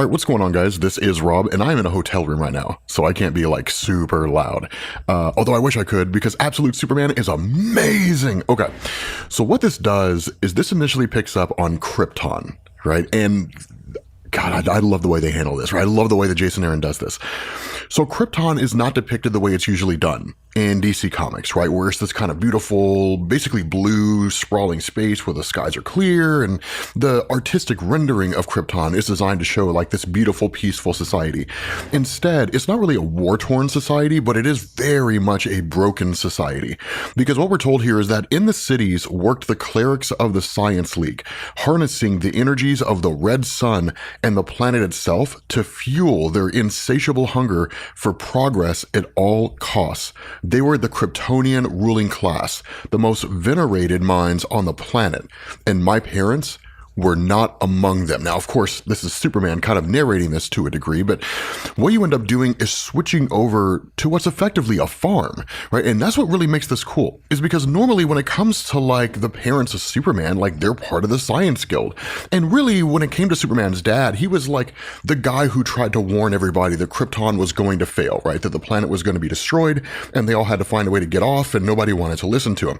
All right, what's going on, guys? This is Rob, and I'm in a hotel room right now, so I can't be like super loud. Although I wish I could, because Absolute Superman is amazing. Okay, so what this does is this initially picks up on Krypton, right? And God, I love the way they handle this, right? I love the way that Jason Aaron does this. So Krypton is not depicted the way it's usually done in DC Comics, right? Where it's this kind of beautiful, basically blue, sprawling space where the skies are clear, and the artistic rendering of Krypton is designed to show like this beautiful, peaceful society. Instead, it's not really a war-torn society, but it is very much a broken society. Because what we're told here is that in the cities worked the clerics of the Science League, harnessing the energies of the red sun and the planet itself to fuel their insatiable hunger for progress at all costs. They were the Kryptonian ruling class, the most venerated minds on the planet, and my parents were not among them. Now, of course, this is Superman kind of narrating this to a degree, but what you end up doing is switching over to what's effectively a farm, right? And that's what really makes this cool, is because normally when it comes to like the parents of Superman, like they're part of the Science Guild. And really when it came to Superman's dad, he was like the guy who tried to warn everybody that Krypton was going to fail, right? That the planet was going to be destroyed and they all had to find a way to get off and nobody wanted to listen to him.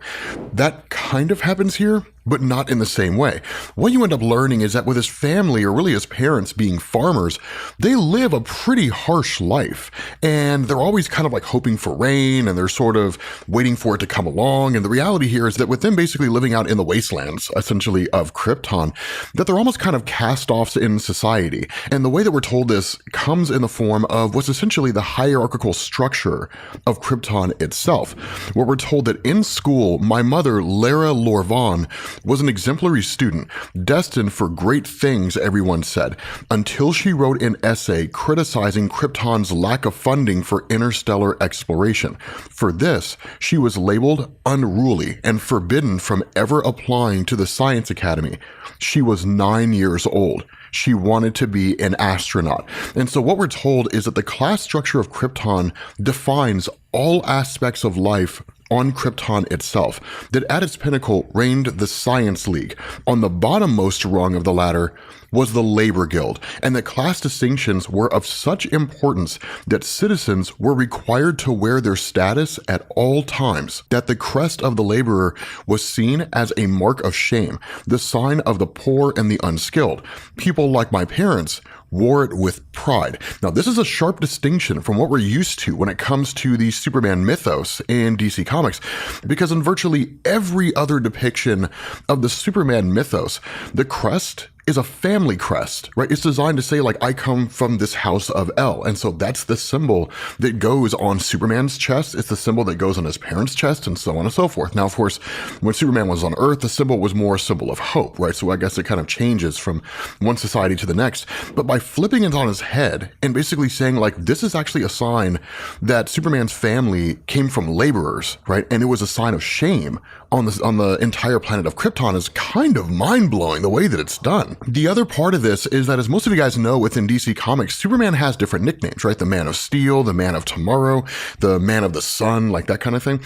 That kind of happens here, but not in the same way. What you end up learning is that with his family, or really his parents being farmers, they live a pretty harsh life. And they're always kind of like hoping for rain, and they're sort of waiting for it to come along. And the reality here is that with them basically living out in the wastelands, essentially, of Krypton, that they're almost kind of cast-offs in society. And the way that we're told this comes in the form of what's essentially the hierarchical structure of Krypton itself, where we're told that in school, my mother, Lara Lorvan, was an exemplary student, destined for great things, everyone said, until she wrote an essay criticizing Krypton's lack of funding for interstellar exploration. For this, she was labeled unruly and forbidden from ever applying to the Science Academy. She was 9 years old. She wanted to be an astronaut. And so what we're told is that the class structure of Krypton defines all aspects of life on Krypton itself, that at its pinnacle reigned the Science League. On the bottommost rung of the ladder was the Labor Guild, and that class distinctions were of such importance that citizens were required to wear their status at all times, that the crest of the laborer was seen as a mark of shame, the sign of the poor and the unskilled. People like my parents wore it with pride. Now, this is a sharp distinction from what we're used to when it comes to the Superman mythos in DC Comics, because in virtually every other depiction of the Superman mythos, the crest is a family crest, right? It's designed to say, like, I come from this house of El. And so that's the symbol that goes on Superman's chest. It's the symbol that goes on his parents' chest, and so on and so forth. Now, of course, when Superman was on Earth, the symbol was more a symbol of hope, right? So I guess it kind of changes from one society to the next. But by flipping it on his head and basically saying, like, this is actually a sign that Superman's family came from laborers, right? And it was a sign of shame on the entire planet of Krypton is kind of mind-blowing the way that it's done. The other part of this is that, as most of you guys know, within DC Comics, Superman has different nicknames, right? The Man of Steel, the Man of Tomorrow, the Man of the Sun, like that kind of thing.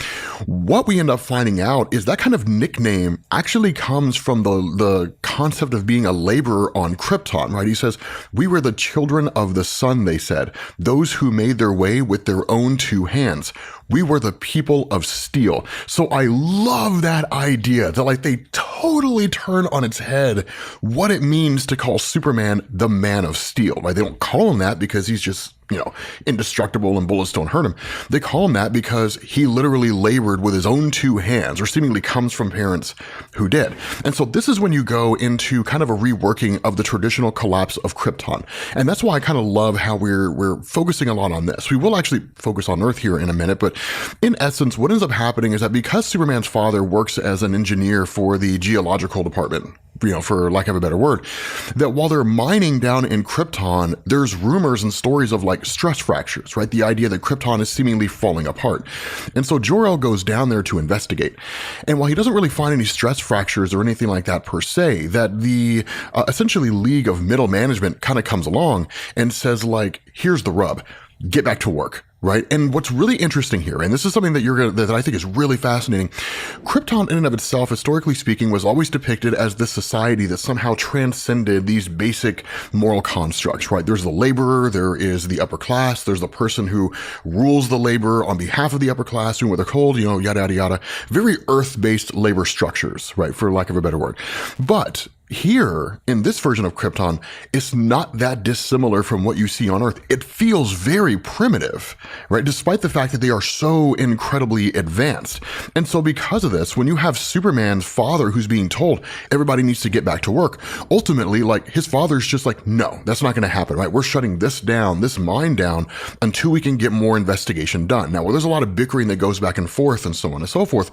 What we end up finding out is that kind of nickname actually comes from the concept of being a laborer on Krypton, right? He says, we were the children of the sun, they said, those who made their way with their own two hands. We were the people of steel. So I love that idea that, like, they totally turn on its head what it means to call Superman the Man of Steel, right? They don't call him that because he's just, indestructible and bullets don't hurt him. They call him that because he literally labored with his own two hands, or seemingly comes from parents who did. And so this is when you go into kind of a reworking of the traditional collapse of Krypton. And that's why I kind of love how we're focusing a lot on this. We will actually focus on Earth here in a minute, but in essence, what ends up happening is that because Superman's father works as an engineer for the geological department, for lack of a better word, that while they're mining down in Krypton, there's rumors and stories of like stress fractures, right? The idea that Krypton is seemingly falling apart. And so Jor-El goes down there to investigate. And while he doesn't really find any stress fractures or anything like that per se, that the essentially League of Middle Management kind of comes along and says, like, here's the rub. get back to work, right? And what's really interesting here, and this is something that I think is really fascinating, Krypton in and of itself, historically speaking, was always depicted as this society that somehow transcended these basic moral constructs, right? There's the laborer, there is the upper class, there's the person who rules the labor on behalf of the upper class, doing what they're told, yada, yada, yada. Very earth-based labor structures, right? For lack of a better word. But here, in this version of Krypton, it's not that dissimilar from what you see on Earth. It feels very primitive, right? Despite the fact that they are so incredibly advanced. And so because of this, when you have Superman's father who's being told everybody needs to get back to work, ultimately, like, his father's just like, no, that's not going to happen, right? We're shutting this down, this mine down, until we can get more investigation done. Now, where there's a lot of bickering that goes back and forth and so on and so forth,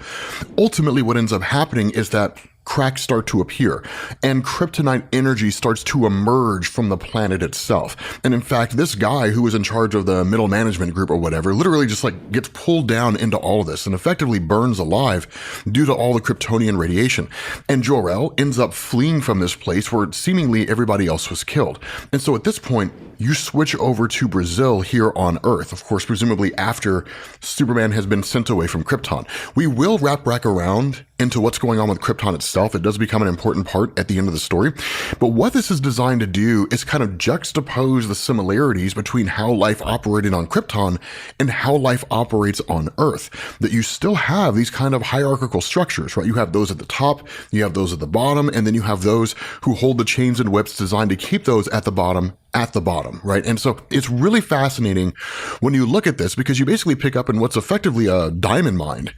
ultimately what ends up happening is that cracks start to appear and kryptonite energy starts to emerge from the planet itself. And in fact, this guy who was in charge of the middle management group or whatever literally just like gets pulled down into all of this and effectively burns alive due to all the Kryptonian radiation. And Jor-El ends up fleeing from this place where seemingly everybody else was killed. And so at this point, you switch over to Brazil here on Earth, of course, presumably after Superman has been sent away from Krypton. We will wrap back around into what's going on with Krypton itself. It does become an important part at the end of the story. But what this is designed to do is kind of juxtapose the similarities between how life operated on Krypton and how life operates on Earth. That you still have these kind of hierarchical structures, right? You have those at the top, you have those at the bottom, and then you have those who hold the chains and whips designed to keep those at the bottom, right? And so it's really fascinating when you look at this because you basically pick up in what's effectively a diamond mine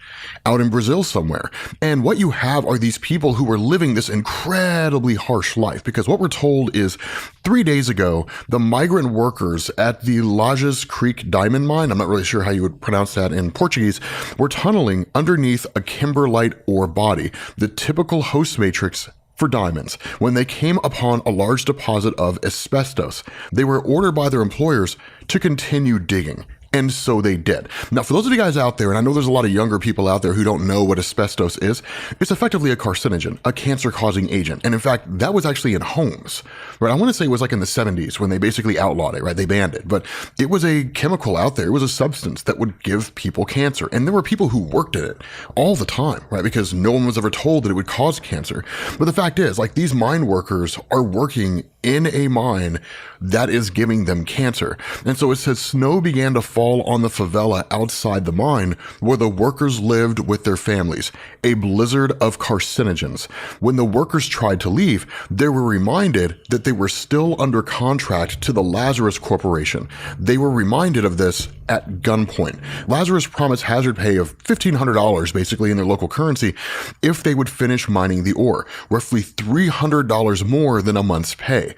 out in Brazil somewhere. And what you have are these people who were living this incredibly harsh life because what we're told is 3 days ago, the migrant workers at the Lajes Creek diamond mine, I'm not really sure how you would pronounce that in Portuguese, were tunneling underneath a kimberlite ore body, the typical host matrix for diamonds, when they came upon a large deposit of asbestos. They were ordered by their employers to continue digging. And so they did. Now, for those of you guys out there, and I know there's a lot of younger people out there who don't know what asbestos is, it's effectively a carcinogen, a cancer-causing agent. And in fact, that was actually in homes, right? I want to say it was like in the 70s when they basically outlawed it, right? They banned it. But it was a chemical out there. It was a substance that would give people cancer. And there were people who worked in it all the time, right? Because no one was ever told that it would cause cancer. But the fact is, like, these mine workers are working in a mine that is giving them cancer. And so it says snow began to fall on the favela outside the mine where the workers lived with their families, a blizzard of carcinogens. When the workers tried to leave, they were reminded that they were still under contract to the Lazarus Corporation. They were reminded of this at gunpoint. Lazarus promised hazard pay of $1,500 basically in their local currency if they would finish mining the ore, roughly $300 more than a month's pay.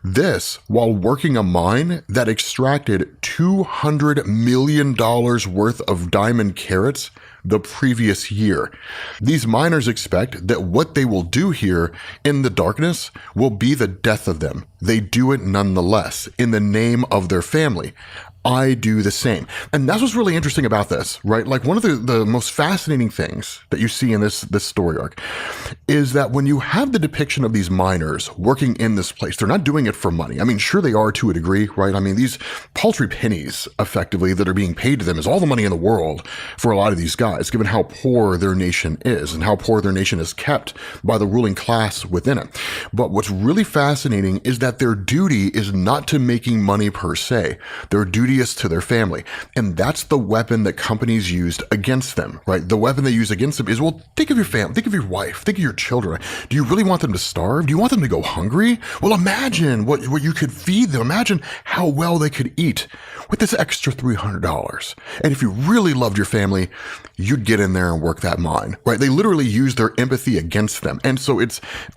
This while working a mine that extracted $200 million worth of diamond carats the previous year. These miners expect that what they will do here in the darkness will be the death of them. They do it nonetheless in the name of their family. I do the same. And that's what's really interesting about this, right? Like one of the most fascinating things that you see in this story arc is that when you have the depiction of these miners working in this place, they're not doing it for money. I mean, sure they are to a degree, right? I mean, these paltry pennies effectively that are being paid to them is all the money in the world for a lot of these guys, given how poor their nation is and how poor their nation is kept by the ruling class within it. But what's really fascinating is that their duty is not to making money per se. Their duty is to their family. And that's the weapon that companies used against them, right? The weapon they use against them is, well, think of your family, think of your wife, think of your children. Do you really want them to starve? Do you want them to go hungry? Well, imagine what you could feed them. Imagine how well they could eat with this extra $300. And if you really loved your family, you'd get in there and work that mine, right? They literally use their empathy against them. And so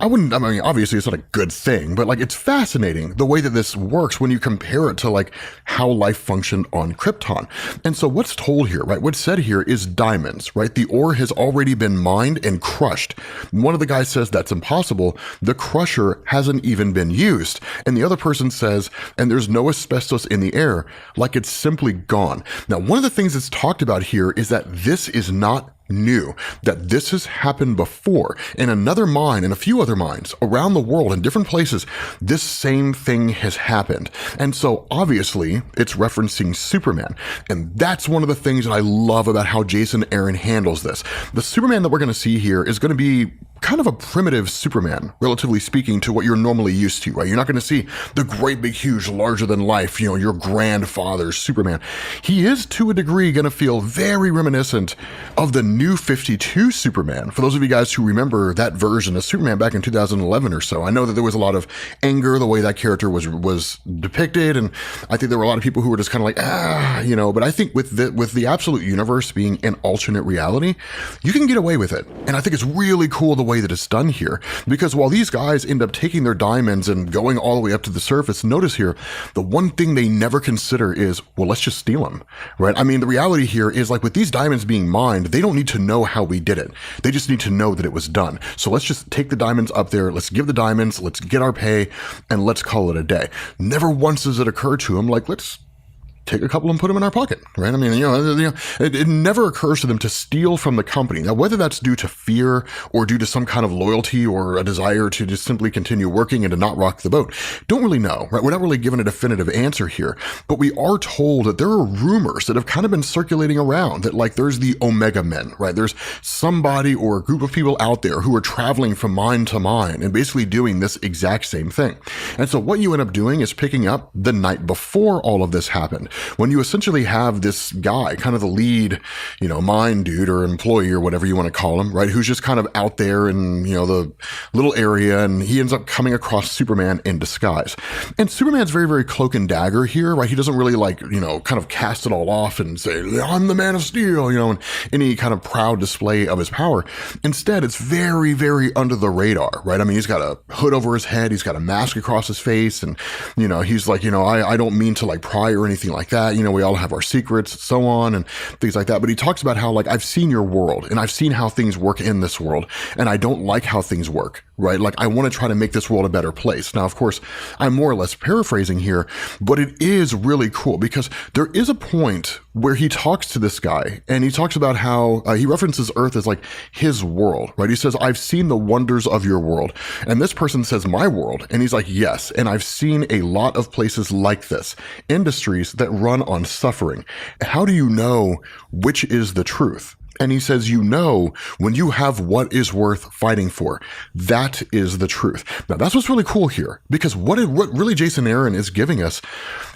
obviously it's not a good thing, but like it's fascinating the way that this works when you compare it to like how life functioned on Krypton. And so what's told here, right? What's said here is diamonds, right? The ore has already been mined and crushed. One of the guys says that's impossible. The crusher hasn't even been used. And the other person says, and there's no asbestos in the air, like it's simply gone. Now, one of the things that's talked about here is that this is not knew that this has happened before in another mine and a few other mines around the world in different places. This same thing has happened. And so obviously it's referencing Superman. And that's one of the things that I love about how Jason Aaron handles this. The Superman that we're going to see here is going to be kind of a primitive Superman, relatively speaking, to what you're normally used to, right? You're not going to see the great, big, huge, larger than life, your grandfather's Superman. He is, to a degree, going to feel very reminiscent of the New 52 Superman. For those of you guys who remember that version of Superman back in 2011 or so, I know that there was a lot of anger the way that character was depicted, and I think there were a lot of people who were just kind of like, but I think with the absolute universe being an alternate reality, you can get away with it. And I think it's really cool the way that it's done here, because while these guys end up taking their diamonds and going all the way up to the surface, notice here, the one thing they never consider is, well, let's just steal them, right? I mean, the reality here is, like, with these diamonds being mined, they don't need to know how we did it. They just need to know that it was done. So let's just take the diamonds up there, let's give the diamonds, let's get our pay, and let's call it a day. Never once does it occur to them, like, let's take a couple and put them in our pocket, right? I mean, it never occurs to them to steal from the company. Now, whether that's due to fear or due to some kind of loyalty or a desire to just simply continue working and to not rock the boat, don't really know, right? We're not really given a definitive answer here, but we are told that there are rumors that have kind of been circulating around that, like, there's the Omega Men, right? There's somebody or a group of people out there who are traveling from mine to mine and basically doing this exact same thing. And so what you end up doing is picking up the night before all of this happened, when you essentially have this guy, kind of the lead, mine dude or employee or whatever you want to call him, right? Who's just kind of out there in, the little area, and he ends up coming across Superman in disguise. And Superman's very, very cloak and dagger here, right? He doesn't really kind of cast it all off and say, I'm the Man of Steel, and any kind of proud display of his power. Instead, it's very, very under the radar, right? I mean, he's got a hood over his head, he's got a mask across his face, and, he's like, I don't mean to, like, pry or anything like that. We all have our secrets, so on, and things like that. But he talks about how, like, I've seen your world and I've seen how things work in this world, and I don't like how things work, right? Like, I want to try to make this world a better place. Now, of course, I'm more or less paraphrasing here, but it is really cool because there is a point where he talks to this guy and he talks about how he references Earth as, like, his world, right? He says, I've seen the wonders of your world. And this person says, my world. And he's like, yes. And I've seen a lot of places like this, industries that run on suffering. How do you know which is the truth? And he says, when you have what is worth fighting for, that is the truth. Now, that's what's really cool here, because what really Jason Aaron is giving us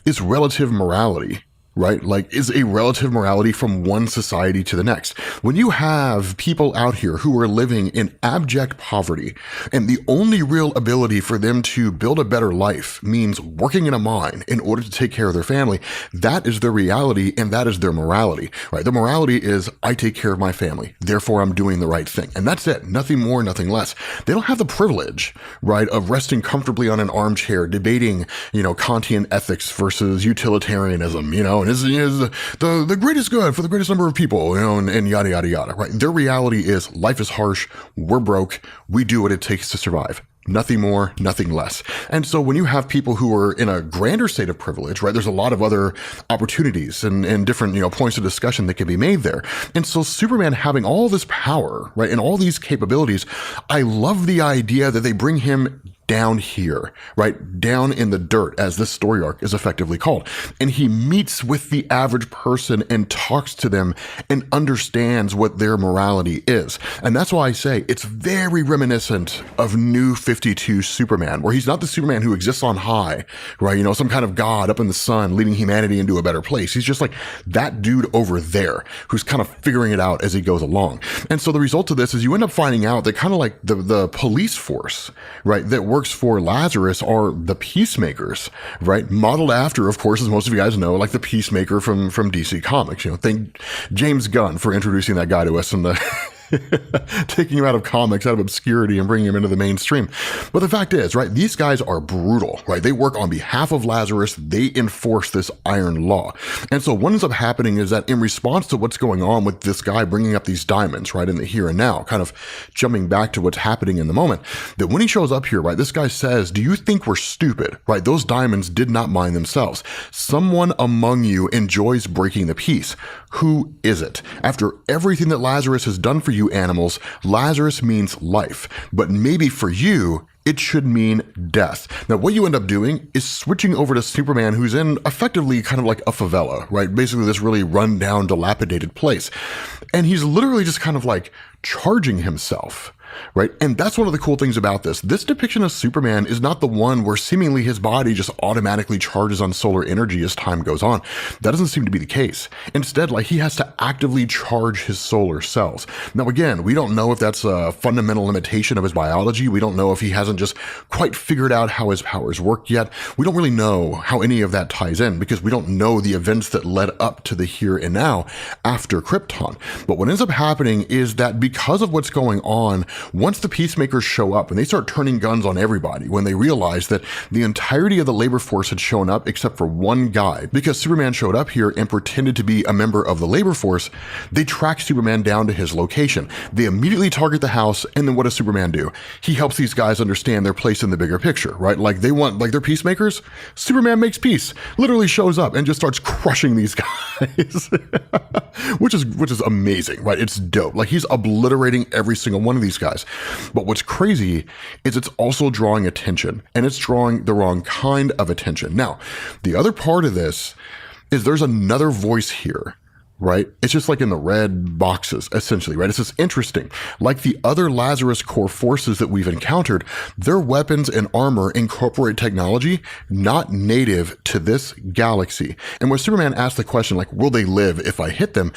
is relative morality, right? Like, is a relative morality from one society to the next. When you have people out here who are living in abject poverty, and the only real ability for them to build a better life means working in a mine in order to take care of their family, that is their reality and that is their morality, right? The morality is, I take care of my family, therefore I'm doing the right thing. And that's it. Nothing more, nothing less. They don't have the privilege, right, of resting comfortably on an armchair, debating, Kantian ethics versus utilitarianism, and is the greatest good for the greatest number of people, and yada, yada, yada, right? Their reality is, life is harsh, we're broke, we do what it takes to survive. Nothing more, nothing less. And so when you have people who are in a grander state of privilege, right, there's a lot of other opportunities and different, points of discussion that can be made there. And so Superman having all this power, right, and all these capabilities, I love the idea that they bring him down here, right? Down in the dirt, as this story arc is effectively called. And he meets with the average person and talks to them and understands what their morality is. And that's why I say it's very reminiscent of New 52 Superman, where he's not the Superman who exists on high, right? Some kind of god up in the sun leading humanity into a better place. He's just like that dude over there who's kind of figuring it out as he goes along. And so the result of this is you end up finding out that kind of like the police force, right, that works for Lazarus are the Peacemakers, right? Modeled after, of course, as most of you guys know, like the Peacemaker from DC Comics. Thank James Gunn for introducing that guy to us in the taking him out of comics, out of obscurity, and bringing him into the mainstream. But the fact is, right, these guys are brutal, right? They work on behalf of Lazarus. They enforce this iron law. And so what ends up happening is that in response to what's going on with this guy bringing up these diamonds, right, in the here and now, kind of jumping back to what's happening in the moment, that when he shows up here, right, this guy says, do you think we're stupid, right? Those diamonds did not mine themselves. Someone among you enjoys breaking the peace. Who is it? After everything that Lazarus has done for you animals, Lazarus means life. But maybe for you, it should mean death. Now, what you end up doing is switching over to Superman, who's in effectively kind of like a favela, right? Basically this really run-down, dilapidated place. And he's literally just kind of like charging himself, right? And that's one of the cool things about this. This depiction of Superman is not the one where seemingly his body just automatically charges on solar energy as time goes on. That doesn't seem to be the case. Instead, like, he has to actively charge his solar cells. Now, again, we don't know if that's a fundamental limitation of his biology. We don't know if he hasn't just quite figured out how his powers work yet. We don't really know how any of that ties in because we don't know the events that led up to the here and now after Krypton. But what ends up happening is that because of what's going on, once the Peacemakers show up and they start turning guns on everybody, when they realize that the entirety of the labor force had shown up except for one guy, because Superman showed up here and pretended to be a member of the labor force, they track Superman down to his location. They immediately target the house, and then what does Superman do? He helps these guys understand their place in the bigger picture, right? Like they're Peacemakers. Superman makes peace, literally shows up and just starts crushing these guys, which is amazing, right? It's dope. Like, he's obliterating every single one of these guys. But what's crazy is it's also drawing attention, and it's drawing the wrong kind of attention. Now, the other part of this is there's another voice here, right? It's just like in the red boxes, essentially, right? It's just interesting. Like the other Lazarus Corp forces that we've encountered, their weapons and armor incorporate technology not native to this galaxy. And when Superman asked the question, like, will they live if I hit them?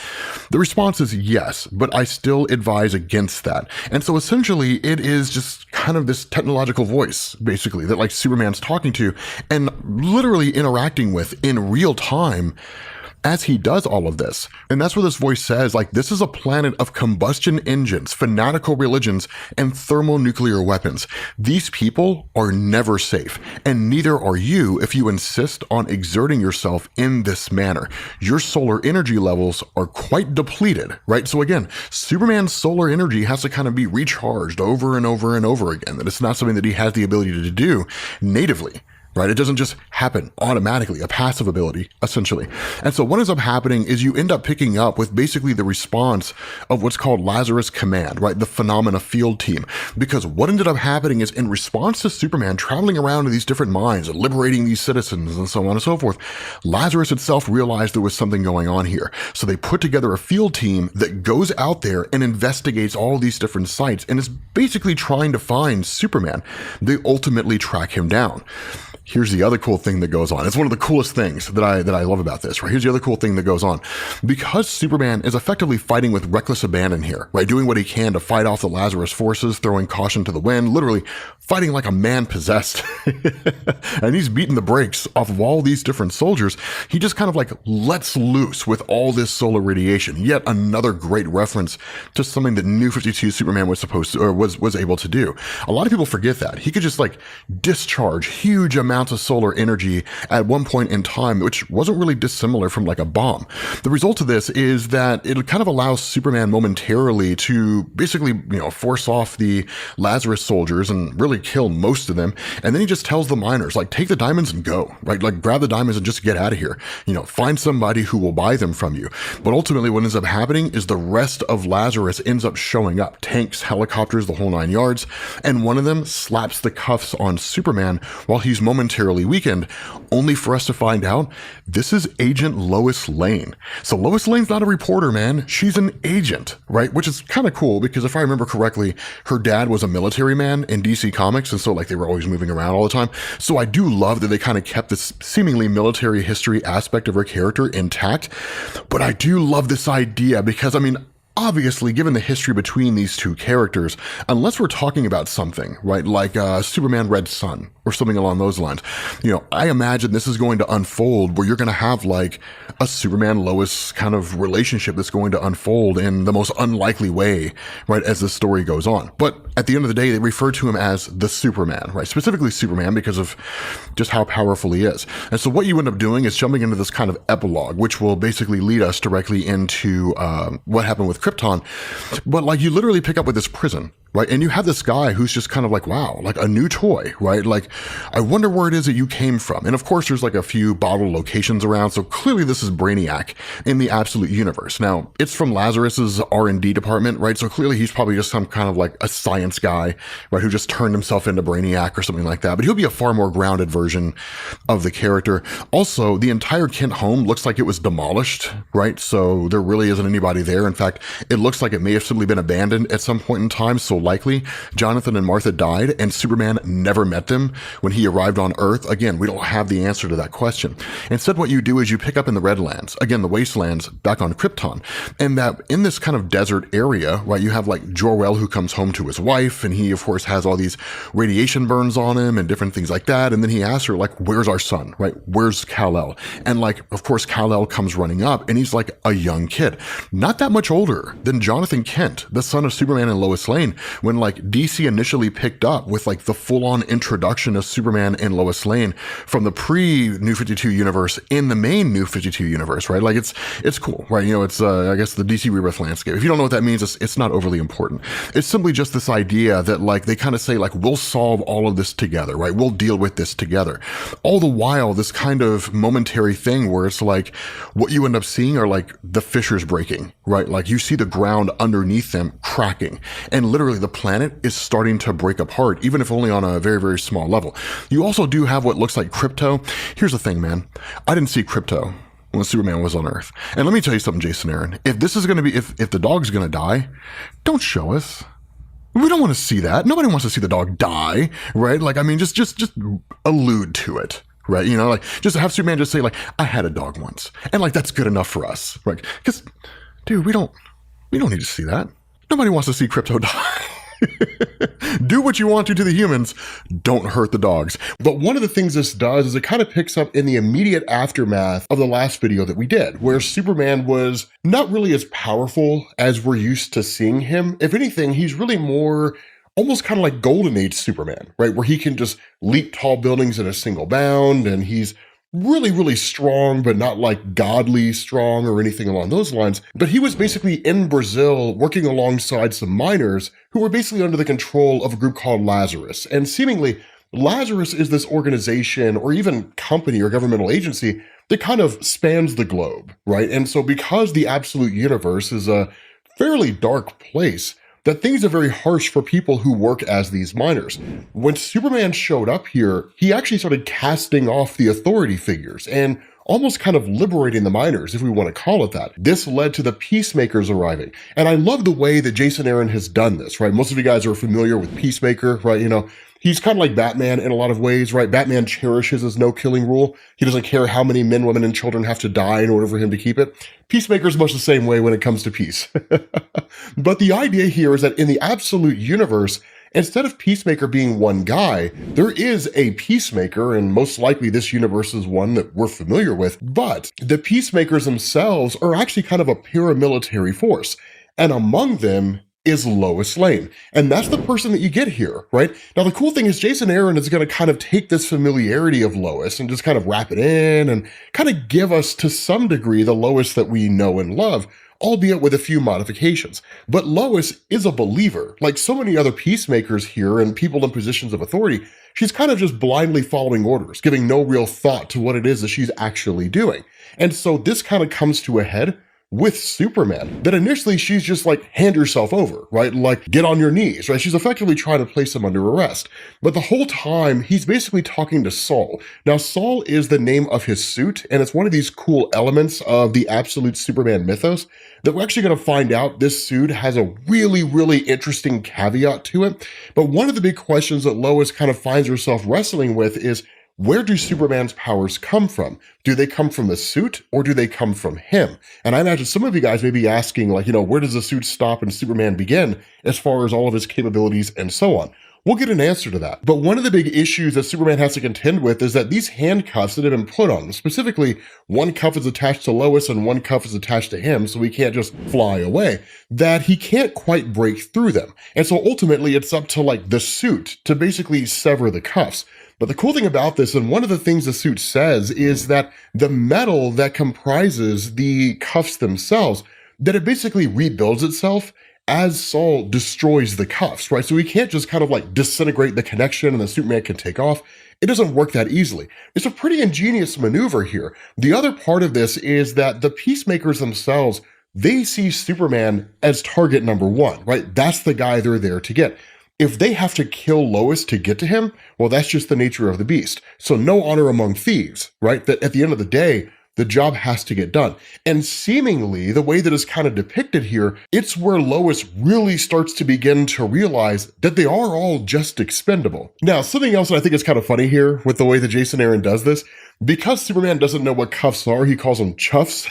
The response is yes, but I still advise against that. And so essentially it is just kind of this technological voice, basically, that like Superman's talking to and literally interacting with in real time as he does all of this. And that's where this voice says, like, this is a planet of combustion engines, fanatical religions, and thermonuclear weapons. These people are never safe, and neither are you if you insist on exerting yourself in this manner. Your solar energy levels are quite depleted, right? So again, Superman's solar energy has to kind of be recharged over and over and over again, that it's not something that he has the ability to do natively. Right? It doesn't just happen automatically, a passive ability, essentially. And so what ends up happening is you end up picking up with basically the response of what's called Lazarus Command, right? The Phenomena Field Team. Because what ended up happening is in response to Superman traveling around to these different mines and liberating these citizens and so on and so forth, Lazarus itself realized there was something going on here. So they put together a field team that goes out there and investigates all these different sites and is basically trying to find Superman. They ultimately track him down. Here's the other cool thing that goes on. It's one of the coolest things that I love about this, right? Here's the other cool thing that goes on. Because Superman is effectively fighting with reckless abandon here, right? Doing what he can to fight off the Lazarus forces, throwing caution to the wind, literally fighting like a man possessed. And he's beating the brakes off of all these different soldiers. He just kind of like lets loose with all this solar radiation. Yet another great reference to something that New 52 Superman was supposed to, or was able to do. A lot of people forget that. He could just like discharge huge amounts of solar energy at one point in time, which wasn't really dissimilar from like a bomb. The result of this is that it kind of allows Superman momentarily to basically, force off the Lazarus soldiers and really kill most of them. And then he just tells the miners, like, take the diamonds and go, right? Like, grab the diamonds and just get out of here. Find somebody who will buy them from you. But ultimately what ends up happening is the rest of Lazarus ends up showing up. Tanks, helicopters, the whole 9 yards. And one of them slaps the cuffs on Superman while he's momentarily weakened, only for us to find out this is Agent Lois Lane. So Lois Lane's not a reporter, man. She's an agent, right? Which is kind of cool because if I remember correctly, her dad was a military man in DC Comics, and so like they were always moving around all the time. So I do love that they kind of kept this seemingly military history aspect of her character intact. But I do love this idea because, obviously, given the history between these two characters, unless we're talking about something, right, like Superman Red Sun or something along those lines, I imagine this is going to unfold where you're going to have like a Superman Lois kind of relationship that's going to unfold in the most unlikely way, right, as the story goes on. But at the end of the day, they refer to him as the Superman, right, specifically Superman because of just how powerful he is. And so what you end up doing is jumping into this kind of epilogue, which will basically lead us directly into what happened with Krypton. But like you literally pick up with this prison, right? And you have this guy who's just kind of like, wow, like a new toy, right? Like, I wonder where it is that you came from. And of course, there's like a few bottle locations around. So clearly this is Brainiac in the absolute universe. Now, it's from Lazarus's R&D department, right? So clearly he's probably just some kind of like a science guy, right? Who just turned himself into Brainiac or something like that. But he'll be a far more grounded version of the character. Also, the entire Kent home looks like it was demolished, right? So there really isn't anybody there. In fact, it looks like it may have simply been abandoned at some point in time. So likely Jonathan and Martha died and Superman never met them when he arrived on Earth. Again, we don't have the answer to that question. Instead, what you do is you pick up in the Redlands, again, the wastelands back on Krypton, and that in this kind of desert area, right, you have like Jor-El who comes home to his wife, and he of course has all these radiation burns on him and different things like that. And then he asks her like, where's our son, right? Where's Kal-El? And like, of course, Kal-El comes running up and he's like a young kid, not that much older than Jonathan Kent, the son of Superman and Lois Lane, when like DC initially picked up with like the full-on introduction of Superman and Lois Lane from the pre-New 52 universe in the main New 52 universe, right? Like it's cool, right? It's I guess the DC Rebirth landscape. If you don't know what that means, it's not overly important. It's simply just this idea that like they kind of say like, we'll solve all of this together, right? We'll deal with this together. All the while, this kind of momentary thing where it's like what you end up seeing are like the fissures breaking, right? Like you see the ground underneath them cracking, and literally the planet is starting to break apart, even if only on a very, very small level. You also do have what looks like crypto. Here's the thing, man. I didn't see crypto when Superman was on Earth. And let me tell you something, Jason Aaron. If this is going to be, if the dog's going to die, don't show us. We don't want to see that. Nobody wants to see the dog die, right? Like, I mean, just allude to it. Right? Like just have Superman just say like, I had a dog once. And like, that's good enough for us. Right? Because, dude, we don't need to see that. Nobody wants to see Crypto die. Do what you want to the humans, don't hurt the dogs. But one of the things this does is it kind of picks up in the immediate aftermath of the last video that we did, where Superman was not really as powerful as we're used to seeing him. If anything, he's really more almost kind of like Golden Age Superman, right? Where he can just leap tall buildings in a single bound, and he's really, really strong, but not like godly strong or anything along those lines. But he was basically in Brazil working alongside some miners who were basically under the control of a group called Lazarus. And seemingly, Lazarus is this organization or even company or governmental agency that kind of spans the globe, right? And so because the absolute universe is a fairly dark place, that things are very harsh for people who work as these miners. When Superman showed up here, he actually started casting off the authority figures and almost kind of liberating the miners, if we want to call it that. This led to the Peacemakers arriving. And I love the way that Jason Aaron has done this, right? Most of you guys are familiar with Peacemaker, right? He's kind of like Batman in a lot of ways, right? Batman cherishes his no-killing rule. He doesn't care how many men, women, and children have to die in order for him to keep it. Peacemaker's much the same way when it comes to peace. But the idea here is that in the absolute universe, instead of Peacemaker being one guy, there is a Peacemaker, and most likely this universe is one that we're familiar with, but the Peacemakers themselves are actually kind of a paramilitary force. And among them is Lois Lane. And that's the person that you get here, right? Now, the cool thing is Jason Aaron is going to kind of take this familiarity of Lois and just kind of wrap it in and kind of give us to some degree the Lois that we know and love, albeit with a few modifications. But Lois is a believer. Like so many other Peacemakers here and people in positions of authority, she's kind of just blindly following orders, giving no real thought to what it is that she's actually doing. And so this kind of comes to a head with Superman, that initially she's just like, hand yourself over, right? Like, get on your knees, right? She's effectively trying to place him under arrest. But the whole time, he's basically talking to Saul. Now, Saul is the name of his suit, and it's one of these cool elements of the absolute Superman mythos that we're actually going to find out this suit has a really, really interesting caveat to it. But one of the big questions that Lois kind of finds herself wrestling with is, where do Superman's powers come from? Do they come from the suit or do they come from him? And I imagine some of you guys may be asking, like, where does the suit stop and Superman begin as far as all of his capabilities and so on? We'll get an answer to that. But one of the big issues that Superman has to contend with is that these handcuffs that have been put on him, specifically one cuff is attached to Lois and one cuff is attached to him, so he can't just fly away, that he can't quite break through them. And so ultimately it's up to like the suit to basically sever the cuffs. But the cool thing about this, and one of the things the suit says, is that the metal that comprises the cuffs themselves, that it basically rebuilds itself as Saul destroys the cuffs, right? So he can't just kind of like disintegrate the connection and the Superman can take off. It doesn't work that easily. It's a pretty ingenious maneuver here. The other part of this is that the Peacemakers themselves, they see Superman as target number one, right? That's the guy they're there to get. If they have to kill Lois to get to him, well, that's just the nature of the beast. So no honor among thieves, right? That at the end of the day, the job has to get done. And seemingly, the way that is kind of depicted here, it's where Lois really starts to begin to realize that they are all just expendable. Now, something else that I think is kind of funny here with the way that Jason Aaron does this, because Superman doesn't know what cuffs are, he calls them chuffs.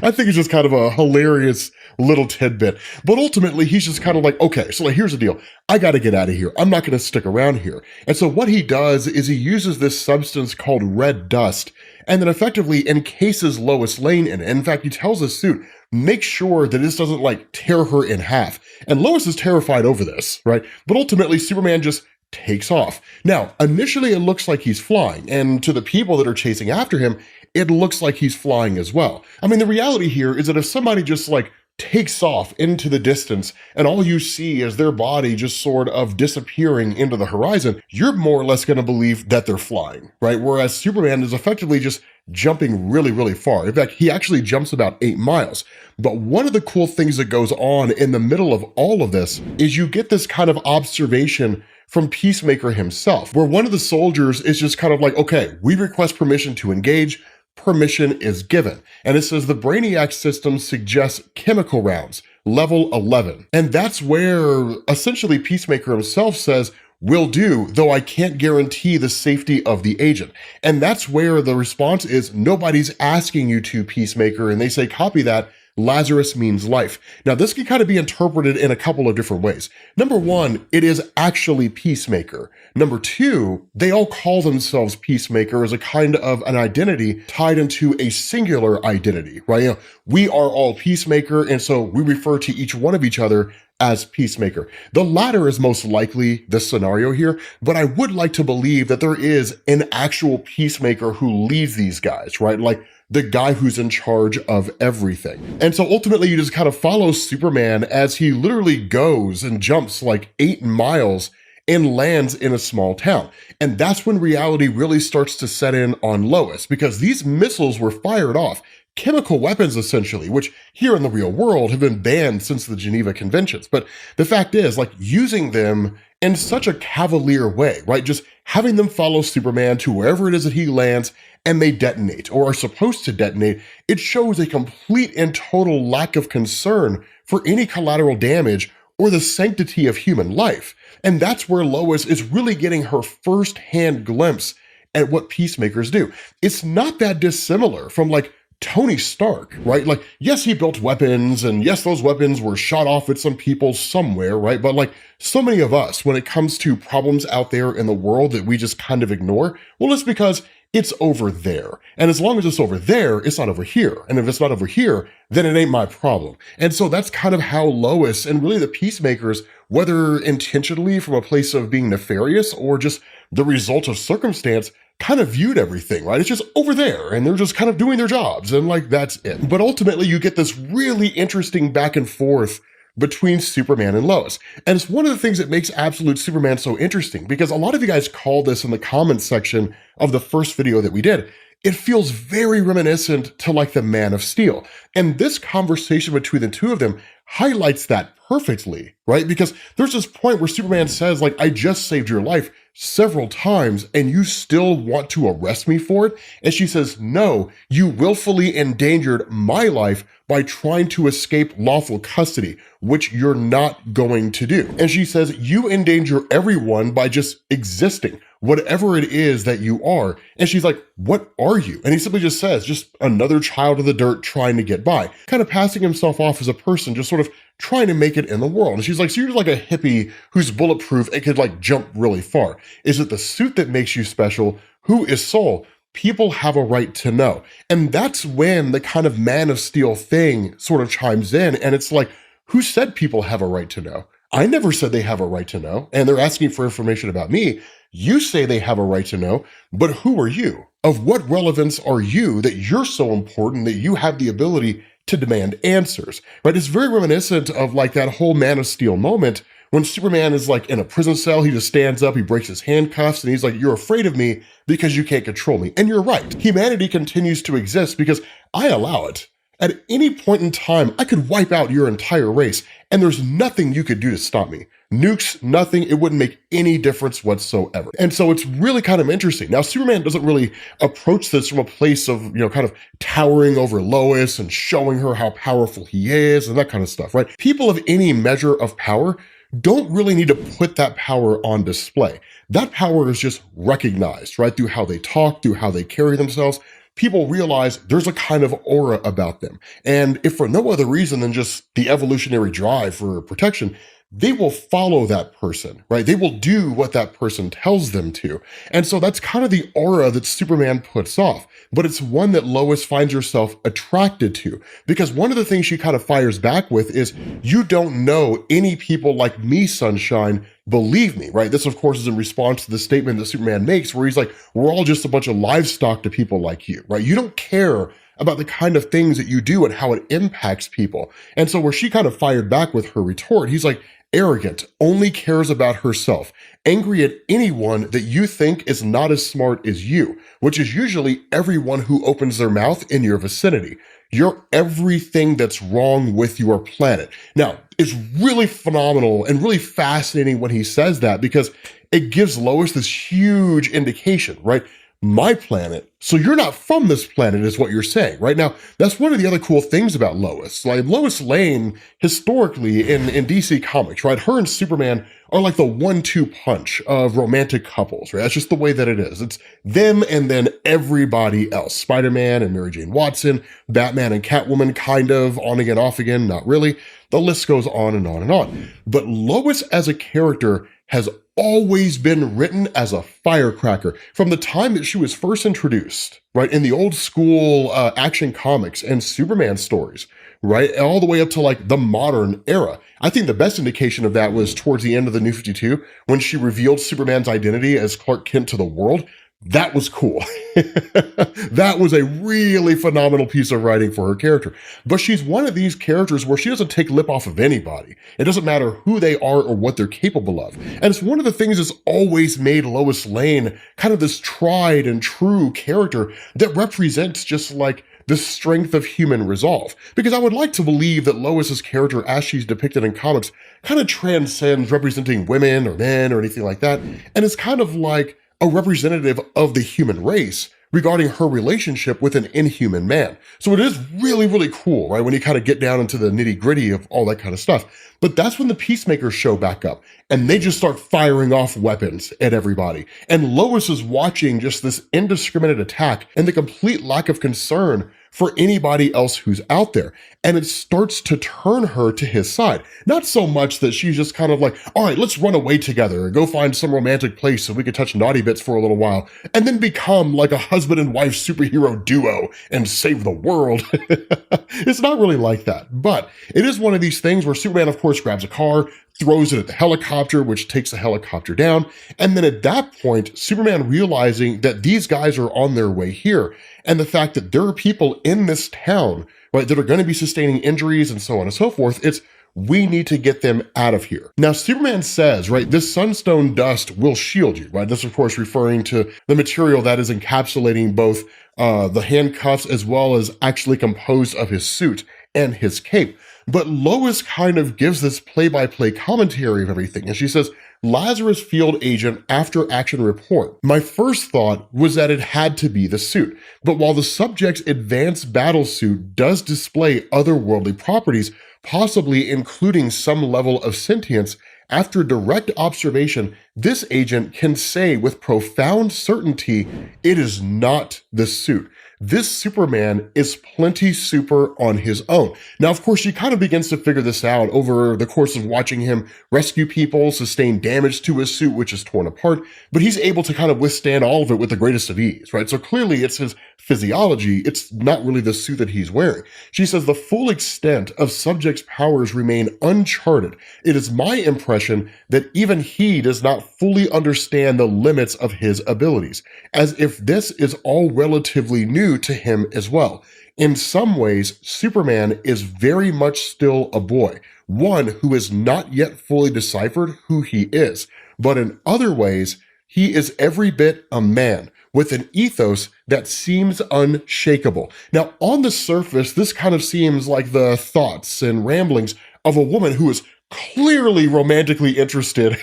I think it's just kind of a hilarious little tidbit. But ultimately, he's just kind of like, okay, so like, here's the deal. I got to get out of here. I'm not going to stick around here. And so what he does is he uses this substance called red dust and then effectively encases Lois Lane in it. In fact, he tells the suit, make sure that this doesn't like tear her in half. And Lois is terrified over this, right? But ultimately, Superman just takes off. Now, initially it looks like he's flying, and to the people that are chasing after him, it looks like he's flying as well. I mean, the reality here is that if somebody just like takes off into the distance and all you see is their body just sort of disappearing into the horizon, you're more or less going to believe that they're flying, right? Whereas Superman is effectively just jumping really, really far. In fact, he actually jumps about 8 miles. But one of the cool things that goes on in the middle of all of this is you get this kind of observation from Peacemaker himself, where one of the soldiers is just kind of like, okay, we request permission to engage. Permission is given. And it says the Brainiac system suggests chemical rounds, level 11. And that's where essentially Peacemaker himself says, will do, though I can't guarantee the safety of the agent. And that's where the response is, nobody's asking you to, Peacemaker. And they say, copy that. Lazarus means life. Now, this can kind of be interpreted in a couple of different ways. Number one, it is actually Peacemaker. Number two, they all call themselves Peacemaker as a kind of an identity tied into a singular identity, right? We are all Peacemaker, and so we refer to each one of each other as Peacemaker. The latter is most likely the scenario here, but I would like to believe that there is an actual Peacemaker who leads these guys, right? Like the guy who's in charge of everything. And so ultimately you just kind of follow Superman as he literally goes and jumps like 8 miles and lands in a small town. And that's when reality really starts to set in on Lois, because these missiles were fired off, chemical weapons essentially, which here in the real world have been banned since the Geneva Conventions. But the fact is, like, using them in such a cavalier way, right? Just having them follow Superman to wherever it is that he lands and they detonate or are supposed to detonate, it shows a complete and total lack of concern for any collateral damage or the sanctity of human life. And that's where Lois is really getting her first-hand glimpse at what Peacemakers do. It's not that dissimilar from like Tony Stark, right? Like, yes, he built weapons, and yes, those weapons were shot off at some people somewhere, right? But like so many of us, when it comes to problems out there in the world that we just kind of ignore, well, it's because it's over there. And as long as it's over there, it's not over here. And if it's not over here, then it ain't my problem. And so that's kind of how Lois and really the Peacemakers, whether intentionally from a place of being nefarious or just the result of circumstance, kind of viewed everything, right? It's just over there and they're just kind of doing their jobs and like, that's it. But ultimately you get this really interesting back and forth between Superman and Lois. And it's one of the things that makes Absolute Superman so interesting, because a lot of you guys called this in the comments section of the first video that we did. It feels very reminiscent to like the Man of Steel. And this conversation between the two of them highlights that perfectly, right? Because there's this point where Superman says, like, I just saved your life. several times and you still want to arrest me for it? And she says, no, you willfully endangered my life by trying to escape lawful custody, which you're not going to do. And she says, you endanger everyone by just existing, whatever it is that you are. And she's like, what are you? And he simply just says, just another child of the dirt trying to get by, kind of passing himself off as a person, just sort of trying to make it in the world. And she's like, so you're like a hippie who's bulletproof and could like jump really far. Is it the suit that makes you special? Who is Saul? People have a right to know. And that's when the kind of Man of Steel thing sort of chimes in. And it's like, who said people have a right to know? I never said they have a right to know. And they're asking for information about me. You say they have a right to know, but who are you? Of what relevance are you that you're so important that you have the ability to demand answers, right? It's very reminiscent of like that whole Man of Steel moment when Superman is like in a prison cell, he just stands up, he breaks his handcuffs, and he's like, you're afraid of me because you can't control me. And you're right. Humanity continues to exist because I allow it. At any point in time, I could wipe out your entire race, and there's nothing you could do to stop me. Nukes, nothing, it wouldn't make any difference whatsoever. And so it's really kind of interesting. Now, Superman doesn't really approach this from a place of, kind of towering over Lois and showing her how powerful he is and that kind of stuff, right? People of any measure of power don't really need to put that power on display. That power is just recognized, right? Through how they talk, through how they carry themselves. People realize there's a kind of aura about them. And if for no other reason than just the evolutionary drive for protection, they will follow that person, right? They will do what that person tells them to. And so that's kind of the aura that Superman puts off, but it's one that Lois finds herself attracted to, because one of the things she kind of fires back with is, you don't know any people like me, Sunshine, believe me, right? This, of course, is in response to the statement that Superman makes where he's like, we're all just a bunch of livestock to people like you, right? You don't care about the kind of things that you do and how it impacts people. And so where she kind of fired back with her retort, he's like, arrogant, only cares about herself, angry at anyone that you think is not as smart as you, which is usually everyone who opens their mouth in your vicinity. You're everything that's wrong with your planet. Now, it's really phenomenal and really fascinating when he says that, because it gives Lois this huge indication, right? My planet. So you're not from this planet is what you're saying, right? Now, that's one of the other cool things about Lois. Like Lois Lane, historically in DC Comics, right? Her and Superman are like the 1-2 punch of romantic couples, right? That's just the way that it is. It's them and then everybody else. Spider-Man and Mary Jane Watson, Batman and Catwoman, kind of on again, off again, not really. The list goes on and on and on. But Lois as a character has always been written as a firecracker from the time that she was first introduced, right? In the old school Action Comics and Superman stories, right? All the way up to like the modern era. I think the best indication of that was towards the end of the New 52 when she revealed Superman's identity as Clark Kent to the world. That was cool. That was a really phenomenal piece of writing for her character. But she's one of these characters where she doesn't take lip off of anybody. It doesn't matter who they are or what they're capable of. And it's one of the things that's always made Lois Lane kind of this tried and true character that represents just like the strength of human resolve. Because I would like to believe that Lois's character, as she's depicted in comics, kind of transcends representing women or men or anything like that. And it's kind of like a representative of the human race regarding her relationship with an inhuman man. So it is really, really cool, right? When you kind of get down into the nitty gritty of all that kind of stuff. But that's when the Peacemakers show back up and they just start firing off weapons at everybody. And Lois is watching just this indiscriminate attack and the complete lack of concern for anybody else who's out there. And it starts to turn her to his side. Not so much that she's just kind of like, all right, let's run away together and go find some romantic place so we could touch naughty bits for a little while and then become like a husband and wife superhero duo and save the world. It's not really like that, but it is one of these things where Superman, of course, grabs a car, throws it at the helicopter, which takes the helicopter down. And then at that point, Superman realizing that these guys are on their way here, and the fact that there are people in this town, right, that are going to be sustaining injuries and so on and so forth, it's, we need to get them out of here. Now, Superman says, right, this sunstone dust will shield you, right? This, of course, referring to the material that is encapsulating both the handcuffs as well as actually composed of his suit and his cape. But Lois kind of gives this play-by-play commentary of everything. And she says, Lazarus Field Agent After Action Report. My first thought was that it had to be the suit, but while the subject's advanced battle suit does display otherworldly properties, possibly including some level of sentience, after direct observation, this agent can say with profound certainty, it is not the suit. This Superman is plenty super on his own. Now, of course, she kind of begins to figure this out over the course of watching him rescue people, sustain damage to his suit, which is torn apart, but he's able to kind of withstand all of it with the greatest of ease, right? So clearly it's his physiology, it's not really the suit that he's wearing. She says the full extent of subject's powers remain uncharted. It is my impression that even he does not fully understand the limits of his abilities, as if this is all relatively new to him as well. In some ways, Superman is very much still a boy, one who has not yet fully deciphered who he is, but in other ways, he is every bit a man, with an ethos that seems unshakable. Now, on the surface, this kind of seems like the thoughts and ramblings of a woman who is clearly romantically interested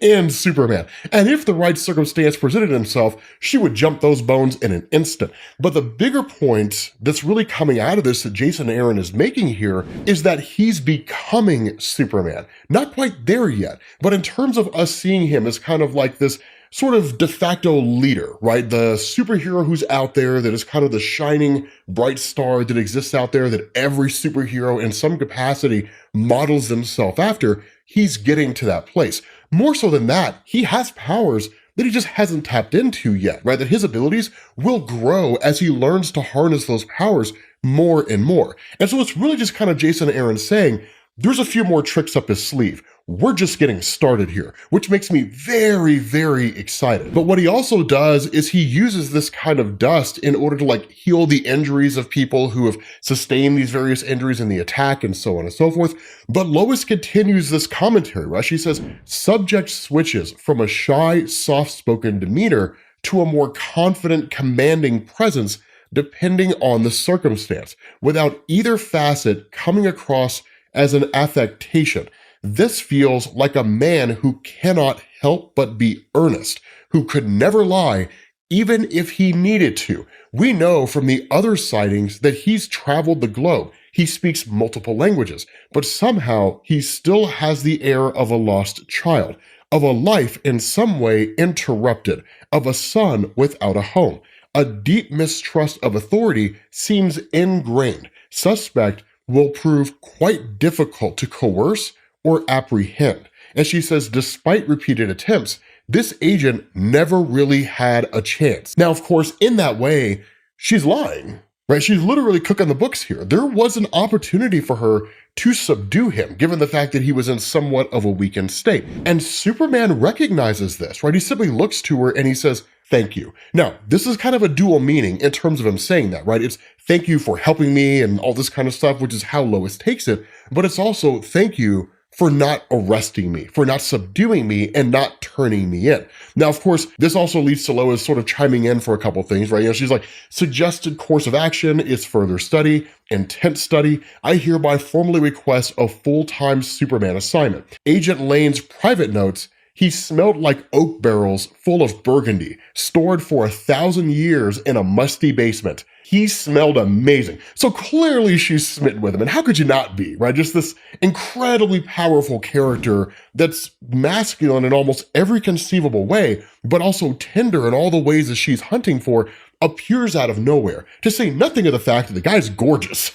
in Superman. And if the right circumstance presented himself, she would jump those bones in an instant. But the bigger point that's really coming out of this that Jason Aaron is making here is that he's becoming Superman. Not quite there yet, but in terms of us seeing him as kind of like this sort of de facto leader, right? The superhero who's out there that is kind of the shining bright star that exists out there that every superhero in some capacity models themselves after. He's getting to that place. More so than that, he has powers that he just hasn't tapped into yet, right? That his abilities will grow as he learns to harness those powers more and more. And so it's really just kind of Jason Aaron saying, there's a few more tricks up his sleeve. We're just getting started here, which makes me very, very excited. But what he also does is he uses this kind of dust in order to like heal the injuries of people who have sustained these various injuries in the attack and so on and so forth. But Lois continues this commentary, right? She says, subject switches from a shy, soft-spoken demeanor to a more confident, commanding presence depending on the circumstance, without either facet coming across as an affectation. This feels like a man who cannot help but be earnest, who could never lie, even if he needed to. We know from the other sightings that he's traveled the globe. He speaks multiple languages, but somehow he still has the air of a lost child, of a life in some way interrupted, of a son without a home. A deep mistrust of authority seems ingrained. Suspect will prove quite difficult to coerce or apprehend. And she says, despite repeated attempts, this agent never really had a chance. Now, of course, in that way, she's lying, right? She's literally cooking the books here. There was an opportunity for her to subdue him, given the fact that he was in somewhat of a weakened state. And Superman recognizes this, right? He simply looks to her and he says, thank you. Now, this is kind of a dual meaning in terms of him saying that, right? It's thank you for helping me and all this kind of stuff, which is how Lois takes it. But it's also thank you for not arresting me, for not subduing me and not turning me in. Now, of course, this also leads to Lois sort of chiming in for a couple things, right? You know, she's like, suggested course of action is further study, intense study. I hereby formally request a full-time Superman assignment. Agent Lane's private notes, he smelled like oak barrels full of burgundy, stored for 1,000 years in a musty basement. He smelled amazing. So clearly she's smitten with him. And how could you not be, right? Just this incredibly powerful character that's masculine in almost every conceivable way, but also tender in all the ways that she's hunting for, appears out of nowhere, to say nothing of the fact that the guy's gorgeous,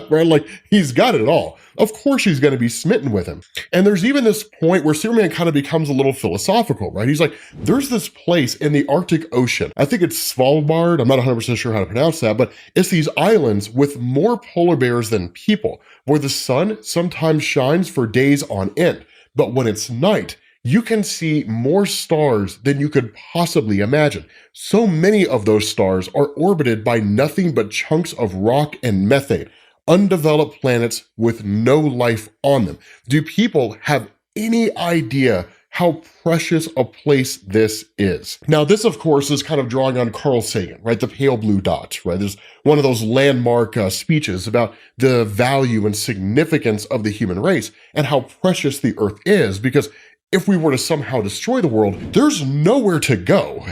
right? Like, he's got it all. Of course she's going to be smitten with him. And there's even this point where Superman kind of becomes a little philosophical, right? He's like, there's this place in the Arctic Ocean. I think it's Svalbard. I'm not 100% sure how to pronounce that, but it's these islands with more polar bears than people, where the sun sometimes shines for days on end. But when it's night, you can see more stars than you could possibly imagine. So many of those stars are orbited by nothing but chunks of rock and methane, undeveloped planets with no life on them. Do people have any idea how precious a place this is? Now, this, of course, is kind of drawing on Carl Sagan, right? The pale blue dot, right? There's one of those landmark speeches about the value and significance of the human race and how precious the Earth is, because if we were to somehow destroy the world, there's nowhere to go.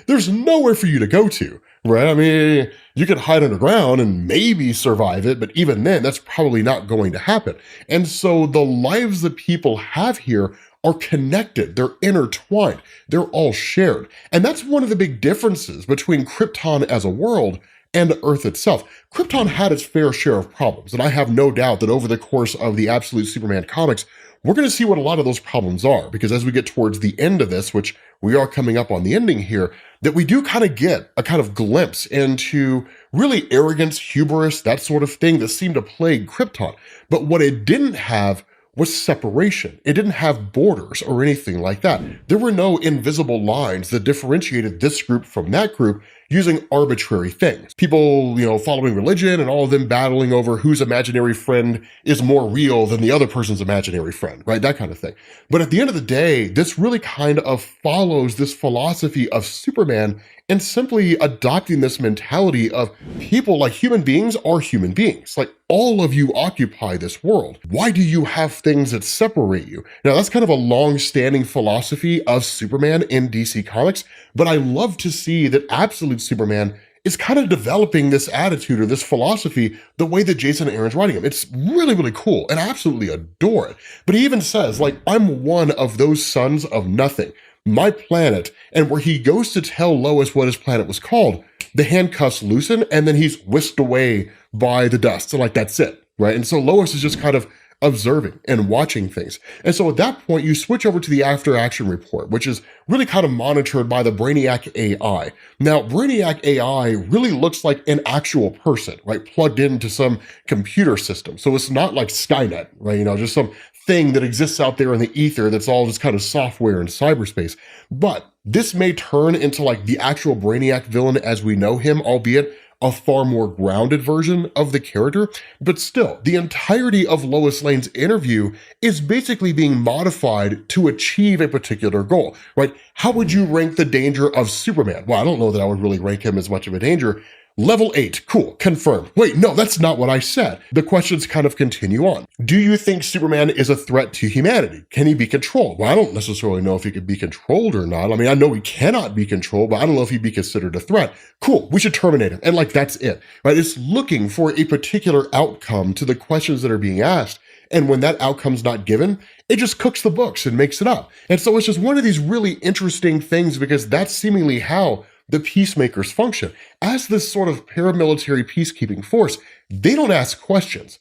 There's nowhere for you to go to, right? I mean, you could hide underground and maybe survive it, but even then, that's probably not going to happen. And so the lives that people have here are connected, they're intertwined, they're all shared. And that's one of the big differences between Krypton as a world and Earth itself. Krypton had its fair share of problems, and I have no doubt that over the course of the Absolute Superman comics, we're going to see what a lot of those problems are, because as we get towards the end of this, which we are coming up on the ending here, that we do kind of get a kind of glimpse into really arrogance, hubris, that sort of thing that seemed to plague Krypton. But what it didn't have was separation. It didn't have borders or anything like that. There were no invisible lines that differentiated this group from that group using arbitrary things. People, following religion and all of them battling over whose imaginary friend is more real than the other person's imaginary friend, right? That kind of thing. But at the end of the day, this really kind of follows this philosophy of Superman and simply adopting this mentality of people, like human beings are human beings. Like, all of you occupy this world. Why do you have things that separate you? Now, that's kind of a long-standing philosophy of Superman in DC Comics, but I love to see that Absolute Superman is kind of developing this attitude or this philosophy the way that Jason Aaron's writing him. It's really, really cool, and I absolutely adore it. But he even says, like, I'm one of those sons of nothing. My planet, and where he goes to tell Lois what his planet was called, the handcuffs loosen, and then he's whisked away by the dust. So like, that's it, right? And so Lois is just kind of observing and watching things. And so at that point, you switch over to the after action report, which is really kind of monitored by the Brainiac AI. Now, Brainiac AI really looks like an actual person, right? Plugged into some computer system. So it's not like Skynet, right? Just some thing that exists out there in the ether that's all just kind of software in cyberspace. But this may turn into like the actual Brainiac villain as we know him, albeit a far more grounded version of the character. But still, the entirety of Lois Lane's interview is basically being modified to achieve a particular goal, right? How would you rank the danger of Superman? Well, I don't know that I would really rank him as much of a danger. Level 8, cool, confirmed. Wait, no, that's not what I said. The questions kind of continue on. Do you think Superman is a threat to humanity? Can he be controlled? Well, I don't necessarily know if he could be controlled or not. I mean, I know he cannot be controlled, but I don't know if he'd be considered a threat. Cool, we should terminate him. And like, that's it, right? It's looking for a particular outcome to the questions that are being asked. And when that outcome's not given, it just cooks the books and makes it up. And so it's just one of these really interesting things, because that's seemingly how the Peacemakers function. As this sort of paramilitary peacekeeping force, they don't ask questions.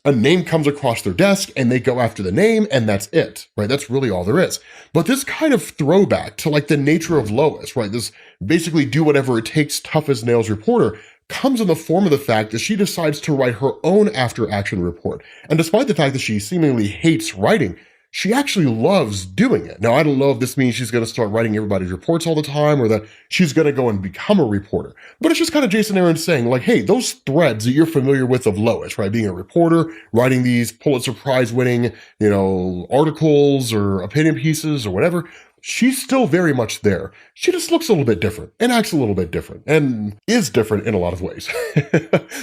A name comes across their desk and they go after the name, and that's it, right? That's really all there is. But this kind of throwback to like the nature of Lois, right? This basically do whatever it takes, tough as nails reporter, comes in the form of the fact that she decides to write her own after-action report. And despite the fact that she seemingly hates writing, she actually loves doing it. Now, I don't know if this means she's going to start writing everybody's reports all the time, or that she's going to go and become a reporter. But it's just kind of Jason Aaron saying, like, hey, those threads that you're familiar with of Lois, right? Being a reporter, writing these Pulitzer Prize winning, articles or opinion pieces or whatever, she's still very much there. She just looks a little bit different and acts a little bit different and is different in a lot of ways.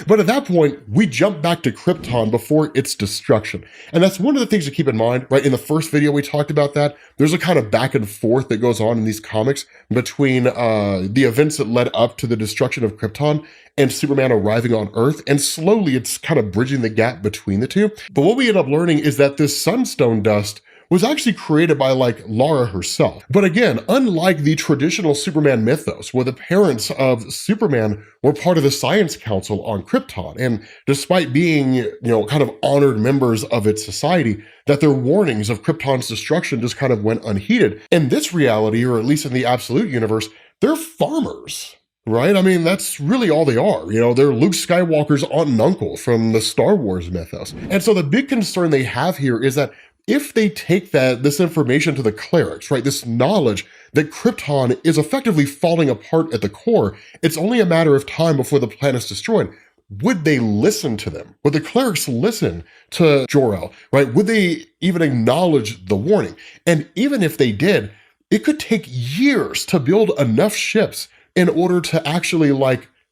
But at that point, we jump back to Krypton before its destruction. And that's one of the things to keep in mind, right? In the first video, we talked about that. There's a kind of back and forth that goes on in these comics between the events that led up to the destruction of Krypton and Superman arriving on Earth. And slowly, it's kind of bridging the gap between the two. But what we end up learning is that this sunstone dust was actually created by like Lara herself. But again, unlike the traditional Superman mythos, where the parents of Superman were part of the Science Council on Krypton, and despite being, kind of honored members of its society, that their warnings of Krypton's destruction just kind of went unheeded. In this reality, or at least in the Absolute universe, they're farmers. Right? I mean, that's really all they are. They're Luke Skywalker's aunt and uncle from the Star Wars mythos. And so the big concern they have here is that if they take this information to the clerics, right, this knowledge that Krypton is effectively falling apart at the core, it's only a matter of time before the planet's destroyed. Would they listen to them? Would the clerics listen to Jor-El, right? Would they even acknowledge the warning? And even if they did, it could take years to build enough ships in order to actually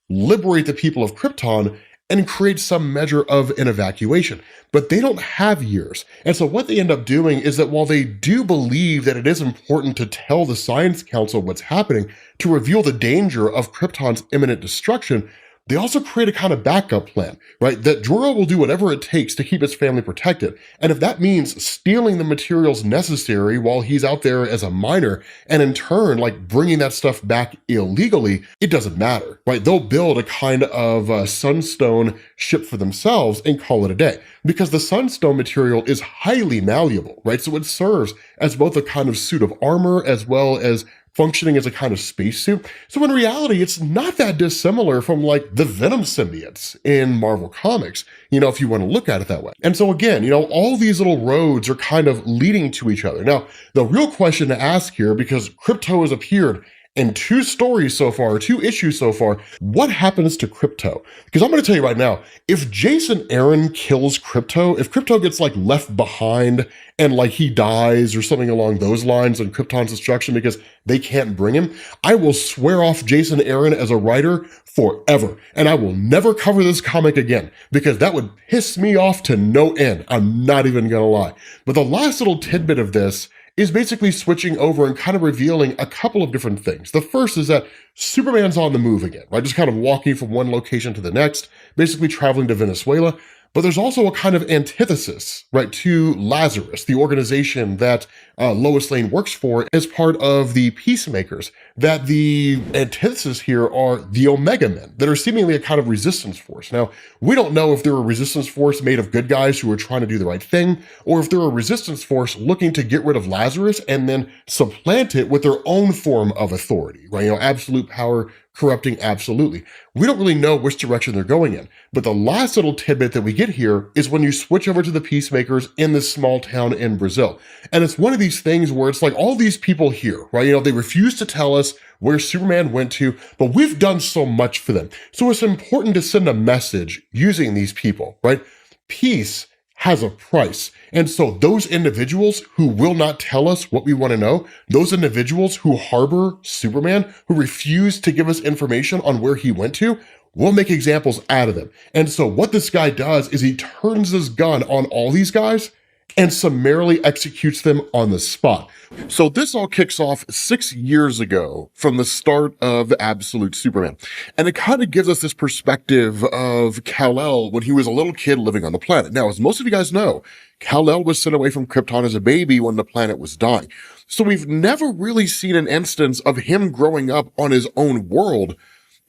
liberate the people of Krypton and create some measure of an evacuation. But they don't have years. And so what they end up doing is that while they do believe that it is important to tell the Science Council what's happening to reveal the danger of Krypton's imminent destruction, they also create a kind of backup plan, right? That Jor-El will do whatever it takes to keep his family protected. And if that means stealing the materials necessary while he's out there as a miner, and in turn, like bringing that stuff back illegally, it doesn't matter, right? They'll build a kind of sunstone ship for themselves and call it a day. Because the sunstone material is highly malleable, right? So it serves as both a kind of suit of armor as well as functioning as a kind of spacesuit. So in reality, it's not that dissimilar from like the Venom symbiotes in Marvel Comics, if you want to look at it that way. And so again, all these little roads are kind of leading to each other. Now, the real question to ask here, because Krypto has appeared in 2 stories so far, 2 issues so far, what happens to Krypto? Because I'm going to tell you right now, if Jason Aaron kills Krypto, if Krypto gets like left behind and like he dies or something along those lines in Krypton's destruction because they can't bring him, I will swear off Jason Aaron as a writer forever. And I will never cover this comic again because that would piss me off to no end. I'm not even going to lie. But the last little tidbit of this is basically switching over and kind of revealing a couple of different things. The first is that Superman's on the move again, right? Just kind of walking from one location to the next, basically traveling to Venezuela. But there's also a kind of antithesis, right, to Lazarus, the organization that Lois Lane works for as part of the Peacemakers, that the antithesis here are the Omega Men that are seemingly a kind of resistance force. Now, we don't know if they're a resistance force made of good guys who are trying to do the right thing, or if they're a resistance force looking to get rid of Lazarus and then supplant it with their own form of authority, right? Absolute power, corrupting absolutely. We don't really know which direction they're going in. But the last little tidbit that we get here is when you switch over to the Peacemakers in this small town in Brazil. And it's one of these things where it's like all these people here, right? They refuse to tell us where Superman went to, but we've done so much for them. So it's important to send a message using these people, right? Peace has a price. And so those individuals who will not tell us what we want to know, those individuals who harbor Superman, who refuse to give us information on where he went to, we'll make examples out of them. And so what this guy does is he turns his gun on all these guys and summarily executes them on the spot. So this all kicks off 6 years ago from the start of Absolute Superman. And it kind of gives us this perspective of Kal-El when he was a little kid living on the planet. Now, as most of you guys know, Kal-El was sent away from Krypton as a baby when the planet was dying. So we've never really seen an instance of him growing up on his own world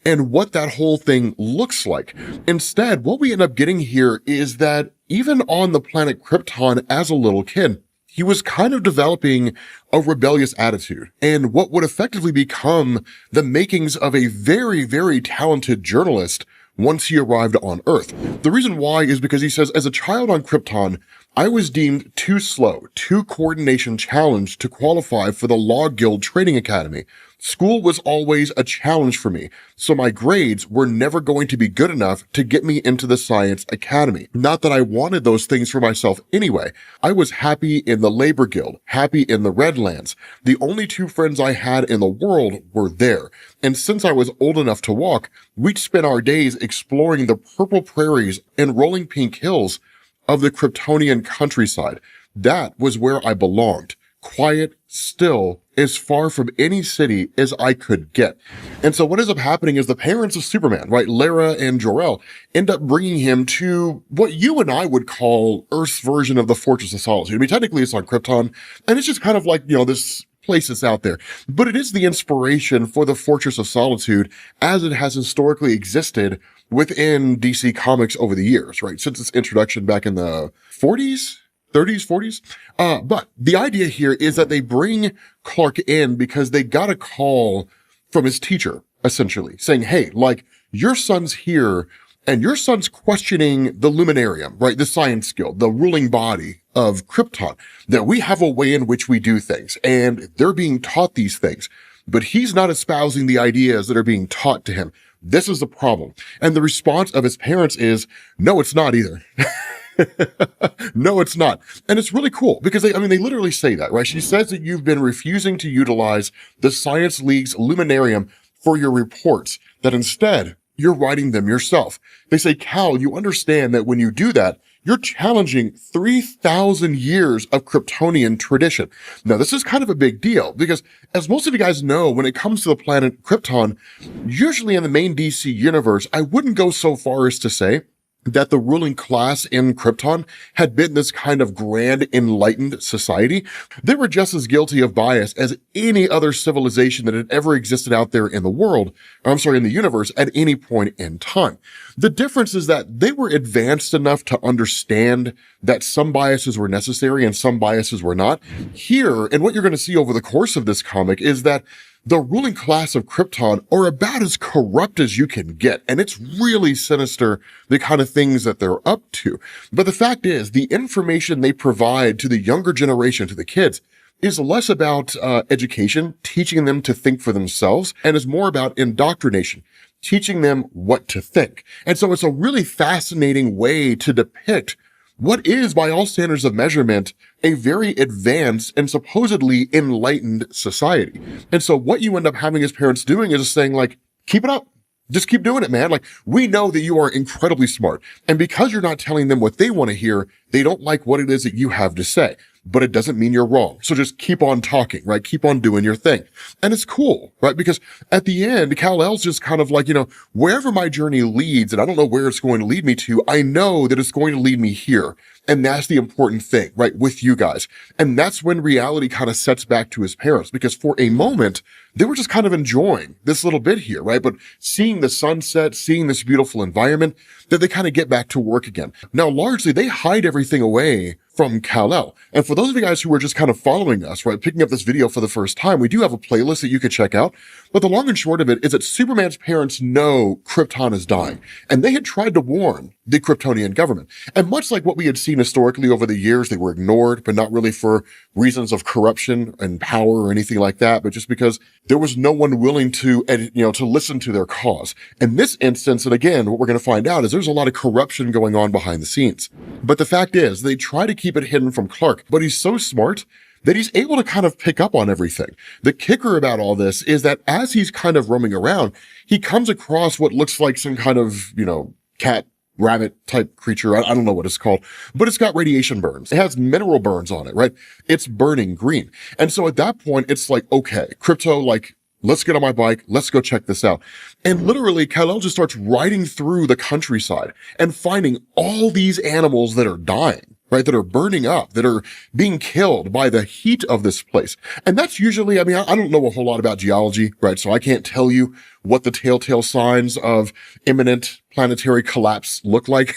and what that whole thing looks like. Instead, what we end up getting here is that even on the planet Krypton as a little kid, he was kind of developing a rebellious attitude and what would effectively become the makings of a very, very talented journalist once he arrived on Earth. The reason why is because he says, as a child on Krypton, I was deemed too slow, too coordination challenged to qualify for the Law Guild Training Academy. School was always a challenge for me, so my grades were never going to be good enough to get me into the Science Academy. Not that I wanted those things for myself anyway. I was happy in the Labor Guild, happy in the Redlands. The only 2 friends I had in the world were there. And since I was old enough to walk, we'd spend our days exploring the purple prairies and rolling pink hills of the Kryptonian countryside. That was where I belonged. Quiet, still, as far from any city as I could get. And so what ends up happening is the parents of Superman, right, Lara and Jor-El, end up bringing him to what you and I would call Earth's version of the Fortress of Solitude. I mean, technically it's on Krypton, and it's just kind of like, this place that's out there. But it is the inspiration for the Fortress of Solitude as it has historically existed within DC Comics over the years, right? Since its introduction back in the 40s, 30s, 40s. But the idea here is that they bring Clark in because they got a call from his teacher, essentially, saying, hey, like, your son's here and your son's questioning the Luminarium, right? The Science Guild, the ruling body of Krypton, that we have a way in which we do things and they're being taught these things, but he's not espousing the ideas that are being taught to him. This is the problem. And the response of his parents is, no, it's not either. No, it's not. And it's really cool because they literally say that, right? She says that you've been refusing to utilize the Science League's Luminarium for your reports, that instead you're writing them yourself. They say, Cal, you understand that when you do that, you're challenging 3,000 years of Kryptonian tradition. Now, this is kind of a big deal because, as most of you guys know, when it comes to the planet Krypton, usually in the main DC universe, I wouldn't go so far as to say that the ruling class in Krypton had been this kind of grand enlightened society. They were just as guilty of bias as any other civilization that had ever existed out there in the world, in the universe at any point in time. The difference is that they were advanced enough to understand that some biases were necessary and some biases were not. Here, and what you're going to see over the course of this comic is that the ruling class of Krypton are about as corrupt as you can get, and it's really sinister, the kind of things that they're up to. But the fact is, the information they provide to the younger generation, to the kids, is less about education, teaching them to think for themselves, and is more about indoctrination, teaching them what to think. And so it's a really fascinating way to depict what is, by all standards of measurement, a very advanced and supposedly enlightened society. And so what you end up having his parents doing is just saying, like, keep it up. Just keep doing it, man. Like, we know that you are incredibly smart. And because you're not telling them what they want to hear, they don't like what it is that you have to say. But it doesn't mean you're wrong. So just keep on talking, right? Keep on doing your thing. And it's cool, right? Because at the end, Kal-El's just kind of like, wherever my journey leads, and I don't know where it's going to lead me to, I know that it's going to lead me here. And that's the important thing, right? With you guys. And that's when reality kind of sets back to his parents, because for a moment, they were just kind of enjoying this little bit here, right? But seeing the sunset, seeing this beautiful environment, that they kind of get back to work again. Now, largely, they hide everything away from Kal-El. And for those of you guys who are just kind of following us, right, picking up this video for the first time, we do have a playlist that you could check out. But the long and short of it is that Superman's parents know Krypton is dying. And they had tried to warn the Kryptonian government. And much like what we had seen historically over the years, they were ignored, but not really for reasons of corruption and power or anything like that, but just because there was no one willing to, to listen to their cause. In this instance, and again, what we're going to find out is there's a lot of corruption going on behind the scenes. But the fact is, they try to keep it hidden from Clark, but he's so smart that he's able to kind of pick up on everything. The kicker about all this is that as he's kind of roaming around, he comes across what looks like some kind of, cat, rabbit type creature. I don't know what it's called, but it's got radiation burns. It has mineral burns on it, right? It's burning green. And so at that point, it's like, okay, Crypto, like, let's get on my bike. Let's go check this out. And literally, Kal-El just starts riding through the countryside and finding all these animals that are dying, right? That are burning up, that are being killed by the heat of this place. And that's usually, I don't know a whole lot about geology, right? So I can't tell you what the telltale signs of imminent planetary collapse look like.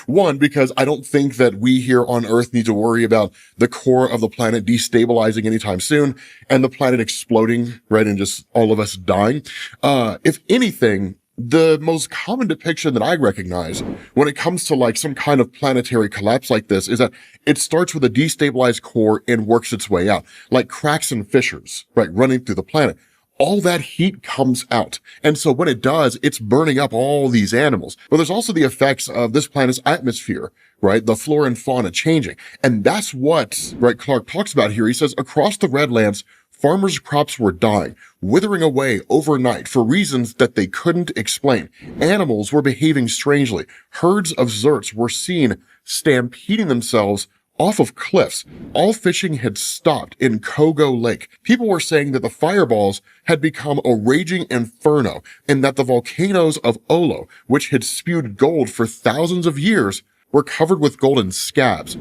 One, because I don't think that we here on Earth need to worry about the core of the planet destabilizing anytime soon and the planet exploding, right? And just all of us dying. If anything, the most common depiction that I recognize when it comes to like some kind of planetary collapse like this is that it starts with a destabilized core and works its way out, like cracks and fissures, right? Running through the planet. All that heat comes out. And so when it does, it's burning up all these animals. But there's also the effects of this planet's atmosphere, right? The flora and fauna changing. And that's what, right, Clark talks about here. He says, across the Redlands, farmers' crops were dying, withering away overnight for reasons that they couldn't explain. Animals were behaving strangely. Herds of zerts were seen stampeding themselves off of cliffs. All fishing had stopped in Kogo Lake. People were saying that the fireballs had become a raging inferno and that the volcanoes of Olo, which had spewed gold for thousands of years, were covered with golden scabs.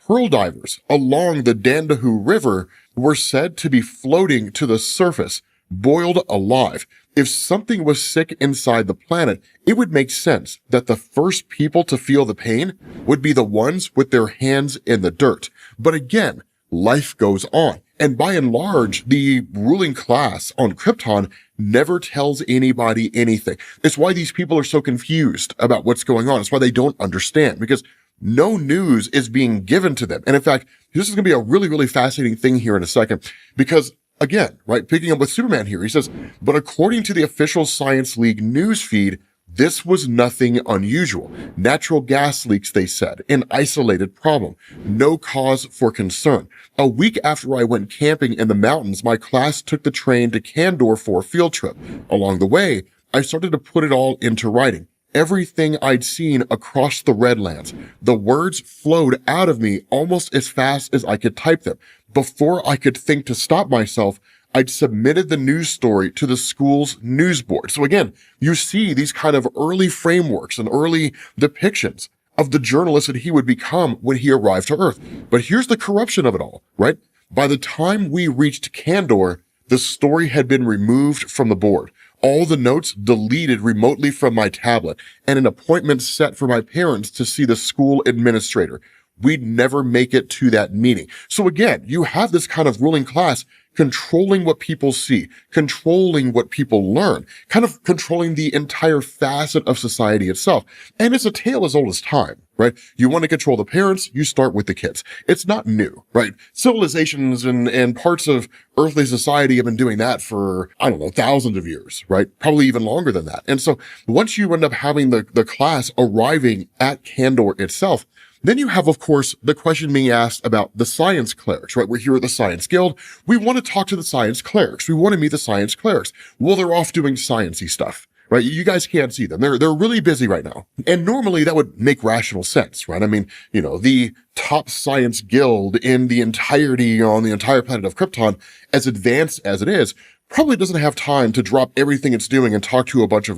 Pearl divers along the Dandahu River were said to be floating to the surface, boiled alive. If something was sick inside the planet, it would make sense that the first people to feel the pain would be the ones with their hands in the dirt. But again, life goes on. And by and large, the ruling class on Krypton never tells anybody anything. It's why these people are so confused about what's going on. It's why they don't understand, because no news is being given to them. And in fact, this is going to be a really, really fascinating thing here in a second, because again, right, picking up with Superman here, he says, but according to the official Science League news feed, this was nothing unusual. Natural gas leaks, they said, an isolated problem. No cause for concern. A week after I went camping in the mountains, my class took the train to Candor for a field trip. Along the way, I started to put it all into writing. Everything I'd seen across the Redlands. The words flowed out of me almost as fast as I could type them. Before I could think to stop myself, I'd submitted the news story to the school's news board. So again, you see these kind of early frameworks and early depictions of the journalist that he would become when he arrived to Earth. But here's the corruption of it all, right? By the time we reached Kandor, the story had been removed from the board. All the notes deleted remotely from my tablet, and an appointment set for my parents to see the school administrator. We'd never make it to that meeting. So again, you have this kind of ruling class controlling what people see, controlling what people learn, kind of controlling the entire facet of society itself. And it's a tale as old as time, right? You want to control the parents, you start with the kids. It's not new, right? Civilizations and parts of earthly society have been doing that for, I don't know, thousands of years, right? Probably even longer than that. And so once you end up having the class arriving at Kandor itself, then you have, of course, the question being asked about the science clerics, right? We're here at the Science Guild. We want to talk to the science clerics. We want to meet the science clerics. Well, they're off doing sciencey stuff, right? You guys can't see them. They're really busy right now. And normally that would make rational sense, right? I mean, the top science guild in the entirety on the entire planet of Krypton, as advanced as it is, probably doesn't have time to drop everything it's doing and talk to a bunch of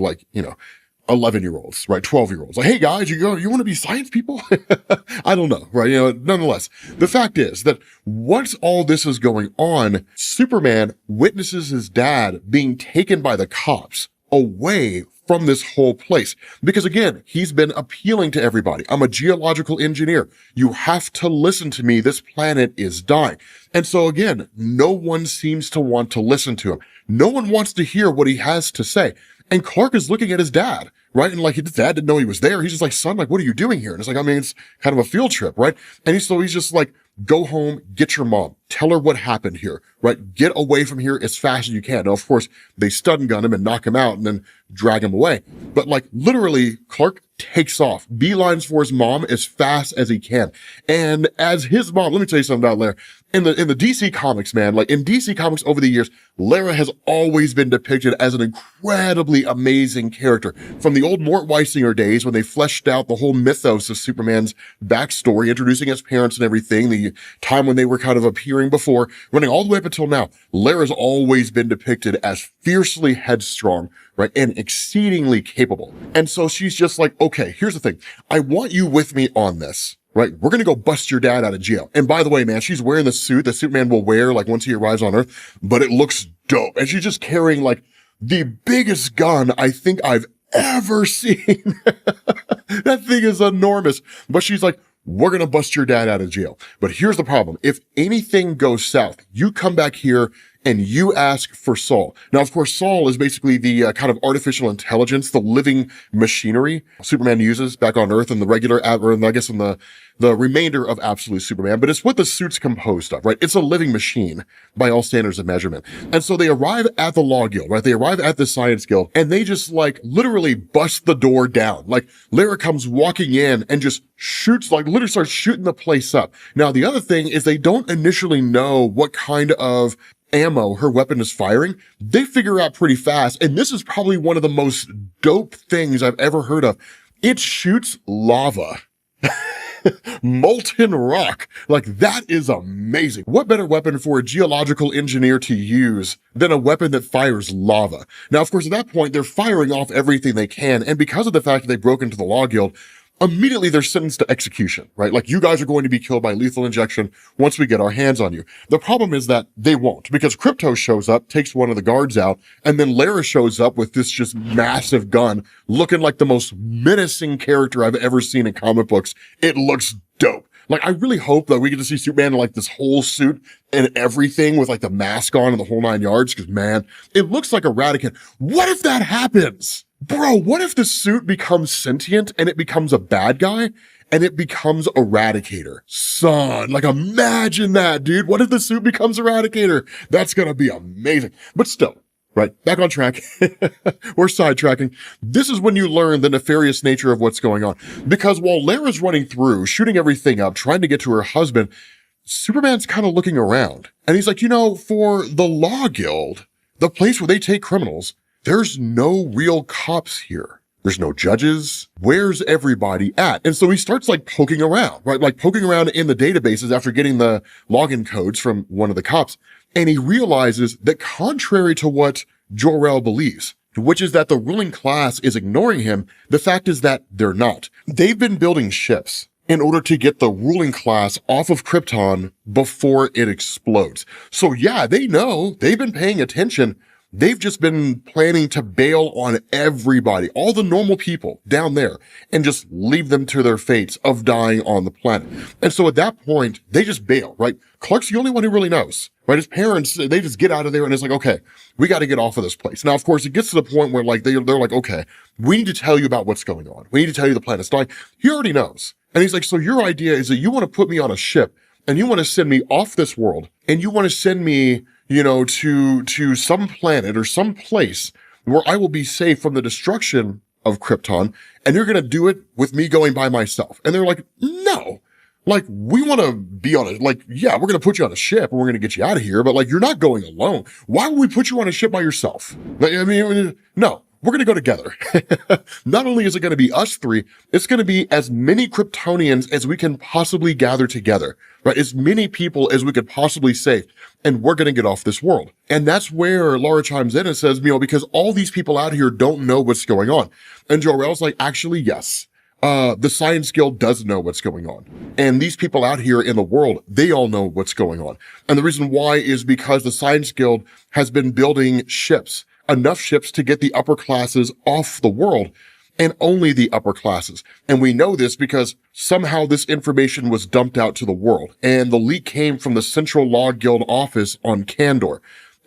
11-year-olds, right? 12-year-olds. Like, hey guys, you want to be science people? I don't know, right? Nonetheless, the fact is that once all this is going on, Superman witnesses his dad being taken by the cops away from this whole place. Because again, he's been appealing to everybody. I'm a geological engineer. You have to listen to me. This planet is dying. And so again, no one seems to want to listen to him. No one wants to hear what he has to say. And Clark is looking at his dad, right? And his dad didn't know he was there. He's just like, son, what are you doing here? And it's like, it's kind of a field trip, right? And he's just like, go home, get your mom, tell her what happened here, right? Get away from here as fast as you can. Now, of course, they stun gun him and knock him out and then drag him away. But literally, Clark takes off, beelines for his mom as fast as he can. And as his mom, let me tell you something about Lara. In the DC comics, man, in DC comics over the years, Lara has always been depicted as an incredibly amazing character. From the old Mort Weisinger days when they fleshed out the whole mythos of Superman's backstory, introducing his parents and everything, the time when they were kind of appearing before, running all the way up until now, Lara's always been depicted as fiercely headstrong, right, and exceedingly capable. And so she's just like, okay, here's the thing. I want you with me on this. Right? We're going to go bust your dad out of jail. And by the way, man, she's wearing the suit that Superman will wear once he arrives on Earth, but it looks dope. And she's just carrying the biggest gun I think I've ever seen. That thing is enormous. But she's like, we're going to bust your dad out of jail. But here's the problem. If anything goes south, you come back here and you ask for Saul. Now, of course, Saul is basically the kind of artificial intelligence, the living machinery Superman uses back on Earth in the regular, or I guess in the remainder of Absolute Superman, but it's what the suit's composed of, right? It's a living machine by all standards of measurement. And so they arrive at the Law Guild, right? They arrive at the Science Guild and they just literally bust the door down. Lara comes walking in and just shoots, literally starts shooting the place up. Now, the other thing is they don't initially know what kind of ammo her weapon is firing. They figure out pretty fast. And this is probably one of the most dope things I've ever heard of. It shoots lava. Molten rock. That is amazing. What better weapon for a geological engineer to use than a weapon that fires lava? Now, of course, at that point, they're firing off everything they can. And because of the fact that they broke into the Law Guild, immediately they're sentenced to execution, right? You guys are going to be killed by lethal injection once we get our hands on you. The problem is that they won't, because Krypto shows up, takes one of the guards out, and then Lara shows up with this just massive gun, looking like the most menacing character I've ever seen in comic books. It looks dope. I really hope that we get to see Superman in this whole suit and everything with the mask on and the whole 9 yards, because man, it looks like Eradican. What if that happens? Bro, what if the suit becomes sentient and it becomes a bad guy and it becomes Eradicator? Son, imagine that, dude. What if the suit becomes Eradicator? That's gonna be amazing. But still, right, back on track. We're sidetracking. This is when you learn the nefarious nature of what's going on. Because while Lara's running through, shooting everything up, trying to get to her husband, Superman's kind of looking around. And he's like, for the Law Guild, the place where they take criminals, there's no real cops here. There's no judges. Where's everybody at? And so he starts like poking around, right? Like poking around in the databases after getting the login codes from one of the cops. And he realizes that contrary to what Jor-El believes, which is that the ruling class is ignoring him, the fact is that they're not. They've been building ships in order to get the ruling class off of Krypton before it explodes. So yeah, they know, they've been paying attention. They've just been planning to bail on everybody, all the normal people down there, and just leave them to their fates of dying on the planet. And so at that point, they just bail, right? Clark's the only one who really knows, right? His parents, they just get out of there and it's like, okay, we got to get off of this place. Now, of course, it gets to the point where like, they're like, okay, we need to tell you about what's going on. We need to tell you the planet's dying. He already knows. And he's like, so your idea is that you want to put me on a ship and you want to send me off this world and you want to send me, to some planet or some place where I will be safe from the destruction of Krypton, and you're going to do it with me going by myself. And they're like, no, like, we want to be on it. Like, yeah, we're going to put you on a ship and we're going to get you out of here, but like, you're not going alone. Why would we put you on a ship by yourself? Like, I mean, no. We're going to go together. Not only is it going to be us three, it's going to be as many Kryptonians as we can possibly gather together, right? As many people as we could possibly save. And we're going to get off this world. And that's where Laura chimes in and says, because all these people out here don't know what's going on. And Jor-El's like, actually, yes. The Science Guild does know what's going on. And these people out here in the world, they all know what's going on. And the reason why is because the Science Guild has been building ships, enough ships to get the upper classes off the world, and only the upper classes. And we know this because somehow this information was dumped out to the world, and the leak came from the Central Law Guild office on Kandor.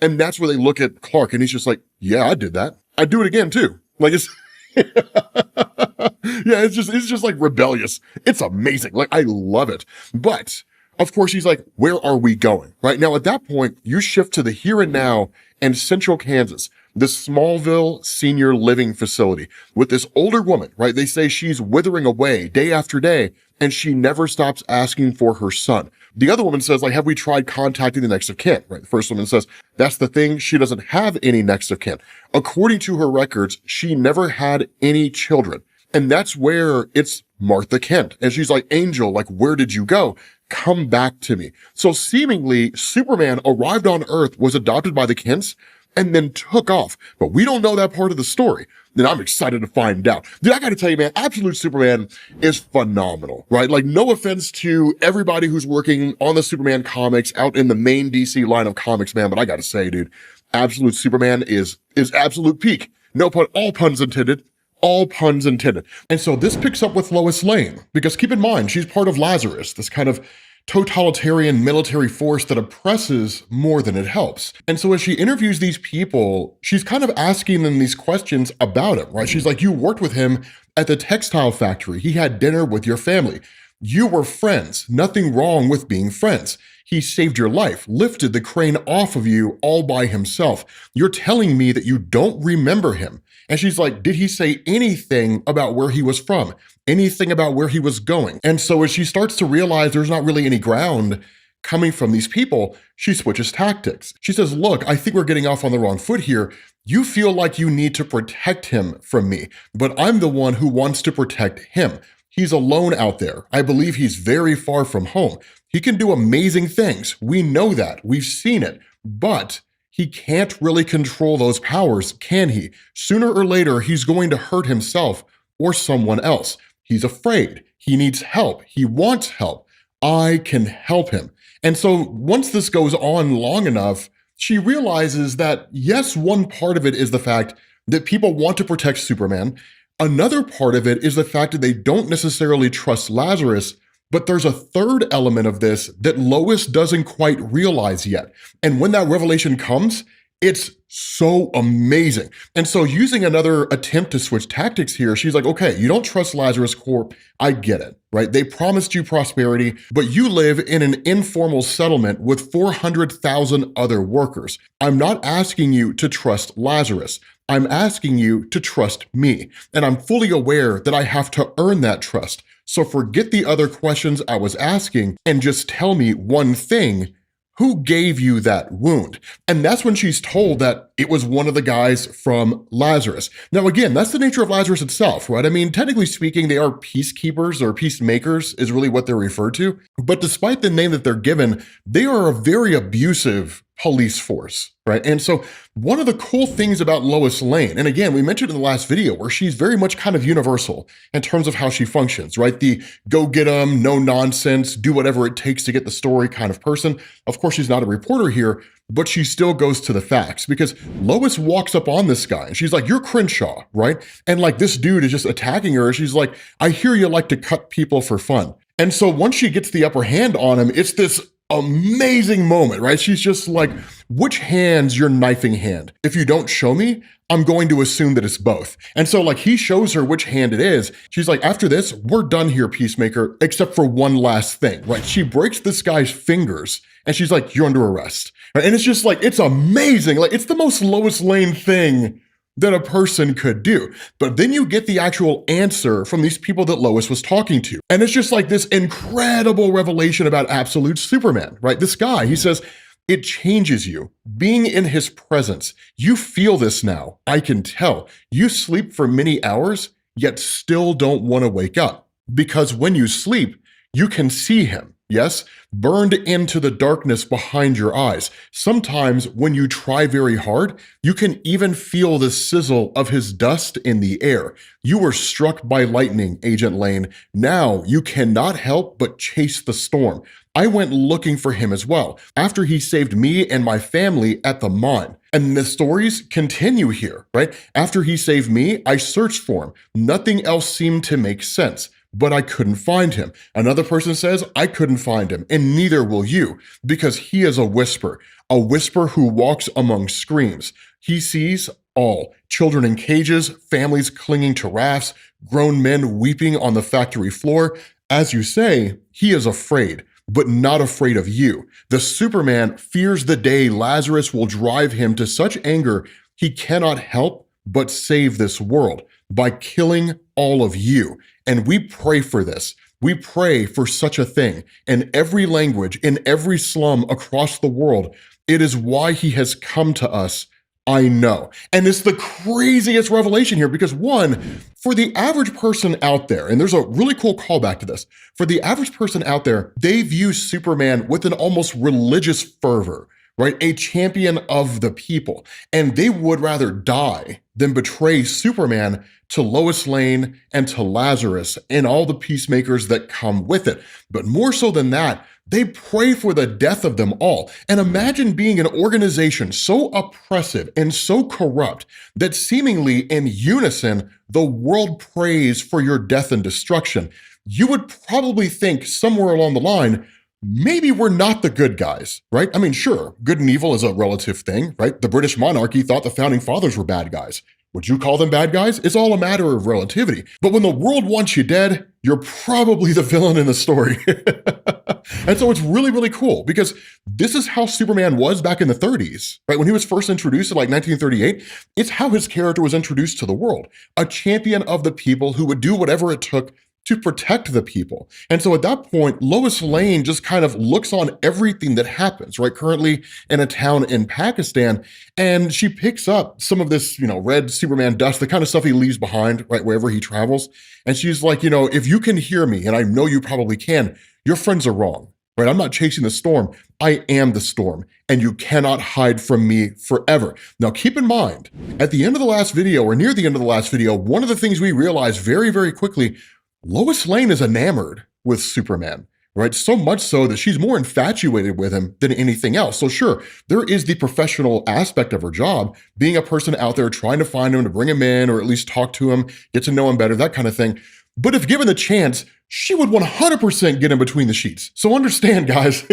And that's where they look at Clark, and he's just like, yeah, I did that. I'd do it again too. Like, it's, yeah, it's just like rebellious. It's amazing. Like, I love it. But of course, he's like, where are we going? Right now, at that point, you shift to the here and now and central Kansas, the Smallville senior living facility with this older woman, right? They say she's withering away day after day, and she never stops asking for her son. The other woman says, like, have we tried contacting the next of kin, right? The first woman says, that's the thing. She doesn't have any next of kin. According to her records, she never had any children. And that's where it's Martha Kent. And she's like, Angel, like, where did you go? Come back to me. So seemingly Superman arrived on Earth, was adopted by the Kents, and then took off. But we don't know that part of the story. Then I'm excited to find out. Dude, I gotta tell you, man, Absolute Superman is phenomenal, right? Like, no offense to everybody who's working on the Superman comics out in the main DC line of comics, man, but I gotta say, dude, Absolute Superman is absolute peak. No pun, all puns intended. All puns intended. And so this picks up with Lois Lane, because keep in mind, she's part of Lazarus, this kind of totalitarian military force that oppresses more than it helps. And so as she interviews these people, she's kind of asking them these questions about him, right? She's like, you worked with him at the textile factory. He had dinner with your family. You were friends. Nothing wrong with being friends. He saved your life, lifted the crane off of you all by himself. You're telling me that you don't remember him. And she's like, did he say anything about where he was from? Anything about where he was going? And so as she starts to realize there's not really any ground coming from these people, she switches tactics. She says, look, I think we're getting off on the wrong foot here. You feel like you need to protect him from me, but I'm the one who wants to protect him. He's alone out there. I believe he's very far from home. He can do amazing things. We know that. We've seen it. But he can't really control those powers, can he? Sooner or later, he's going to hurt himself or someone else. He's afraid. He needs help. He wants help. I can help him. And so once this goes on long enough, she realizes that, yes, one part of it is the fact that people want to protect Superman. Another part of it is the fact that they don't necessarily trust Lazarus. But there's a third element of this that Lois doesn't quite realize yet. And when that revelation comes, it's so amazing. And so using another attempt to switch tactics here, she's like, okay, you don't trust Lazarus Corp. I get it, right? They promised you prosperity, but you live in an informal settlement with 400,000 other workers. I'm not asking you to trust Lazarus. I'm asking you to trust me. And I'm fully aware that I have to earn that trust. So forget the other questions I was asking and just tell me one thing. who gave you that wound? And that's when she's told that it was one of the guys from Lazarus. Now, again, that's the nature of Lazarus itself, right? I mean, technically speaking, they are peacekeepers or peacemakers is really what they're referred to. But despite the name that they're given, they are a very abusive police force, right? And so one of the cool things about Lois Lane, and again, we mentioned in the last video where she's very much kind of universal in terms of how she functions, right? The go get 'em, no nonsense, do whatever it takes to get the story kind of person. Of course, she's not a reporter here, but she still goes to the facts because Lois walks up on this guy and she's like, "You're Crenshaw, right?" And like this dude is just attacking her. She's like, "I hear you like to cut people for fun." And so once she gets the upper hand on him, it's this amazing moment, right? She's just like, "Which hand's your knifing hand? If you don't show me, I'm going to assume that it's both." And so like he shows her which hand it is. She's like, "After this, we're done here, Peacemaker, except for one last thing," right? She breaks this guy's fingers and she's like, "You're under arrest." Right? And it's just like, it's amazing. Like it's the most Lois Lane thing that a person could do. But then you get the actual answer from these people that Lois was talking to. And it's just like this incredible revelation about absolute Superman, right? This guy, he says, "It changes you. Being in his presence. You feel this now. I can tell. You sleep for many hours, yet still don't want to wake up. Because when you sleep, you can see him. Yes, burned into the darkness behind your eyes. Sometimes when you try very hard, you can even feel the sizzle of his dust in the air. You were struck by lightning, Agent Lane. Now you cannot help but chase the storm. I went looking for him as well, after he saved me and my family at the mine." And the stories continue here, right? "After he saved me, I searched for him. Nothing else seemed to make sense. But I couldn't find him." Another person says, "I couldn't find him, and neither will you, because he is a whisper who walks among screams. He sees all, children in cages, families clinging to rafts, grown men weeping on the factory floor. As you say, he is afraid, but not afraid of you. The Superman fears the day Lazarus will drive him to such anger he cannot help but save this world by killing all of you. And we pray for this. We pray for such a thing in every language, in every slum across the world. It is why he has come to us. I know." And it's the craziest revelation here because one, for the average person out there, and there's a really cool callback to this, for the average person out there, they view Superman with an almost religious fervor, right? A champion of the people. And they would rather die than betray Superman to Lois Lane and to Lazarus and all the peacemakers that come with it. But more so than that, they pray for the death of them all. And imagine being an organization so oppressive and so corrupt that seemingly in unison, the world prays for your death and destruction. You would probably think somewhere along the line, maybe we're not the good guys, right? I mean, sure, good and evil is a relative thing, right? The British monarchy thought the founding fathers were bad guys. Would you call them bad guys? It's all a matter of relativity. But when the world wants you dead, you're probably the villain in the story. And so it's really, really cool because this is how Superman was back in the 30s, right? When he was first introduced in like 1938, it's how his character was introduced to the world. A champion of the people who would do whatever it took to protect the people. And so at that point, Lois Lane just kind of looks on everything that happens, right? Currently in a town in Pakistan, and she picks up some of this, red Superman dust, the kind of stuff he leaves behind, right, wherever he travels. And she's like, "If you can hear me, and I know you probably can, your friends are wrong, right? I'm not chasing the storm. I am the storm, and you cannot hide from me forever." Now, keep in mind, at the end of the last video, or near the end of the last video, one of the things we realized very, very quickly, Lois Lane is enamored with Superman, right? So much so that she's more infatuated with him than anything else. So sure, there is the professional aspect of her job, being a person out there trying to find him, to bring him in, or at least talk to him, get to know him better, that kind of thing. But if given the chance, she would 100% get in between the sheets. So understand, guys,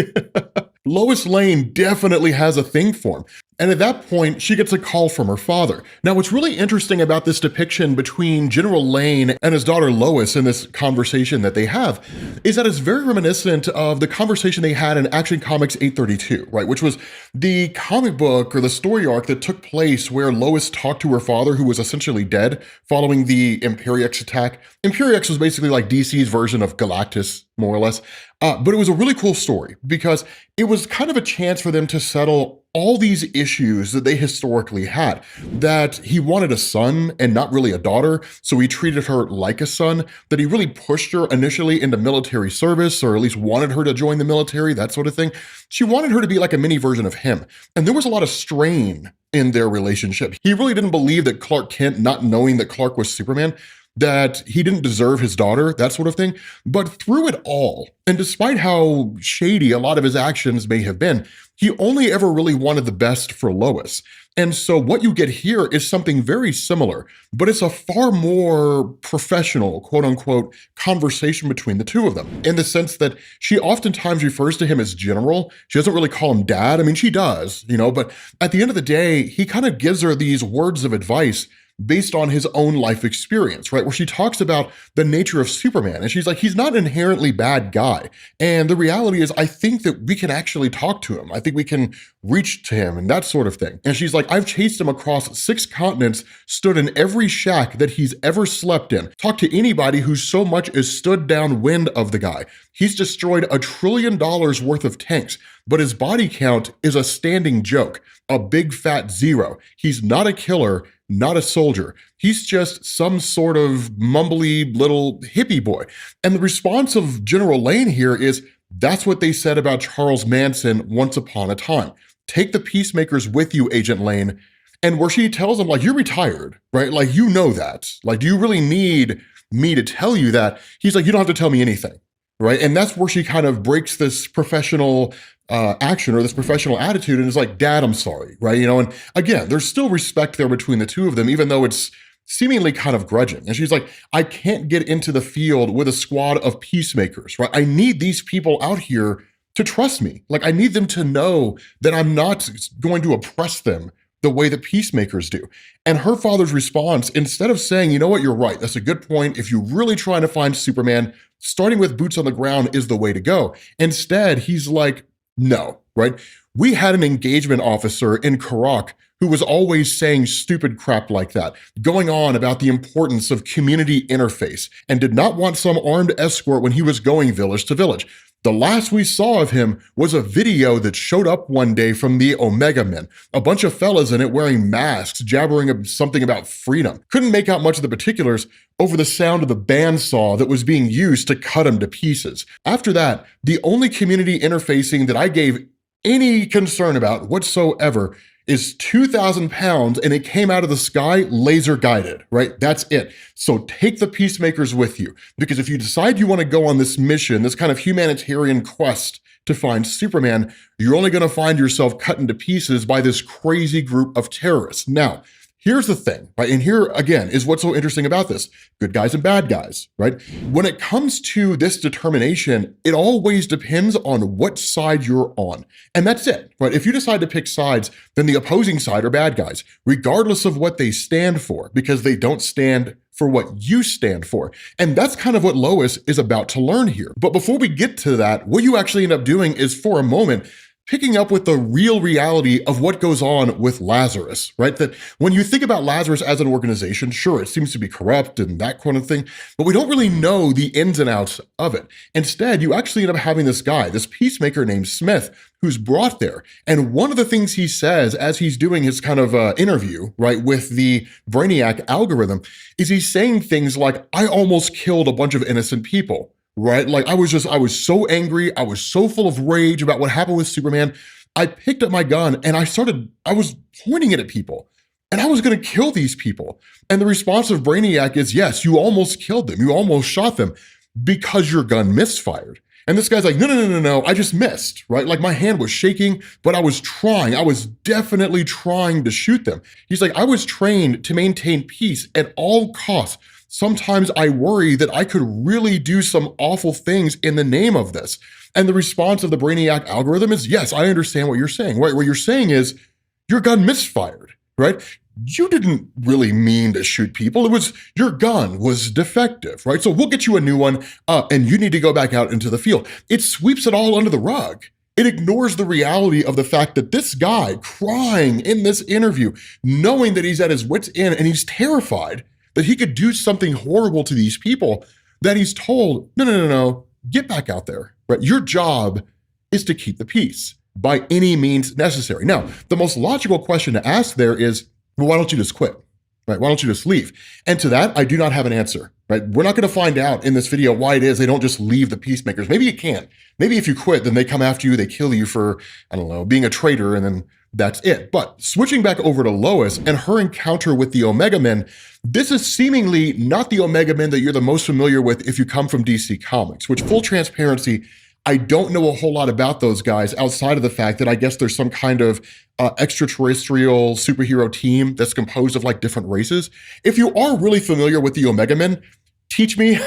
Lois Lane definitely has a thing for him. And at that point, she gets a call from her father. Now, what's really interesting about this depiction between General Lane and his daughter Lois in this conversation that they have is that it's very reminiscent of the conversation they had in Action Comics 832, right? Which was the comic book or the story arc that took place where Lois talked to her father, who was essentially dead following the Imperiex attack. Imperiex was basically like DC's version of Galactus, more or less. But it was a really cool story because it was kind of a chance for them to settle all these issues that they historically had. That he wanted a son and not really a daughter, so he treated her like a son. That he really pushed her initially into military service, or at least wanted her to join the military, that sort of thing. She wanted her to be like a mini version of him. And there was a lot of strain in their relationship. He really didn't believe that Clark Kent, not knowing that Clark was Superman, that he didn't deserve his daughter, that sort of thing. But through it all, and despite how shady a lot of his actions may have been, he only ever really wanted the best for Lois. And so what you get here is something very similar, but it's a far more professional, quote unquote, conversation between the two of them, in the sense that she oftentimes refers to him as general. She doesn't really call him dad. I mean, she does, but at the end of the day, he kind of gives her these words of advice based on his own life experience, right? Where she talks about the nature of Superman. And she's like, he's not an inherently bad guy. And the reality is, I think that we can actually talk to him. I think we can reach to him and that sort of thing. And she's like, I've chased him across 6 continents, stood in every shack that he's ever slept in, talked to anybody who so much as stood downwind of the guy. He's destroyed $1 trillion worth of tanks, but his body count is a standing joke, a big fat 0. He's not a killer, not a soldier. He's just some sort of mumbly little hippie boy. And the response of General Lane here is, that's what they said about Charles Manson once upon a time. Take the Peacemakers with you, Agent Lane. And where she tells him, like, you're retired, right? Like, you know that. Like, do you really need me to tell you that? He's like, you don't have to tell me anything, right? And that's where she kind of breaks this professional action or this professional attitude and is like, Dad, I'm sorry, right? And again, there's still respect there between the two of them, even though it's seemingly kind of grudging. And she's like, I can't get into the field with a squad of peacemakers, right? I need these people out here to trust me. Like, I need them to know that I'm not going to oppress them the way that peacemakers do. And her father's response, instead of saying, you know what, you're right, that's a good point. If you're really trying to find Superman, starting with boots on the ground is the way to go. Instead, he's like, no, right? We had an engagement officer in Karak who was always saying stupid crap like that, going on about the importance of community interface, and did not want some armed escort when he was going village to village. The last we saw of him was a video that showed up one day from the Omega Men, a bunch of fellas in it wearing masks, jabbering something about freedom. Couldn't make out much of the particulars over the sound of the bandsaw that was being used to cut him to pieces. After that, the only community interfacing that I gave any concern about whatsoever is 2,000 pounds, and it came out of the sky laser guided, right? That's it. So take the Peacemakers with you, because if you decide you want to go on this mission, this kind of humanitarian quest to find Superman, you're only going to find yourself cut into pieces by this crazy group of terrorists. Now, here's the thing, right? And here, again, is what's so interesting about this. Good guys and bad guys, right? When it comes to this determination, it always depends on what side you're on. And that's it, right? If you decide to pick sides, then the opposing side are bad guys, regardless of what they stand for, because they don't stand for what you stand for. And that's kind of what Lois is about to learn here. But before we get to that, what you actually end up doing is, for a moment, picking up with the real reality of what goes on with Lazarus, right? That when you think about Lazarus as an organization, sure, it seems to be corrupt and that kind of thing, but we don't really know the ins and outs of it. Instead, you actually end up having this guy, this peacemaker named Smith, who's brought there. And one of the things he says as he's doing his kind of interview, right, with the Brainiac algorithm, is he's saying things like, I almost killed a bunch of innocent people. Right? Like, I was so angry. I was so full of rage about what happened with Superman. I picked up my gun and I was pointing it at people, and I was going to kill these people. And the response of Brainiac is, yes, you almost killed them. You almost shot them because your gun misfired. And this guy's like, no, I just missed, right? Like, my hand was shaking, but I was definitely trying to shoot them. He's like, I was trained to maintain peace at all costs. Sometimes I worry that I could really do some awful things in the name of this. And the response of the Brainiac algorithm is, yes, I understand what you're saying. What you're saying is, your gun misfired, right? You didn't really mean to shoot people. It was your gun was defective, right? So we'll get you a new one, and you need to go back out into the field. It sweeps it all under the rug. It ignores the reality of the fact that this guy crying in this interview, knowing that he's at his wit's end and he's terrified that he could do something horrible to these people, that he's told, no, get back out there, right? Your job is to keep the peace by any means necessary. Now, the most logical question to ask there is, well, why don't you just quit, right? Why don't you just leave? And to that, I do not have an answer, right? We're not going to find out in this video why it is they don't just leave the Peacemakers. Maybe you can. Maybe if you quit, then they come after you, they kill you for, I don't know, being a traitor, and then that's it. But switching back over to Lois and her encounter with the Omega Men, this is seemingly not the Omega Men that you're the most familiar with if you come from DC Comics, which, full transparency, I don't know a whole lot about those guys outside of the fact that I guess there's some kind of extraterrestrial superhero team that's composed of like different races. If you are really familiar with the Omega Men, teach me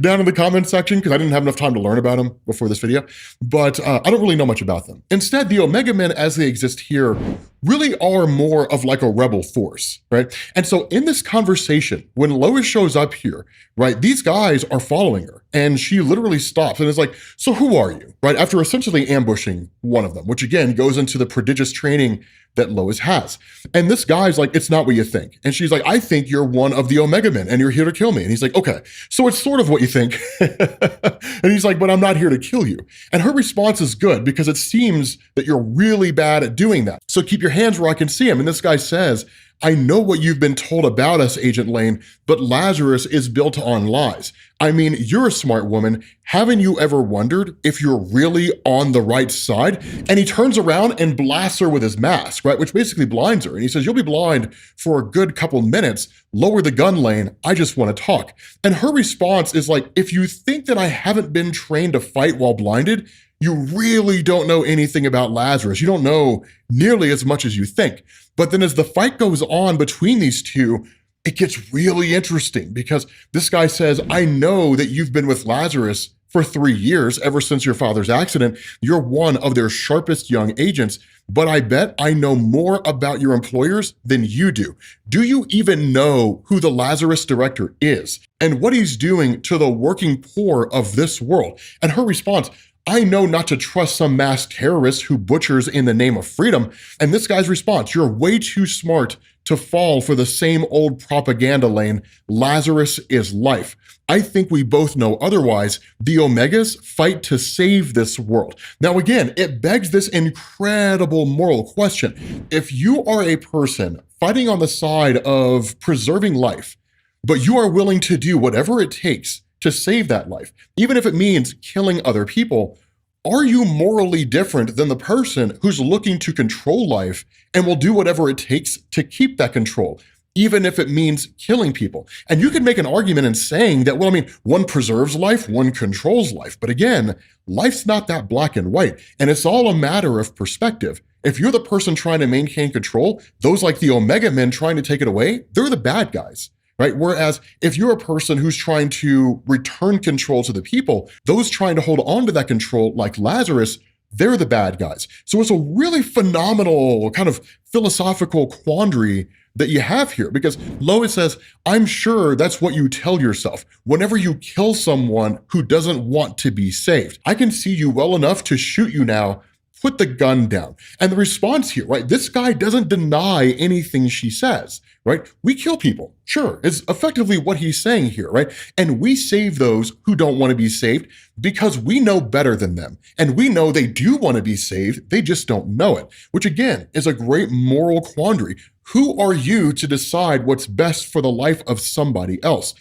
down in the comments section, because I didn't have enough time to learn about them before this video, but I don't really know much about them. Instead, the Omega Men as they exist here really are more of like a rebel force, right? And so in this conversation, when Lois shows up here, right, these guys are following her, and she literally stops and is like, so who are you, right? After essentially ambushing one of them, which again goes into the prodigious training that Lois has. And this guy's like, it's not what you think. And she's like, I think you're one of the Omega Men and you're here to kill me. And he's like, okay, so it's sort of what you think. And he's like, but I'm not here to kill you. And her response is good, because it seems that you're really bad at doing that. So keep your hands where I can see them. And this guy says, I know what you've been told about us, Agent Lane, but Lazarus is built on lies. I mean, you're a smart woman. Haven't you ever wondered if you're really on the right side? And he turns around and blasts her with his mask, right? Which basically blinds her. And he says, you'll be blind for a good couple minutes. Lower the gun, Lane. I just want to talk. And her response is like, if you think that I haven't been trained to fight while blinded, you really don't know anything about Lazarus. You don't know nearly as much as you think. But then as the fight goes on between these two, it gets really interesting, because this guy says, I know that you've been with Lazarus for 3 years, ever since your father's accident. You're one of their sharpest young agents, but I bet I know more about your employers than you do. Do you even know who the Lazarus director is and what he's doing to the working poor of this world? And her response, I know not to trust some mass terrorist who butchers in the name of freedom. And this guy's response, you're way too smart to fall for the same old propaganda, Lane. Lazarus is life. I think we both know otherwise. The Omegas fight to save this world. Now, again, it begs this incredible moral question. If you are a person fighting on the side of preserving life, but you are willing to do whatever it takes to save that life, even if it means killing other people, are you morally different than the person who's looking to control life and will do whatever it takes to keep that control, even if it means killing people? And you can make an argument in saying that, well, I mean, one preserves life, one controls life. But again, life's not that black and white, and it's all a matter of perspective. If you're the person trying to maintain control, those like the Omega Men trying to take it away, they're the bad guys. Right? Whereas if you're a person who's trying to return control to the people, those trying to hold on to that control, like Lazarus, they're the bad guys. So it's a really phenomenal kind of philosophical quandary that you have here, because Lois says, I'm sure that's what you tell yourself whenever you kill someone who doesn't want to be saved. I can see you well enough to shoot you now. Put the gun down. And the response here, right? This guy doesn't deny anything she says, right? We kill people. Sure. It's effectively what he's saying here, right? And we save those who don't want to be saved because we know better than them. And we know they do want to be saved. They just don't know it, which again is a great moral quandary. Who are you to decide what's best for the life of somebody else?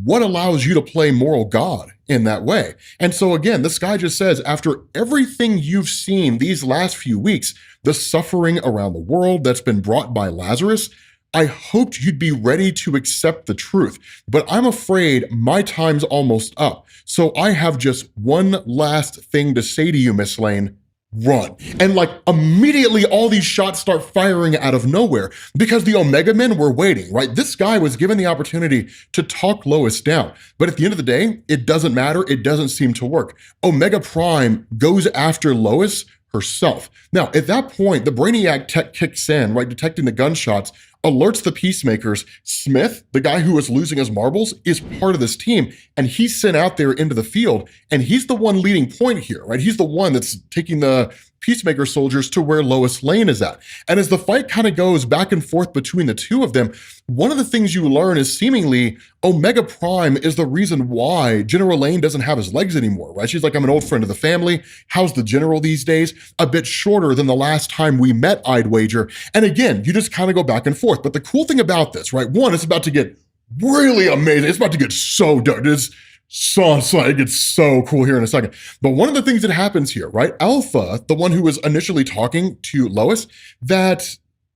What allows you to play moral God in that way? And so again, this guy just says, after everything you've seen these last few weeks, the suffering around the world that's been brought by Lazarus, I hoped you'd be ready to accept the truth, but I'm afraid my time's almost up. So I have just one last thing to say to you, Miss Lane. Run. And like immediately all these shots start firing out of nowhere because the Omega Men were waiting, right? This guy was given the opportunity to talk Lois down. But at the end of the day, it doesn't matter. It doesn't seem to work. Omega Prime goes after Lois. herself. Now, at that point, the Brainiac tech kicks in, right, detecting the gunshots, alerts the Peacemakers. Smith, the guy who was losing his marbles, is part of this team, and he's sent out there into the field, and he's the one leading point here, right? He's the one that's taking the Peacemaker soldiers to where Lois Lane is at. And as the fight kind of goes back and forth between the two of them, one of the things you learn is seemingly Omega Prime is the reason why General Lane doesn't have his legs anymore, right? She's like, I'm an old friend of the family. How's the general these days? A bit shorter than the last time we met, I'd wager. And again, you just kind of go back and forth. But the cool thing about this, right? One, it's about to get really amazing. It's about to get so dope. It gets so cool here in a second. But one of the things that happens here, right? Alpha, the one who was initially talking to Lois, that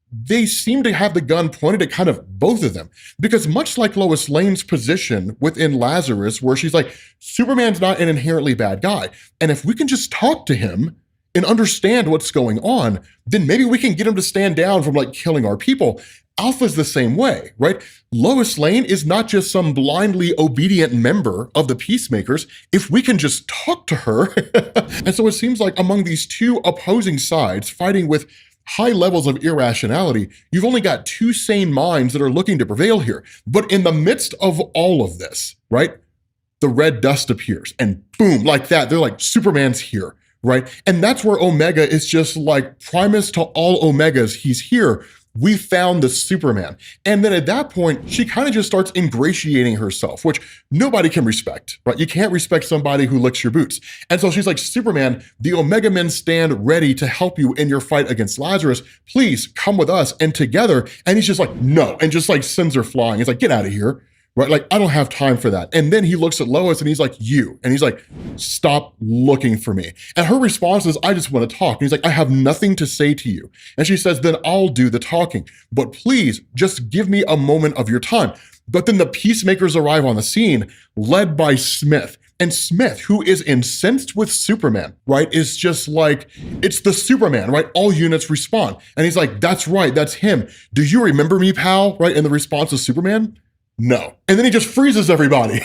they seem to have the gun pointed at kind of both of them. Because much like Lois Lane's position within Lazarus, where she's like, Superman's not an inherently bad guy. And if we can just talk to him and understand what's going on, then maybe we can get him to stand down from like killing our people. Alpha's the same way, right? Lois Lane is not just some blindly obedient member of the Peacemakers. If we can just talk to her. And so it seems like among these two opposing sides fighting with high levels of irrationality, you've only got two sane minds that are looking to prevail here. But in the midst of all of this, right, the red dust appears and boom, like that, they're like, Superman's here, right? And that's where Omega is just like Primus to all Omegas. He's here. We found the Superman. And then at that point, she kind of just starts ingratiating herself, which nobody can respect, right? You can't respect somebody who licks your boots. And so she's like, Superman, the Omega Men stand ready to help you in your fight against Lazarus. Please come with us and together. And he's just like, no, and just like sends her flying. He's like, get out of here. Right? Like, I don't have time for that. And then he looks at Lois and he's like, you. And he's like, stop looking for me. And her response is, I just want to talk. And he's like, I have nothing to say to you. And she says, then I'll do the talking. But please just give me a moment of your time. But then the Peacemakers arrive on the scene, led by Smith. And Smith, who is incensed with Superman, right, is just like, it's the Superman, right? All units respond. And he's like, that's right, that's him. Do you remember me, pal? Right? And the response is Superman, no. And then he just freezes everybody.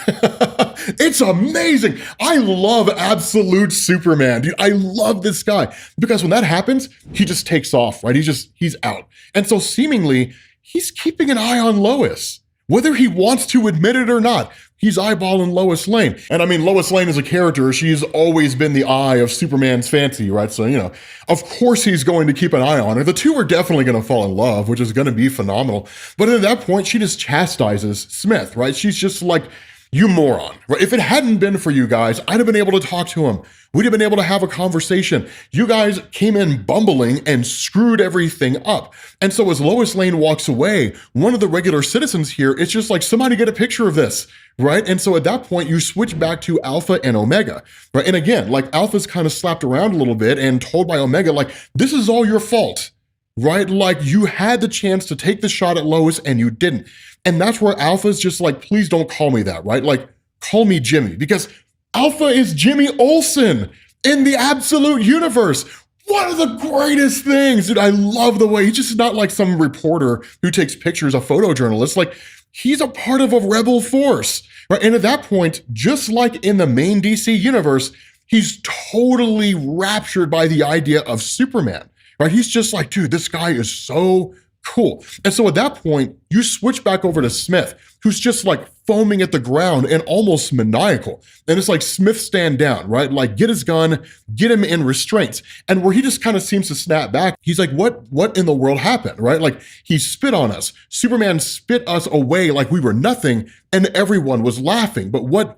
It's amazing. I love absolute Superman, dude. I love this guy because when that happens, he just takes off, right? He's out. And so seemingly he's keeping an eye on Lois, whether he wants to admit it or not. He's eyeballing Lois Lane. And I mean, Lois Lane is a character. She's always been the eye of Superman's fancy, right? So, of course he's going to keep an eye on her. The two are definitely going to fall in love, which is going to be phenomenal. But at that point, she just chastises Smith, right? She's just like, you moron, right? If it hadn't been for you guys, I'd have been able to talk to him. We'd have been able to have a conversation. You guys came in bumbling and screwed everything up. And so as Lois Lane walks away, one of the regular citizens here is just like, somebody get a picture of this, right? And so at that point, you switch back to Alpha and Omega, right? And again, like Alpha's kind of slapped around a little bit and told by Omega, like, this is all your fault, right? Like you had the chance to take the shot at Lois and you didn't. And that's where Alpha's just like, please don't call me that, right? Like, call me Jimmy, because Alpha is Jimmy Olsen in the absolute universe. One of the greatest things, dude. I love the way he's just not like some reporter who takes pictures, a photojournalist. Like, he's a part of a rebel force, right? And at that point, just like in the main DC universe, he's totally raptured by the idea of Superman, right? He's just like, dude, this guy is so cool. And so at that point, you switch back over to Smith, who's just like foaming at the ground and almost maniacal. And it's like, Smith, stand down, right? Like, get his gun, get him in restraints. And where he just kind of seems to snap back, he's like, what in the world happened, right? Like, he spit on us. Superman spit us away like we were nothing, and everyone was laughing. But what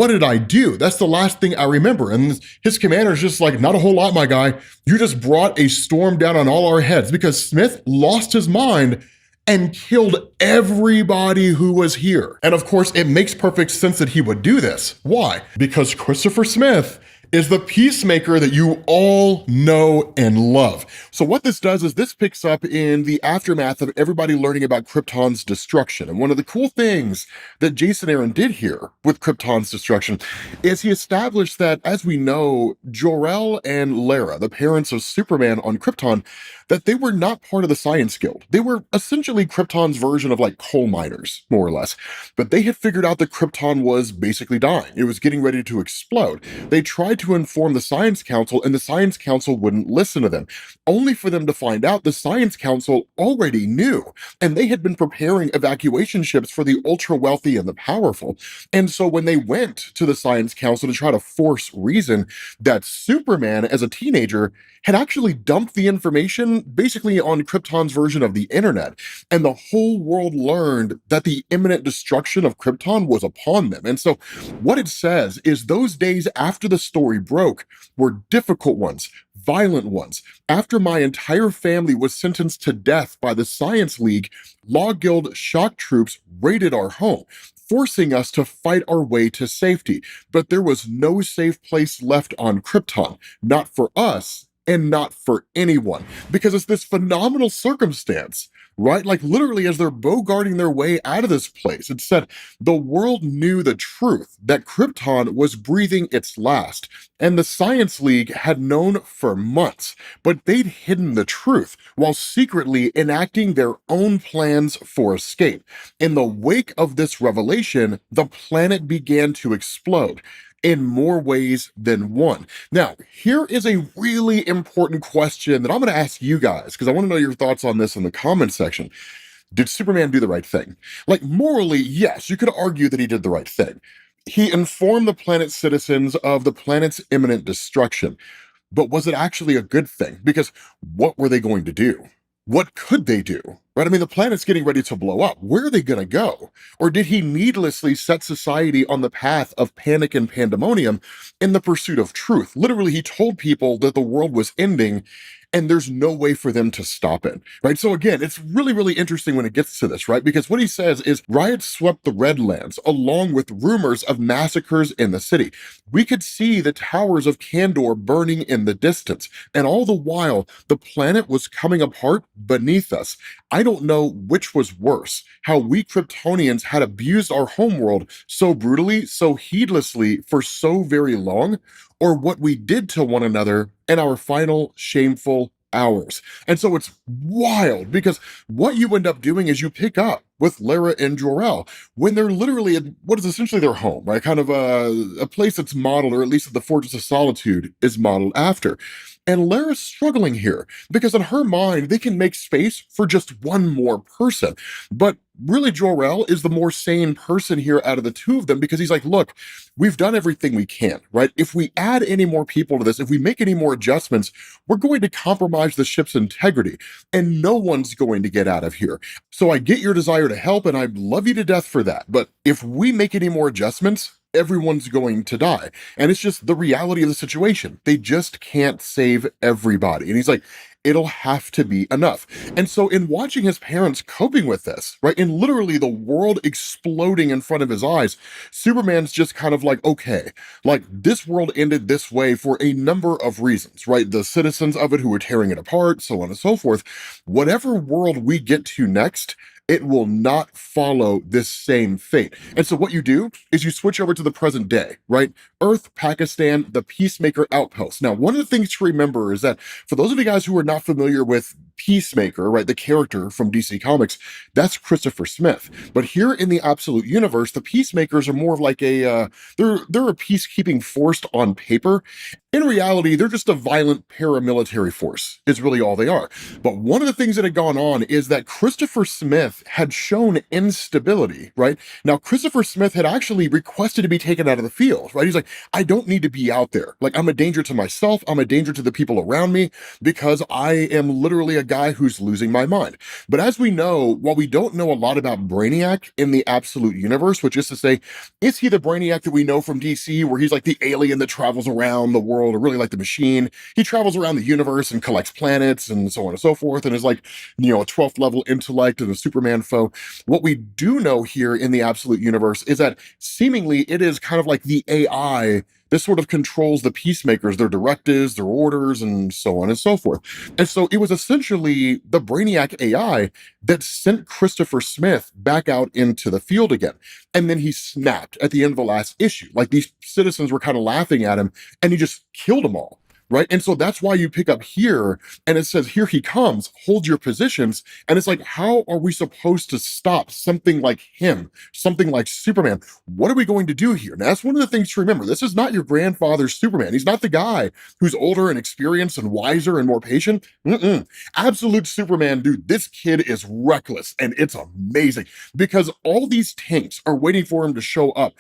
did I do? That's the last thing I remember. And his commander's just like, not a whole lot, my guy. You just brought a storm down on all our heads, because Smith lost his mind and killed everybody who was here. And of course, it makes perfect sense that he would do this. Why? Because Christopher Smith is the Peacemaker that you all know and love. So what this does is this picks up in the aftermath of everybody learning about Krypton's destruction. And one of the cool things that Jason Aaron did here with Krypton's destruction is he established that, as we know, Jor-El and Lara, the parents of Superman on Krypton, that they were not part of the Science Guild. They were essentially Krypton's version of like coal miners, more or less. But they had figured out that Krypton was basically dying. It was getting ready to explode. They tried to inform the Science Council, and the Science Council wouldn't listen to them, only for them to find out the Science Council already knew, and they had been preparing evacuation ships for the ultra-wealthy and the powerful. And so when they went to the Science Council to try to force reason, that Superman, as a teenager, had actually dumped the information basically on Krypton's version of the internet, and the whole world learned that the imminent destruction of Krypton was upon them. And so what it says is those days after the story broke were difficult ones, violent ones. After my entire family was sentenced to death by the Science League, Law Guild shock troops raided our home, forcing us to fight our way to safety. But there was no safe place left on Krypton, not for us and not for anyone, because it's this phenomenal circumstance, right? Like literally as they're bogarting their way out of this place, it said the world knew the truth that Krypton was breathing its last, and the Science League had known for months, but they'd hidden the truth while secretly enacting their own plans for escape. In the wake of this revelation, the planet began to explode in more ways than one. Now, here is a really important question that I'm going to ask you guys, because I want to know your thoughts on this in the comment section. Did Superman do the right thing? Like, morally, yes, you could argue that he did the right thing. He informed the planet's citizens of the planet's imminent destruction. But was it actually a good thing? Because what were they going to do? What could they do? Right? I mean, the planet's getting ready to blow up. Where are they going to go? Or did he needlessly set society on the path of panic and pandemonium in the pursuit of truth? Literally, he told people that the world was ending and there's no way for them to stop it, right? So again, it's really, really interesting when it gets to this, right? Because what he says is riots swept the Redlands along with rumors of massacres in the city. We could see the towers of Kandor burning in the distance, and all the while, the planet was coming apart beneath us. I don't know which was worse, how we Kryptonians had abused our homeworld so brutally, so heedlessly for so very long, or what we did to one another in our final shameful hours. And so it's wild because what you end up doing is you pick up with Lara and Jor-El when they're literally at what is essentially their home, right? Kind of a place that's modeled, or at least the Fortress of Solitude is modeled after. And Lara's struggling here because in her mind, they can make space for just one more person. But really, Jor-El is the more sane person here out of the two of them because he's like, look, we've done everything we can, right? If we add any more people to this, if we make any more adjustments, we're going to compromise the ship's integrity and no one's going to get out of here. So I get your desire to help and I love you to death for that. But if we make any more adjustments, everyone's going to die. And it's just the reality of the situation. They just can't save everybody. And he's like, it'll have to be enough. And so in watching his parents coping with this, right, in literally the world exploding in front of his eyes, Superman's just kind of like, okay, like this world ended this way for a number of reasons, right? The citizens of it who were tearing it apart, so on and so forth. Whatever world we get to next, it will not follow this same fate. And so what you do is you switch over to the present day, right? Earth, Pakistan, the Peacemaker outpost. Now, one of the things to remember is that for those of you guys who are not familiar with Peacemaker, right, the character from DC Comics, that's Christopher Smith. But here in the Absolute Universe, the Peacemakers are more of like they're a peacekeeping force on paper. In reality, they're just a violent paramilitary force, is really all they are. But one of the things that had gone on is that Christopher Smith had shown instability, right? Now, Christopher Smith had actually requested to be taken out of the field, right? He's like, I don't need to be out there. Like, I'm a danger to myself. I'm a danger to the people around me because I am literally a guy who's losing my mind. But as we know, while we don't know a lot about Brainiac in the Absolute Universe, which is to say, is he the Brainiac that we know from DC, where he's like the alien that travels around the world, or really like the Machine? He travels around the universe and collects planets and so on and so forth, and is like, you know, a 12th level intellect and a Superman foe. What we do know here in the Absolute Universe is that seemingly it is kind of like the AI this sort of controls the Peacemakers, their directives, their orders, and so on and so forth. And so it was essentially the Brainiac AI that sent Christopher Smith back out into the field again. And then he snapped at the end of the last issue. Like, these citizens were kind of laughing at him, and he just killed them all. right? And so that's why you pick up here and it says, here he comes, hold your positions. And it's like, how are we supposed to stop something like him, something like Superman? What are we going to do here? Now, that's one of the things to remember. This is not your grandfather's Superman. He's not the guy who's older and experienced and wiser and more patient. Absolute Superman, dude, this kid is reckless and it's amazing because all these tanks are waiting for him to show up.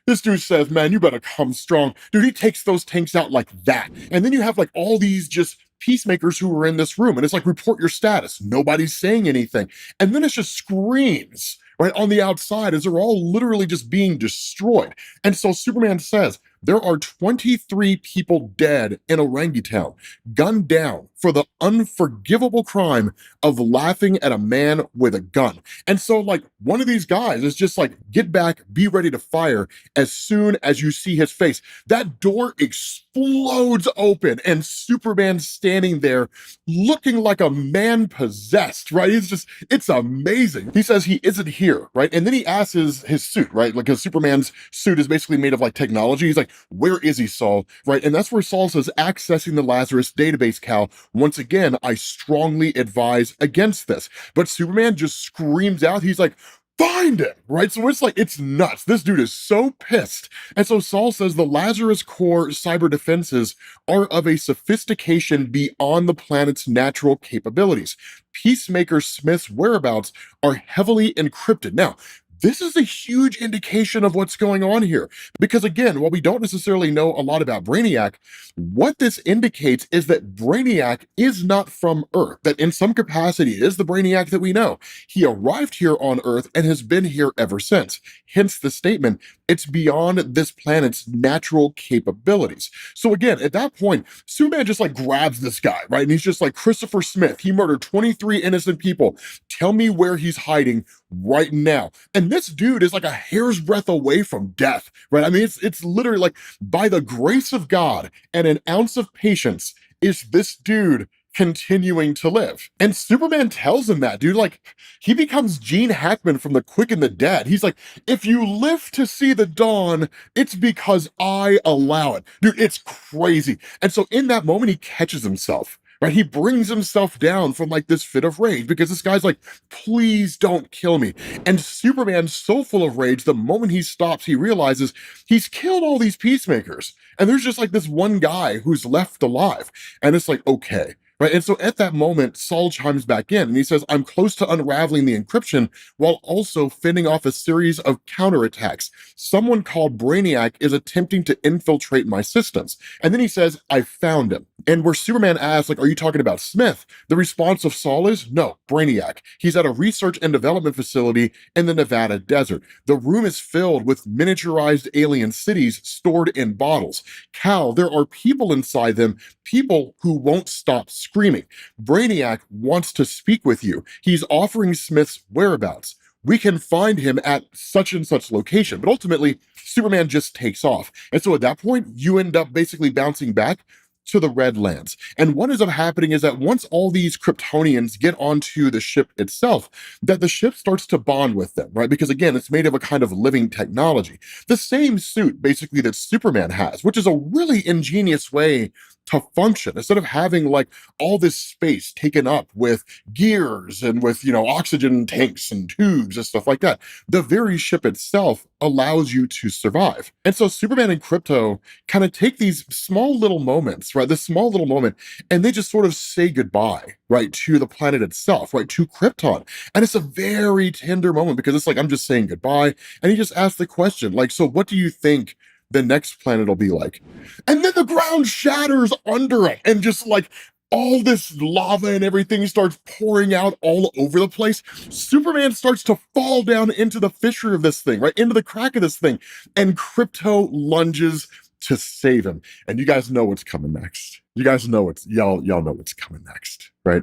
This dude says, man, you better come strong. Dude, he takes those tanks out like that. And then you have like all these just peacemakers who are in this room. And it's like, report your status. Nobody's saying anything. And then it's just screams right on the outside as they're all literally just being destroyed. And so Superman says, there are 23 people dead in Orangutan, gunned down for the unforgivable crime of laughing at a man with a gun. And so, like, one of these guys is just like, get back, be ready to fire as soon as you see his face. That door explodes open, and Superman's standing there looking like a man possessed, right? It's amazing. He says he isn't here, right? And then he asks his suit, right? Like, because Superman's suit is basically made of like technology. He's like, where is he, Saul? Right? And that's where Saul says, accessing the Lazarus database, Kal. Once again, I strongly advise against this. But Superman just screams out, he's like, find him, right? So it's like, it's nuts. This dude is so pissed. And so Saul says the Lazarus Corps cyber defenses are of a sophistication beyond the planet's natural capabilities. Peacemaker Smith's whereabouts are heavily encrypted. Now, this is a huge indication of what's going on here. Because again, while we don't necessarily know a lot about Brainiac, what this indicates is that Brainiac is not from Earth, that in some capacity is the Brainiac that we know. He arrived here on Earth and has been here ever since. Hence the statement, it's beyond this planet's natural capabilities. So again, at that point, Superman just like grabs this guy, right? And he's just like, Christopher Smith, he murdered 23 innocent people. Tell me where he's hiding right now. And this dude is like a hair's breadth away from death, right? I mean, it's literally like, by the grace of God and an ounce of patience is this dude continuing to live. And Superman tells him that, dude, like, he becomes Gene Hackman from The Quick and the Dead. He's like, if you live to see the dawn, it's because I allow it. Dude, it's crazy. And so in that moment, he catches himself. Right? He brings himself down from like this fit of rage because this guy's like, please don't kill me. And Superman's so full of rage, the moment he stops, he realizes he's killed all these peacemakers. And there's just like this one guy who's left alive. And it's like, okay. Right. And so at that moment, Saul chimes back in and he says, I'm close to unraveling the encryption while also fending off a series of counterattacks. Someone called Brainiac is attempting to infiltrate my systems. And then he says, I found him. And where Superman asks, like, are you talking about Smith? The response of Saul is, no, Brainiac. He's at a research and development facility in the Nevada desert. The room is filled with miniaturized alien cities stored in bottles. Kal, there are people inside them, people who won't stop screaming. Brainiac wants to speak with you. He's offering Smith's whereabouts. We can find him at such and such location. But ultimately, Superman just takes off. And so at that point, you end up basically bouncing back to the Redlands. And what ends up happening is that once all these Kryptonians get onto the ship itself, that the ship starts to bond with them, right? Because again, it's made of a kind of living technology. The same suit basically that Superman has, which is a really ingenious way to function. Instead of having like all this space taken up with gears and with, oxygen tanks and tubes and stuff like that, the very ship itself allows you to survive. And so Superman and Krypto kind of take these small little moments, right? This small little moment, and they just sort of say goodbye, right, to the planet itself, right, to Krypton. And it's a very tender moment because it's like, I'm just saying goodbye. And he just asks the question, like, so what do you think the next planet will be like? And then the ground shatters under it and just like all this lava and everything starts pouring out all over the place. Superman starts to fall down into the fissure of this thing, right, into the crack of this thing, and Krypto lunges to save him. And you guys know what's coming next. You guys know y'all know what's coming next, right?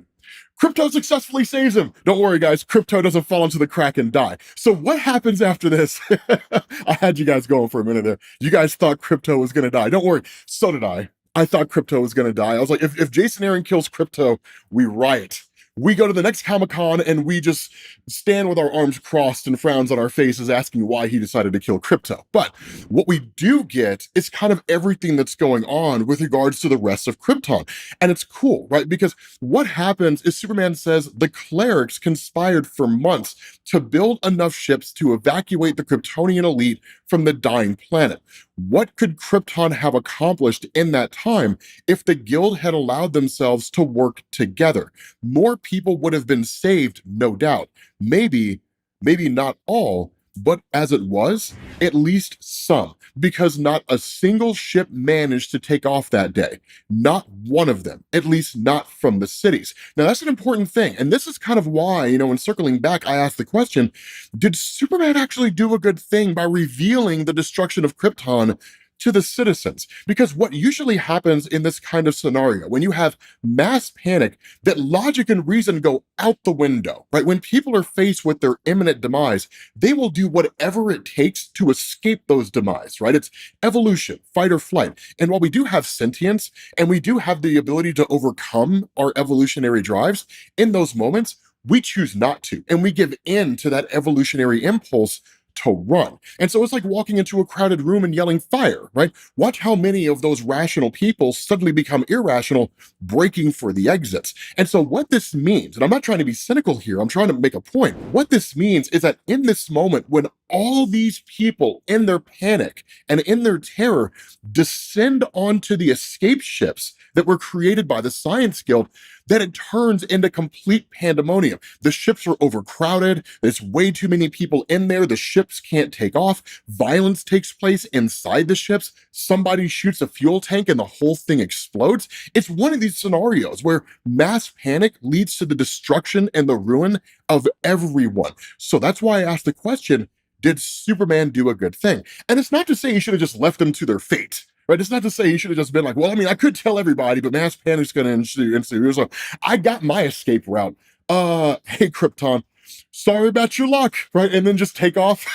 Krypto successfully saves him. Don't worry, guys. Krypto doesn't fall into the crack and die. So what happens after this? I had you guys going for a minute there. You guys thought Krypto was going to die. Don't worry. So did I. I thought Krypto was going to die. I was like, if Jason Aaron kills Krypto, we riot. we go to the next Comic-Con and we just stand with our arms crossed and frowns on our faces asking why he decided to kill Krypto. But what we do get is kind of everything that's going on with regards to the rest of Krypton. And it's cool, right? Because what happens is Superman says the clerics conspired for months to build enough ships to evacuate the Kryptonian elite from the dying planet. What could Krypton have accomplished in that time if the guild had allowed themselves to work together? More people would have been saved, no doubt. Maybe not all, but as it was, at least some, because not a single ship managed to take off that day. Not one of them, at least not from the cities. Now, that's an important thing. And this is kind of why, in circling back, I asked the question, did Superman actually do a good thing by revealing the destruction of Krypton to the citizens? Because what usually happens in this kind of scenario, when you have mass panic, that logic and reason go out the window, right? When people are faced with their imminent demise, they will do whatever it takes to escape those demise, right? It's evolution, fight or flight. And while we do have sentience and we do have the ability to overcome our evolutionary drives, in those moments, we choose not to, and we give in to that evolutionary impulse to run. And so it's like walking into a crowded room and yelling fire, right? Watch how many of those rational people suddenly become irrational, breaking for the exits. And so what this means, and I'm not trying to be cynical here, I'm trying to make a point. What this means is that in this moment, when all these people in their panic and in their terror descend onto the escape ships that were created by the Science Guild, then it turns into complete pandemonium. The ships are overcrowded. There's way too many people in there. The ships can't take off. Violence takes place inside the ships. Somebody shoots a fuel tank and the whole thing explodes. It's one of these scenarios where mass panic leads to the destruction and the ruin of everyone. So that's why I asked the question, did Superman do a good thing? And it's not to say he should have just left them to their fate. Right? It's not to say he should have just been like, well, I mean, I could tell everybody, but mass panic's going to ensue. So I got my escape route. Hey, Krypton, sorry about your luck, right? And then just take off.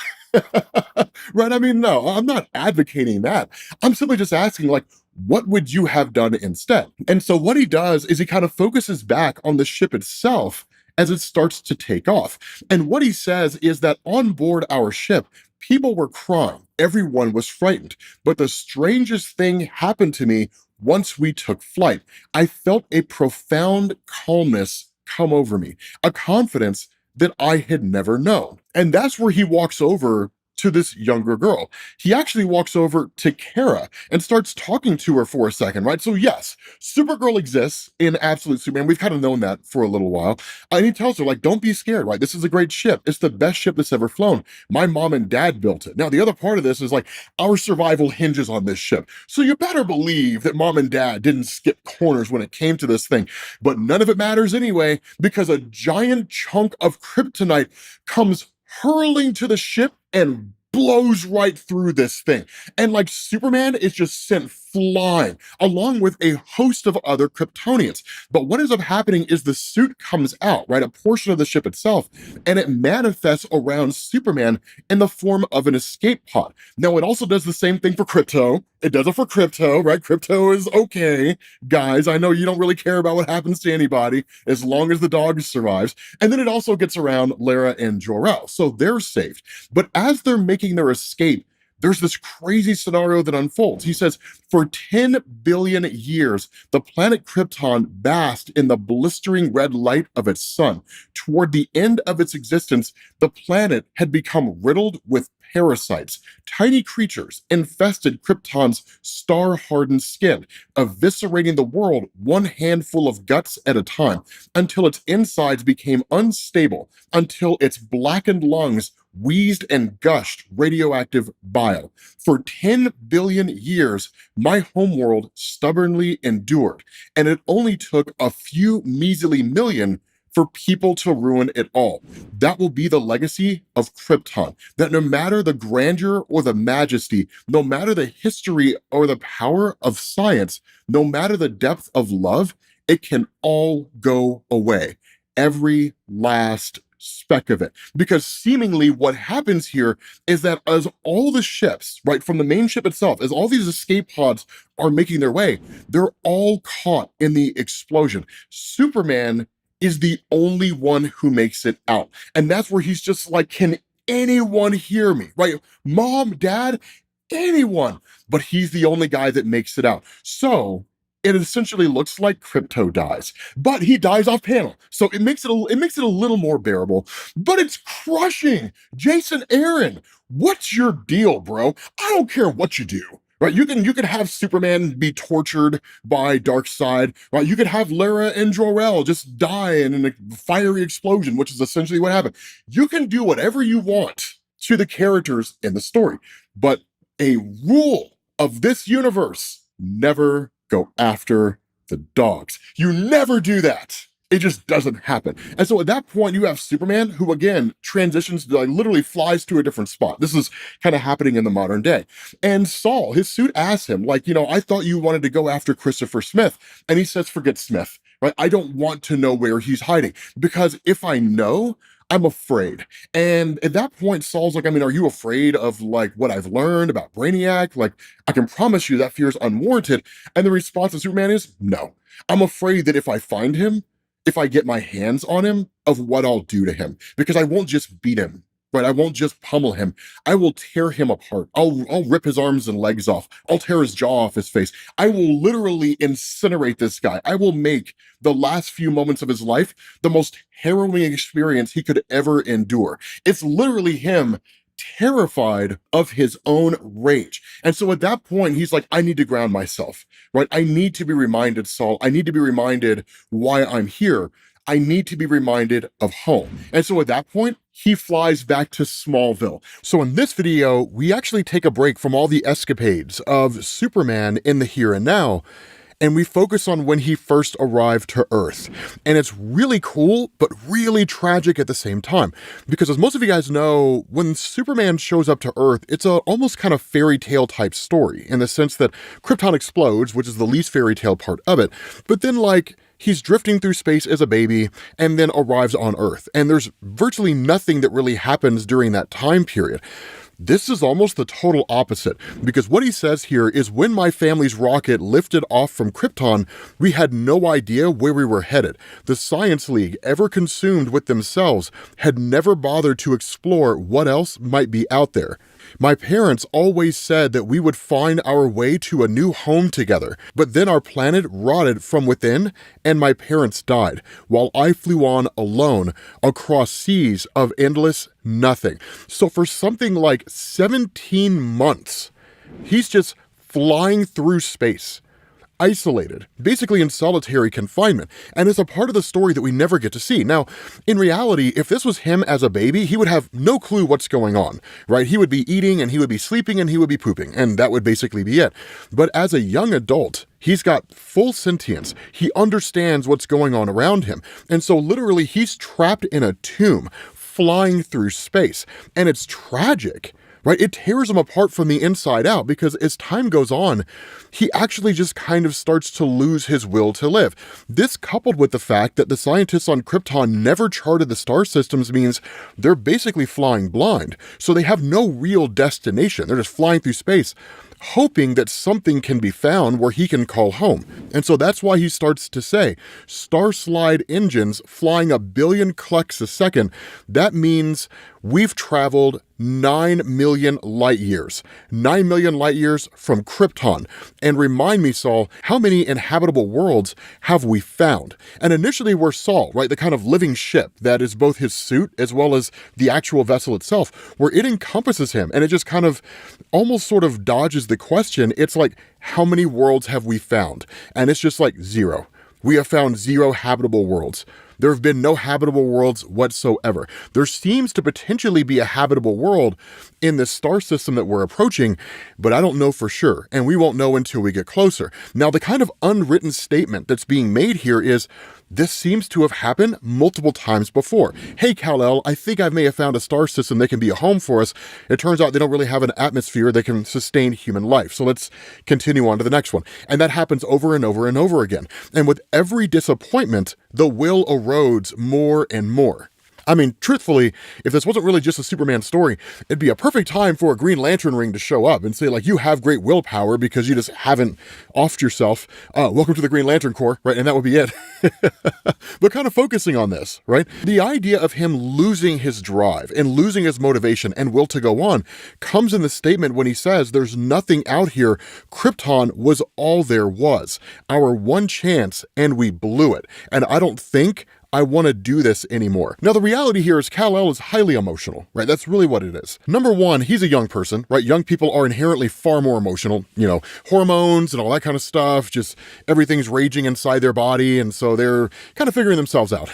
Right? I mean, no, I'm not advocating that. I'm simply just asking, like, what would you have done instead? And so what he does is he kind of focuses back on the ship itself as it starts to take off. And what he says is that on board our ship, people were crying. Everyone was frightened. But the strangest thing happened to me once we took flight. I felt a profound calmness come over me, a confidence that I had never known. And that's where he walks over to this younger girl. He actually walks over to Kara and starts talking to her for a second, right? So yes, Supergirl exists in Absolute Superman. We've kind of known that for a little while. And he tells her, like, don't be scared, right? This is a great ship. It's the best ship that's ever flown. My mom and dad built it. Now, the other part of this is like, our survival hinges on this ship. So you better believe that mom and dad didn't skip corners when it came to this thing. But none of it matters anyway, because a giant chunk of kryptonite comes hurling to the ship and blows right through this thing. And like Superman is just sent flying along with a host of other Kryptonians. But what ends up happening is the suit comes out, right? A portion of the ship itself, and it manifests around Superman in the form of an escape pod. Now, it also does the same thing for Krypto. It does it for Krypto, right? Krypto is okay. Guys, I know you don't really care about what happens to anybody as long as the dog survives. And then it also gets around Lara and Jor-El, so they're saved. But as they're making their escape, there's this crazy scenario that unfolds. He says, for 10 billion years, the planet Krypton basked in the blistering red light of its sun. Toward the end of its existence, the planet had become riddled with parasites. Tiny creatures infested Krypton's star-hardened skin, eviscerating the world one handful of guts at a time, until its insides became unstable, until its blackened lungs wheezed and gushed radioactive bile. For 10 billion years, my homeworld stubbornly endured, and it only took a few measly million for people to ruin it all. That will be the legacy of Krypton, that no matter the grandeur or the majesty, no matter the history or the power of science, no matter the depth of love, it can all go away. Every last speck of it. Because seemingly what happens here is that as all the ships, right, from the main ship itself, as all these escape pods are making their way, they're all caught in the explosion. Superman is the only one who makes it out. And that's where he's just like, can anyone hear me? Right? Mom, dad, anyone. But he's the only guy that makes it out. So it essentially looks like Crypto dies, but he dies off panel. So it makes it a little more bearable, but it's crushing. Jason Aaron, what's your deal, bro? I don't care what you do. Right, you can have Superman be tortured by Darkseid. Right, you could have Lara and Jor-El just die in a fiery explosion, which is essentially what happened. You can do whatever you want to the characters in the story, but a rule of this universe: never go after the dogs. You never do that. It just doesn't happen. And so at that point, you have Superman, who again transitions, like literally flies to a different spot. This is kind of happening in the modern day. And Saul, his suit asks him, like, I thought you wanted to go after Christopher Smith. And he says, forget Smith, right? I don't want to know where he's hiding, because if I know, I'm afraid. And at that point, Saul's like, are you afraid of like what I've learned about Brainiac? Like, I can promise you that fear is unwarranted. And the response of Superman is, no, I'm afraid that if I find him, if I get my hands on him, of what I'll do to him, because I won't just beat him, right? I won't just pummel him. I will tear him apart. I'll rip his arms and legs off. I'll tear his jaw off his face. I will literally incinerate this guy. I will make the last few moments of his life the most harrowing experience he could ever endure. It's literally him terrified of his own rage. And so at that point, he's like, I need to ground myself, right? I need to be reminded, Saul. I need to be reminded why I'm here. I need to be reminded of home. And so at that point, he flies back to Smallville. So in this video, we actually take a break from all the escapades of Superman in the here and now, and we focus on when he first arrived to Earth. And it's really cool, but really tragic at the same time. Because as most of you guys know, when Superman shows up to Earth, it's a almost kind of fairy tale type story, in the sense that Krypton explodes, which is the least fairy tale part of it. But then he's drifting through space as a baby and then arrives on Earth. And there's virtually nothing that really happens during that time period. This is almost the total opposite, because what he says here is, when my family's rocket lifted off from Krypton, we had no idea where we were headed. The Science League, ever consumed with themselves, had never bothered to explore what else might be out there. My parents always said that we would find our way to a new home together, but then our planet rotted from within and my parents died, while I flew on alone across seas of endless nothing. So for something like 17 months, he's just flying through space, isolated, basically in solitary confinement, and it's a part of the story that we never get to see. Now, in reality, if this was him as a baby, he would have no clue what's going on, right? He would be eating, and he would be sleeping, and he would be pooping, and that would basically be it. But as a young adult, he's got full sentience. He understands what's going on around him, and so literally he's trapped in a tomb, flying through space, and it's tragic. Right? It tears him apart from the inside out, because as time goes on, he actually just kind of starts to lose his will to live. This, coupled with the fact that the scientists on Krypton never charted the star systems, means they're basically flying blind. So they have no real destination. They're just flying through space, hoping that something can be found where he can call home. And so that's why he starts to say, Starslide engines flying 1 billion clicks a second. That means we've traveled 9 million light years. 9 million light years from Krypton. And remind me, Saul, how many inhabitable worlds have we found? And initially we're Saul, right? The kind of living ship that is both his suit as well as the actual vessel itself, where it encompasses him, and it just kind of almost sort of dodges the question. It's like, how many worlds have we found? And it's just like 0. We have found 0 habitable worlds. There have been no habitable worlds whatsoever. There seems to potentially be a habitable world in this star system that we're approaching, but I don't know for sure, and we won't know until we get closer. Now, the kind of unwritten statement that's being made here is, this seems to have happened multiple times before. Hey, Kal-El, I think I may have found a star system that can be a home for us. It turns out they don't really have an atmosphere that can sustain human life. So let's continue on to the next one. And that happens over and over and over again. And with every disappointment, the will erodes more and more. I mean, truthfully, if this wasn't really just a Superman story, it'd be a perfect time for a Green Lantern ring to show up and say, like, you have great willpower because you just haven't offed yourself. Welcome to the Green Lantern Corps, right? And that would be it. But kind of focusing on this, right? The idea of him losing his drive and losing his motivation and will to go on comes in the statement when he says, there's nothing out here. Krypton was all there was. Our one chance, and we blew it. And I don't think I want to do this anymore. Now, the reality here is Kal-El is highly emotional, right? That's really what it is. Number one, he's a young person, right? Young people are inherently far more emotional, hormones and all that kind of stuff. Just everything's raging inside their body. And so they're kind of figuring themselves out.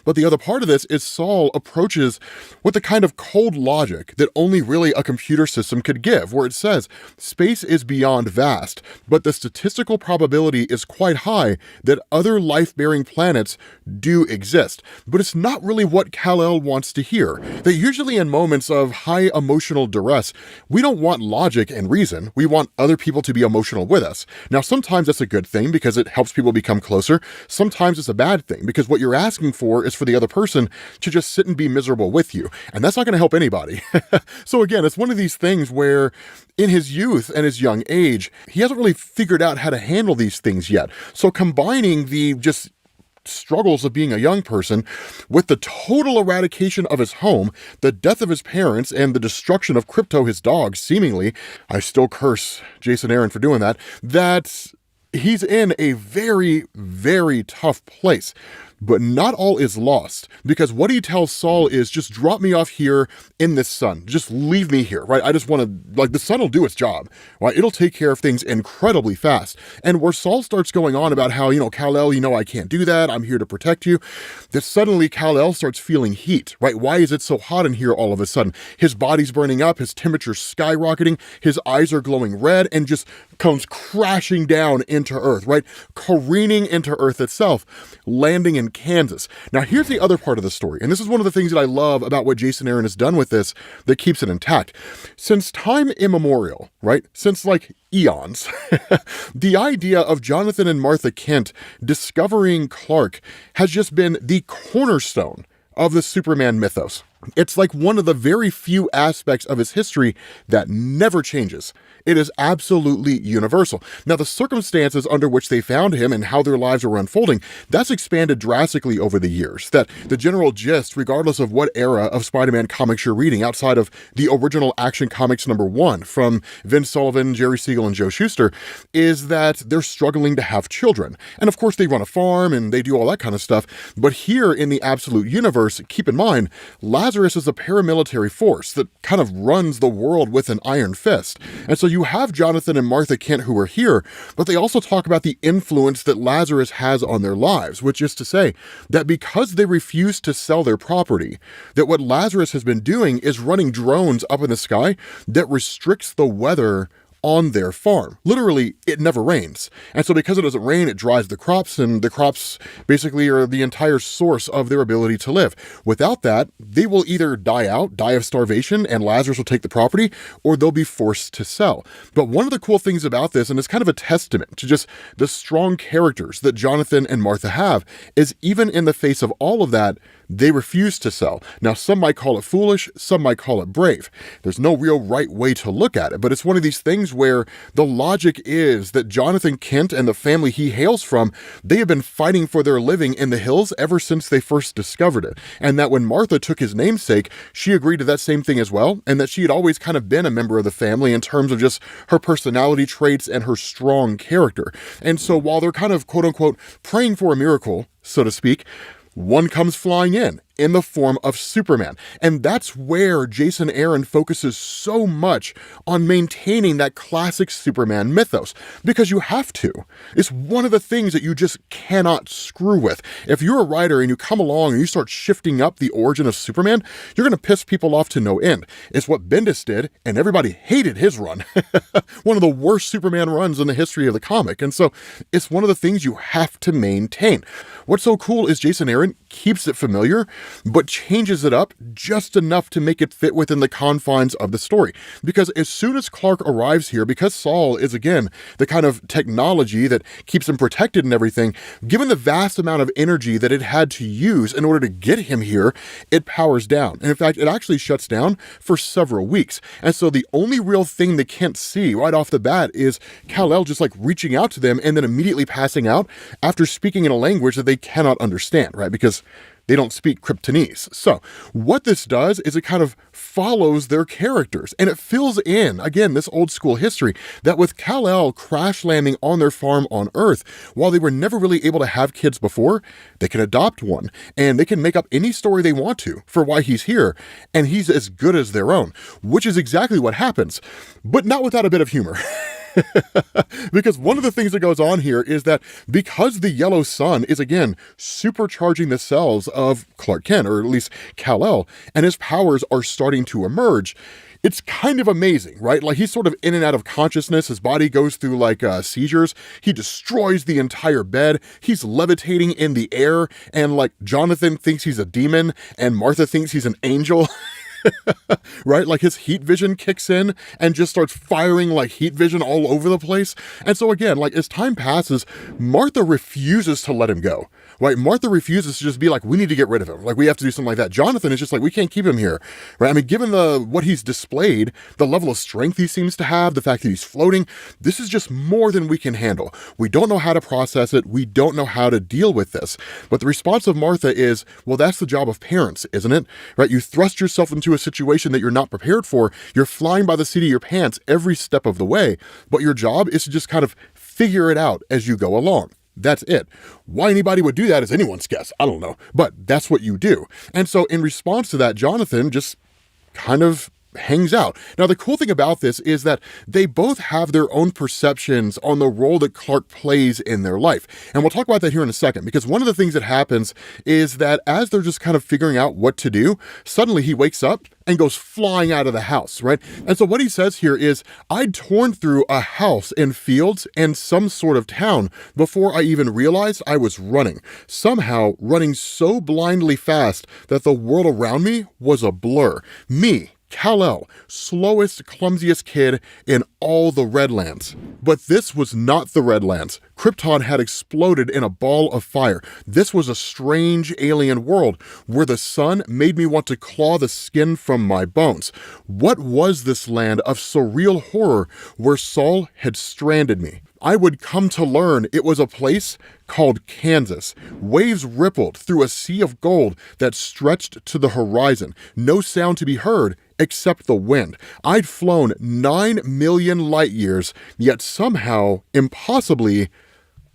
But the other part of this is Saul approaches with the kind of cold logic that only really a computer system could give, where it says space is beyond vast, but the statistical probability is quite high that other life-bearing planets do exist. But it's not really what Kal-El wants to hear. That usually in moments of high emotional duress, we don't want logic and reason. We want other people to be emotional with us. Now, sometimes that's a good thing because it helps people become closer. Sometimes it's a bad thing because what you're asking for is for the other person to just sit and be miserable with you. And that's not going to help anybody. So again, it's one of these things where in his youth and his young age, he hasn't really figured out how to handle these things yet. So combining the just struggles of being a young person with the total eradication of his home, the death of his parents, and the destruction of Krypto, his dog, seemingly, I still curse Jason Aaron for doing that he's in a very, very tough place. But not all is lost, because what he tells Saul is, just drop me off here in this sun. Just leave me here, right? I just want to, the sun will do its job, right? It'll take care of things incredibly fast. And where Saul starts going on about how, Kal-El, I can't do that. I'm here to protect you. That suddenly Kal-El starts feeling heat, right? Why is it so hot in here all of a sudden? His body's burning up, his temperature's skyrocketing, his eyes are glowing red, and just comes crashing down into Earth, right? Careening into Earth itself, landing in Kansas. Now, here's the other part of the story, and this is one of the things that I love about what Jason Aaron has done with this that keeps it intact. Since time immemorial, right? Since eons, the idea of Jonathan and Martha Kent discovering Clark has just been the cornerstone of the Superman mythos. It's like one of the very few aspects of his history that never changes. It is absolutely universal. Now, the circumstances under which they found him and how their lives were unfolding, that's expanded drastically over the years. That the general gist, regardless of what era of Spider-Man comics you're reading, outside of the original Action Comics #1 from Vince Sullivan, Jerry Siegel, and Joe Shuster, is that they're struggling to have children. And of course, they run a farm and they do all that kind of stuff. But here in the absolute universe, keep in mind, Lazarus is a paramilitary force that kind of runs the world with an iron fist. And so you have Jonathan and Martha Kent who are here, but they also talk about the influence that Lazarus has on their lives, which is to say that because they refuse to sell their property, that what Lazarus has been doing is running drones up in the sky that restricts the weather on their farm. Literally, it never rains. And so because it doesn't rain, it dries the crops, and the crops basically are the entire source of their ability to live. Without that, they will either die out, die of starvation, and Lazarus will take the property, or they'll be forced to sell. But one of the cool things about this, and it's kind of a testament to just the strong characters that Jonathan and Martha have, is even in the face of all of that, they refuse to sell. Now, some might call it foolish, some might call it brave. There's no real right way to look at it, but it's one of these things where the logic is that Jonathan Kent and the family he hails from, they have been fighting for their living in the hills ever since they first discovered it. And that when Martha took his namesake, she agreed to that same thing as well, and that she had always kind of been a member of the family in terms of just her personality traits and her strong character. And so while they're kind of, quote unquote, praying for a miracle, so to speak, one comes flying in the form of Superman. And that's where Jason Aaron focuses so much on maintaining that classic Superman mythos, because you have to. It's one of the things that you just cannot screw with. If you're a writer and you come along and you start shifting up the origin of Superman, you're going to piss people off to no end. It's what Bendis did, and everybody hated his run. One of the worst Superman runs in the history of the comic. And so it's one of the things you have to maintain. What's so cool is Jason Aaron keeps it familiar, but changes it up just enough to make it fit within the confines of the story. Because as soon as Clark arrives here, because Saul is, again, the kind of technology that keeps him protected and everything, given the vast amount of energy that it had to use in order to get him here, it powers down. And in fact, it actually shuts down for several weeks. And so the only real thing they can't see right off the bat is Kal-El just like reaching out to them and then immediately passing out after speaking in a language that they cannot understand, right? Because they don't speak Kryptonese. So what this does is it kind of follows their characters, and it fills in, again, this old school history that with Kal-El crash landing on their farm on Earth, while they were never really able to have kids before, they can adopt one, and they can make up any story they want to for why he's here, and he's as good as their own, which is exactly what happens, but not without a bit of humor. Because one of the things that goes on here is that because the yellow sun is, again, supercharging the cells of Clark Kent, or at least Kal-El, and his powers are starting to emerge, it's kind of amazing, right? Like, he's sort of in and out of consciousness. His body goes through like seizures. He destroys the entire bed. He's levitating in the air, and like Jonathan thinks he's a demon and Martha thinks he's an angel. Right? Like, his heat vision kicks in and just starts firing like heat vision all over the place. And so again, like, as time passes, Martha refuses to let him go. Right? Martha refuses to just be like, we need to get rid of him. Like, we have to do something like that. Jonathan is just like, we can't keep him here. Right? I mean, given what he's displayed, the level of strength he seems to have, the fact that he's floating, this is just more than we can handle. We don't know how to process it. We don't know how to deal with this. But the response of Martha is, well, that's the job of parents, isn't it? Right? You thrust yourself into a situation that you're not prepared for. You're flying by the seat of your pants every step of the way. But your job is to just kind of figure it out as you go along. That's it. Why anybody would do that is anyone's guess. I don't know. But that's what you do. And so in response to that, Jonathan just kind of hangs out. Now, the cool thing about this is that they both have their own perceptions on the role that Clark plays in their life. And we'll talk about that here in a second, because one of the things that happens is that as they're just kind of figuring out what to do, suddenly he wakes up and goes flying out of the house, right? And so what he says here is, I'd torn through a house and fields and some sort of town before I even realized I was running. Somehow running so blindly fast that the world around me was a blur. Me, Kal-El, slowest, clumsiest kid in all the Redlands. But this was not the Redlands. Krypton had exploded in a ball of fire. This was a strange alien world where the sun made me want to claw the skin from my bones. What was this land of surreal horror where Saul had stranded me? I would come to learn it was a place called Kansas. Waves rippled through a sea of gold that stretched to the horizon. No sound to be heard except the wind. I'd flown 9 million light years, yet somehow, impossibly,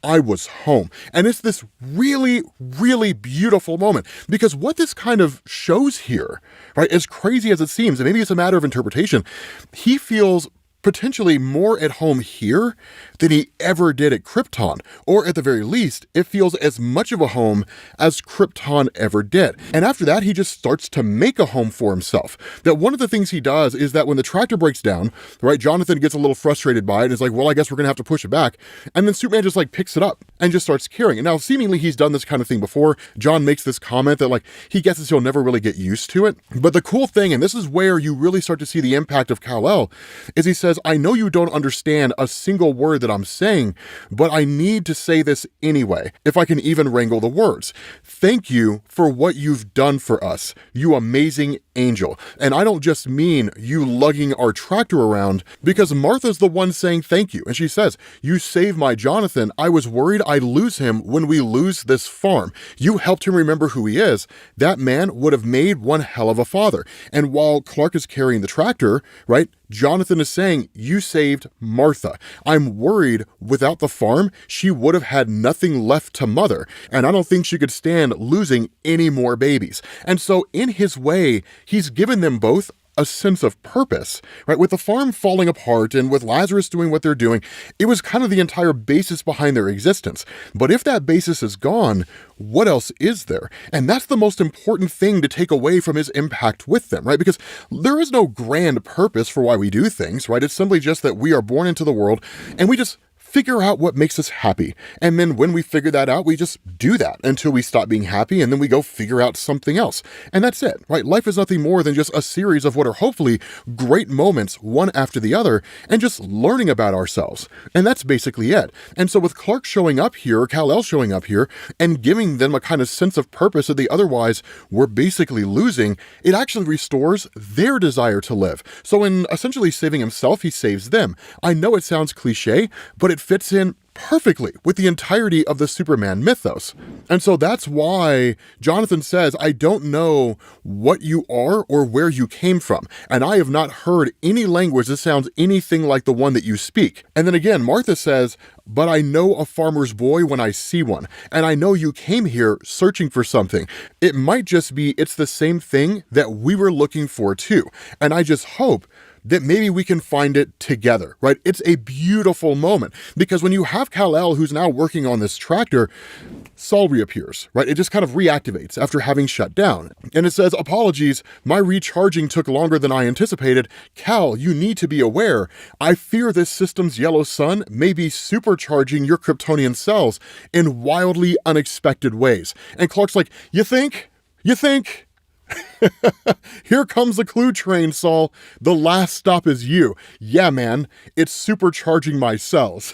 I was home. And it's this really, really beautiful moment, because what this kind of shows here, right, as crazy as it seems, and maybe it's a matter of interpretation, he feels potentially more at home here than he ever did at Krypton. Or at the very least, it feels as much of a home as Krypton ever did. And after that, he just starts to make a home for himself. That one of the things he does is that when the tractor breaks down, right, Jonathan gets a little frustrated by it and is like, well, I guess we're gonna have to push it back. And then Superman just like picks it up and just starts carrying it. Now, seemingly he's done this kind of thing before. John makes this comment that like, he guesses he'll never really get used to it. But the cool thing, and this is where you really start to see the impact of Kal-El, is he says, I know you don't understand a single word that I'm saying, but I need to say this anyway, if I can even wrangle the words. Thank you for what you've done for us, you amazing angel. And I don't just mean you lugging our tractor around, because Martha's the one saying thank you. And she says, you saved my Jonathan. I was worried I'd lose him when we lose this farm. You helped him remember who he is. That man would have made one hell of a father. And while Clark is carrying the tractor, right, Jonathan is saying, you saved Martha. I'm worried without the farm, she would have had nothing left to mother. And I don't think she could stand losing any more babies. And so in his way, he's given them both a sense of purpose, right? With the farm falling apart and with Lazarus doing what they're doing, it was kind of the entire basis behind their existence. But if that basis is gone, what else is there? And that's the most important thing to take away from his impact with them, right? Because there is no grand purpose for why we do things, right? It's simply just that we are born into the world and we just figure out what makes us happy. And then when we figure that out, we just do that until we stop being happy, and then we go figure out something else. And that's it, right? Life is nothing more than just a series of what are hopefully great moments, one after the other, and just learning about ourselves. And that's basically it. And so with Clark showing up here, or Kal-El showing up here, and giving them a kind of sense of purpose that they otherwise were basically losing, it actually restores their desire to live. So in essentially saving himself, he saves them. I know it sounds cliche, but it fits in perfectly with the entirety of the Superman mythos. And so that's why Jonathan says, I don't know what you are or where you came from, and I have not heard any language that sounds anything like the one that you speak. And then again, Martha says, but I know a farmer's boy when I see one, and I know you came here searching for something. It might just be it's the same thing that we were looking for too, and I just hope that maybe we can find it together, right? It's a beautiful moment, because when you have Kal-El, who's now working on this tractor, Saul reappears, right? It just kind of reactivates after having shut down. And it says, apologies, my recharging took longer than I anticipated. Kal, you need to be aware. I fear this system's yellow sun may be supercharging your Kryptonian cells in wildly unexpected ways. And Clark's like, you think? You think? Here comes the clue train, Saul. The last stop is you. Yeah, man, it's supercharging my cells.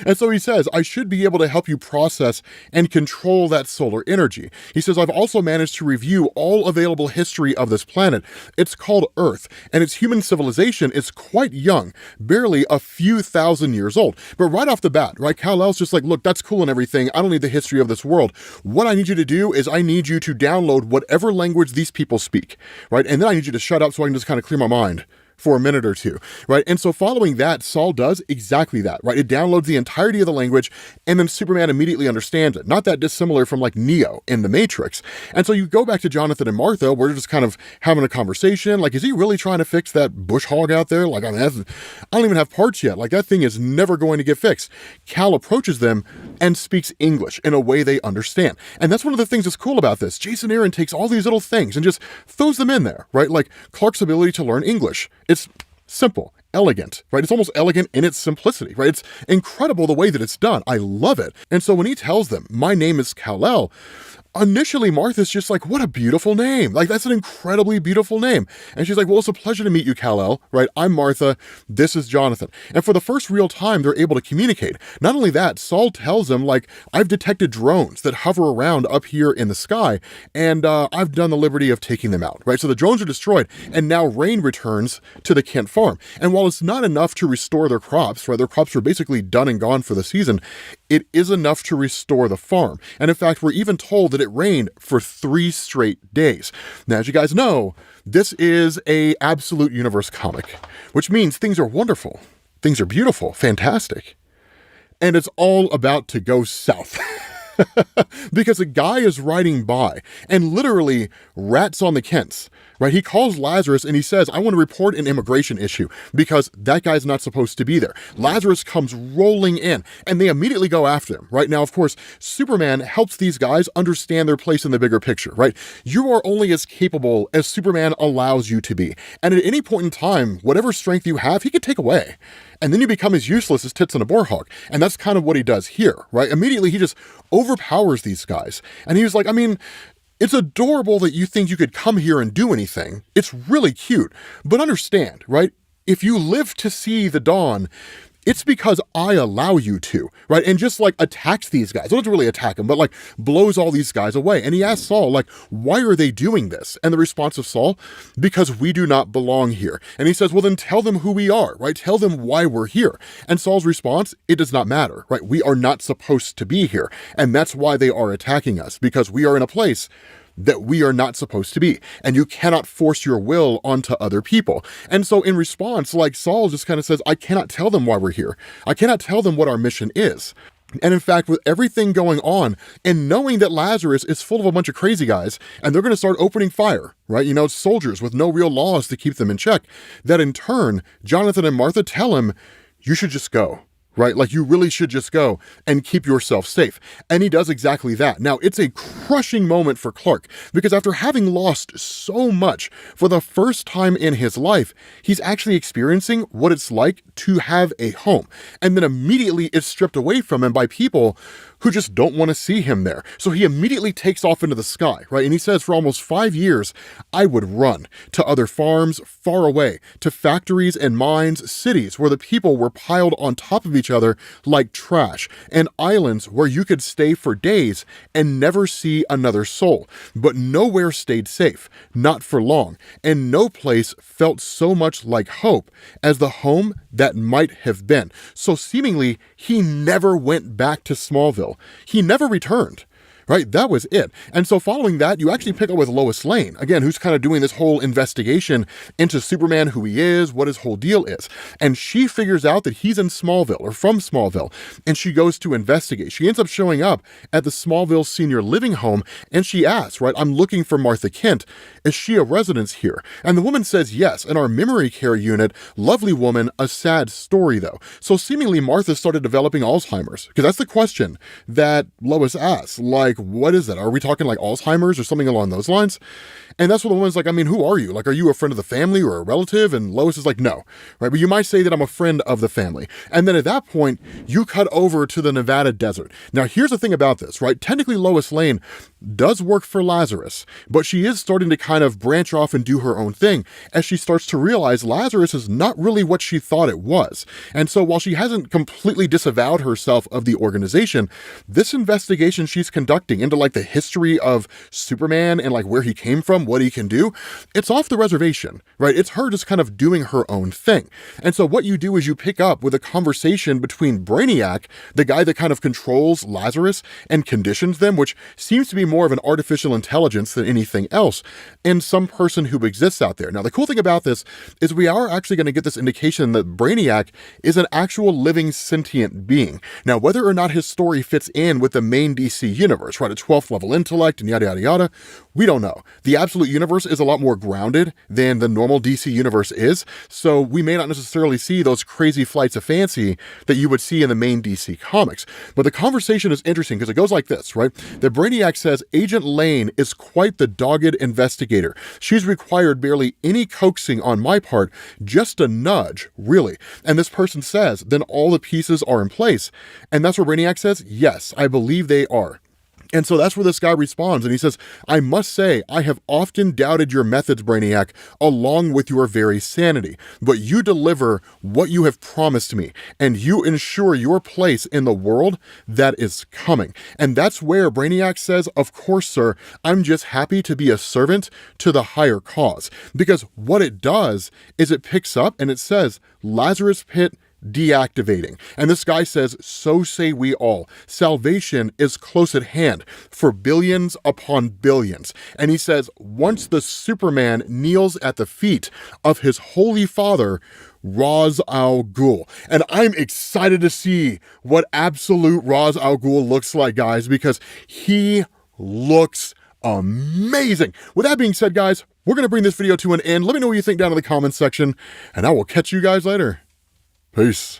And so he says, I should be able to help you process and control that solar energy. He says, I've also managed to review all available history of this planet. It's called Earth, and its human civilization is quite young, barely a few thousand years old. But right off the bat, right, Kal-El's just like, look, that's cool and everything. I don't need the history of this world. What I need you to do is I need you to download whatever language these people speak, right? And then I need you to shut up so I can just kind of clear my mind for a minute or two, right? And so following that, Saul does exactly that, right? It downloads the entirety of the language, and then Superman immediately understands it. Not that dissimilar from like Neo in The Matrix. And so you go back to Jonathan and Martha, where they're just kind of having a conversation. Like, is he really trying to fix that bush hog out there? Like, I mean, I don't even have parts yet. Like, that thing is never going to get fixed. Kal approaches them and speaks English in a way they understand. And that's one of the things that's cool about this. Jason Aaron takes all these little things and just throws them in there, right? Like Clark's ability to learn English. It's simple, elegant, right? It's almost elegant in its simplicity, right? It's incredible the way that it's done. I love it. And so when he tells them, my name is Kal-El, initially Martha's just like, what a beautiful name. Like, that's an incredibly beautiful name. And she's like, well, it's a pleasure to meet you, Kal-El, right? I'm Martha. This is Jonathan. And for the first real time, they're able to communicate. Not only that, Saul tells them, like, I've detected drones that hover around up here in the sky, and I've done the liberty of taking them out, right? So the drones are destroyed, and now rain returns to the Kent farm. And while it's not enough to restore their crops, right? Their crops were basically done and gone for the season. It is enough to restore the farm. And in fact, we're even told that it rained for 3 straight days. Now, as you guys know, this is a absolute universe comic, which means things are wonderful, things are beautiful, fantastic, and it's all about to go south. Because a guy is riding by and literally rats on the Kents, right? He calls Lazarus and he says, I want to report an immigration issue because that guy's not supposed to be there. Lazarus comes rolling in and they immediately go after him, right? Now, of course, Superman helps these guys understand their place in the bigger picture, right? You are only as capable as Superman allows you to be. And at any point in time, whatever strength you have, he could take away. And then you become as useless as tits on a boar hog. And that's kind of what he does here, right? Immediately, he just overpowers these guys. And he was like, I mean, it's adorable that you think you could come here and do anything. It's really cute. But understand, right? If you live to see the dawn, it's because I allow you to, right? And just like attacks these guys. Doesn't really attack them, but like blows all these guys away. And he asks Saul, like, why are they doing this? And the response of Saul, because we do not belong here. And he says, well, then tell them who we are, right? Tell them why we're here. And Saul's response, it does not matter, right? We are not supposed to be here. And that's why they are attacking us, because we are in a place that we are not supposed to be. And you cannot force your will onto other people. And so in response, like Saul just kind of says, I cannot tell them why we're here. I cannot tell them what our mission is. And in fact, with everything going on and knowing that Lazarus is full of a bunch of crazy guys and they're going to start opening fire, right? You know, soldiers with no real laws to keep them in check, that in turn, Jonathan and Martha tell him, you should just go. right? Like you really should just go and keep yourself safe. And he does exactly that. Now, it's a crushing moment for Clark because after having lost so much for the first time in his life, he's actually experiencing what it's like to have a home. And then immediately it's stripped away from him by people who just don't want to see him there. So he immediately takes off into the sky, right? And he says, for almost 5 years, I would run to other farms far away, to factories and mines, cities where the people were piled on top of each other like trash, and islands where you could stay for days and never see another soul. But nowhere stayed safe, not for long, and no place felt so much like hope as the home that might have been. So seemingly, he never went back to Smallville. He never returned. Right? That was it. And so following that, you actually pick up with Lois Lane, again, who's kind of doing this whole investigation into Superman, who he is, what his whole deal is. And she figures out that he's in Smallville, or from Smallville, and she goes to investigate. She ends up showing up at the Smallville Senior Living Home, and she asks, right, I'm looking for Martha Kent. Is she a resident here? And the woman says yes, in our memory care unit. Lovely woman, a sad story though. So seemingly Martha started developing Alzheimer's, because that's the question that Lois asks, like, what is that? Are we talking like Alzheimer's or something along those lines? And that's what the woman's like, I mean, who are you? Like, are you a friend of the family or a relative? And Lois is like, no, right? But you might say that I'm a friend of the family. And then at that point, you cut over to the Nevada desert. Now, here's the thing about this, right? Technically, Lois Lane does work for Lazarus, but she is starting to kind of branch off and do her own thing as she starts to realize Lazarus is not really what she thought it was. And so while she hasn't completely disavowed herself of the organization, this investigation she's conducting into like the history of Superman and like where he came from, what he can do, it's off the reservation, right? It's her just kind of doing her own thing. And so what you do is you pick up with a conversation between Brainiac, the guy that kind of controls Lazarus and conditions them, which seems to be more of an artificial intelligence than anything else, and some person who exists out there. Now, the cool thing about this is we are actually going to get this indication that Brainiac is an actual living sentient being. Now, whether or not his story fits in with the main DC universe, right, a 12th level intellect and yada, yada, yada, we don't know. The absolute universe is a lot more grounded than the normal DC universe is, so we may not necessarily see those crazy flights of fancy that you would see in the main DC comics. But the conversation is interesting because it goes like this, right? The Brainiac says, Agent Lane is quite the dogged investigator. She's required barely any coaxing on my part, just a nudge, really. And this person says, then all the pieces are in place. And that's where Brainiac says, yes, I believe they are. And so that's where this guy responds, and he says, I must say, I have often doubted your methods, Brainiac, along with your very sanity. But you deliver what you have promised me, and you ensure your place in the world that is coming. And that's where Brainiac says, of course, sir, I'm just happy to be a servant to the higher cause. Because what it does is it picks up and it says, Lazarus Pit deactivating. And this guy says, so say we all. Salvation is close at hand for billions upon billions. And he says, once the Superman kneels at the feet of his holy father, Ra's al Ghul. And I'm excited to see what absolute Ra's al Ghul looks like, guys, because he looks amazing. With that being said, guys, we're going to bring this video to an end. Let me know what you think down in the comments section, and I will catch you guys later. Peace.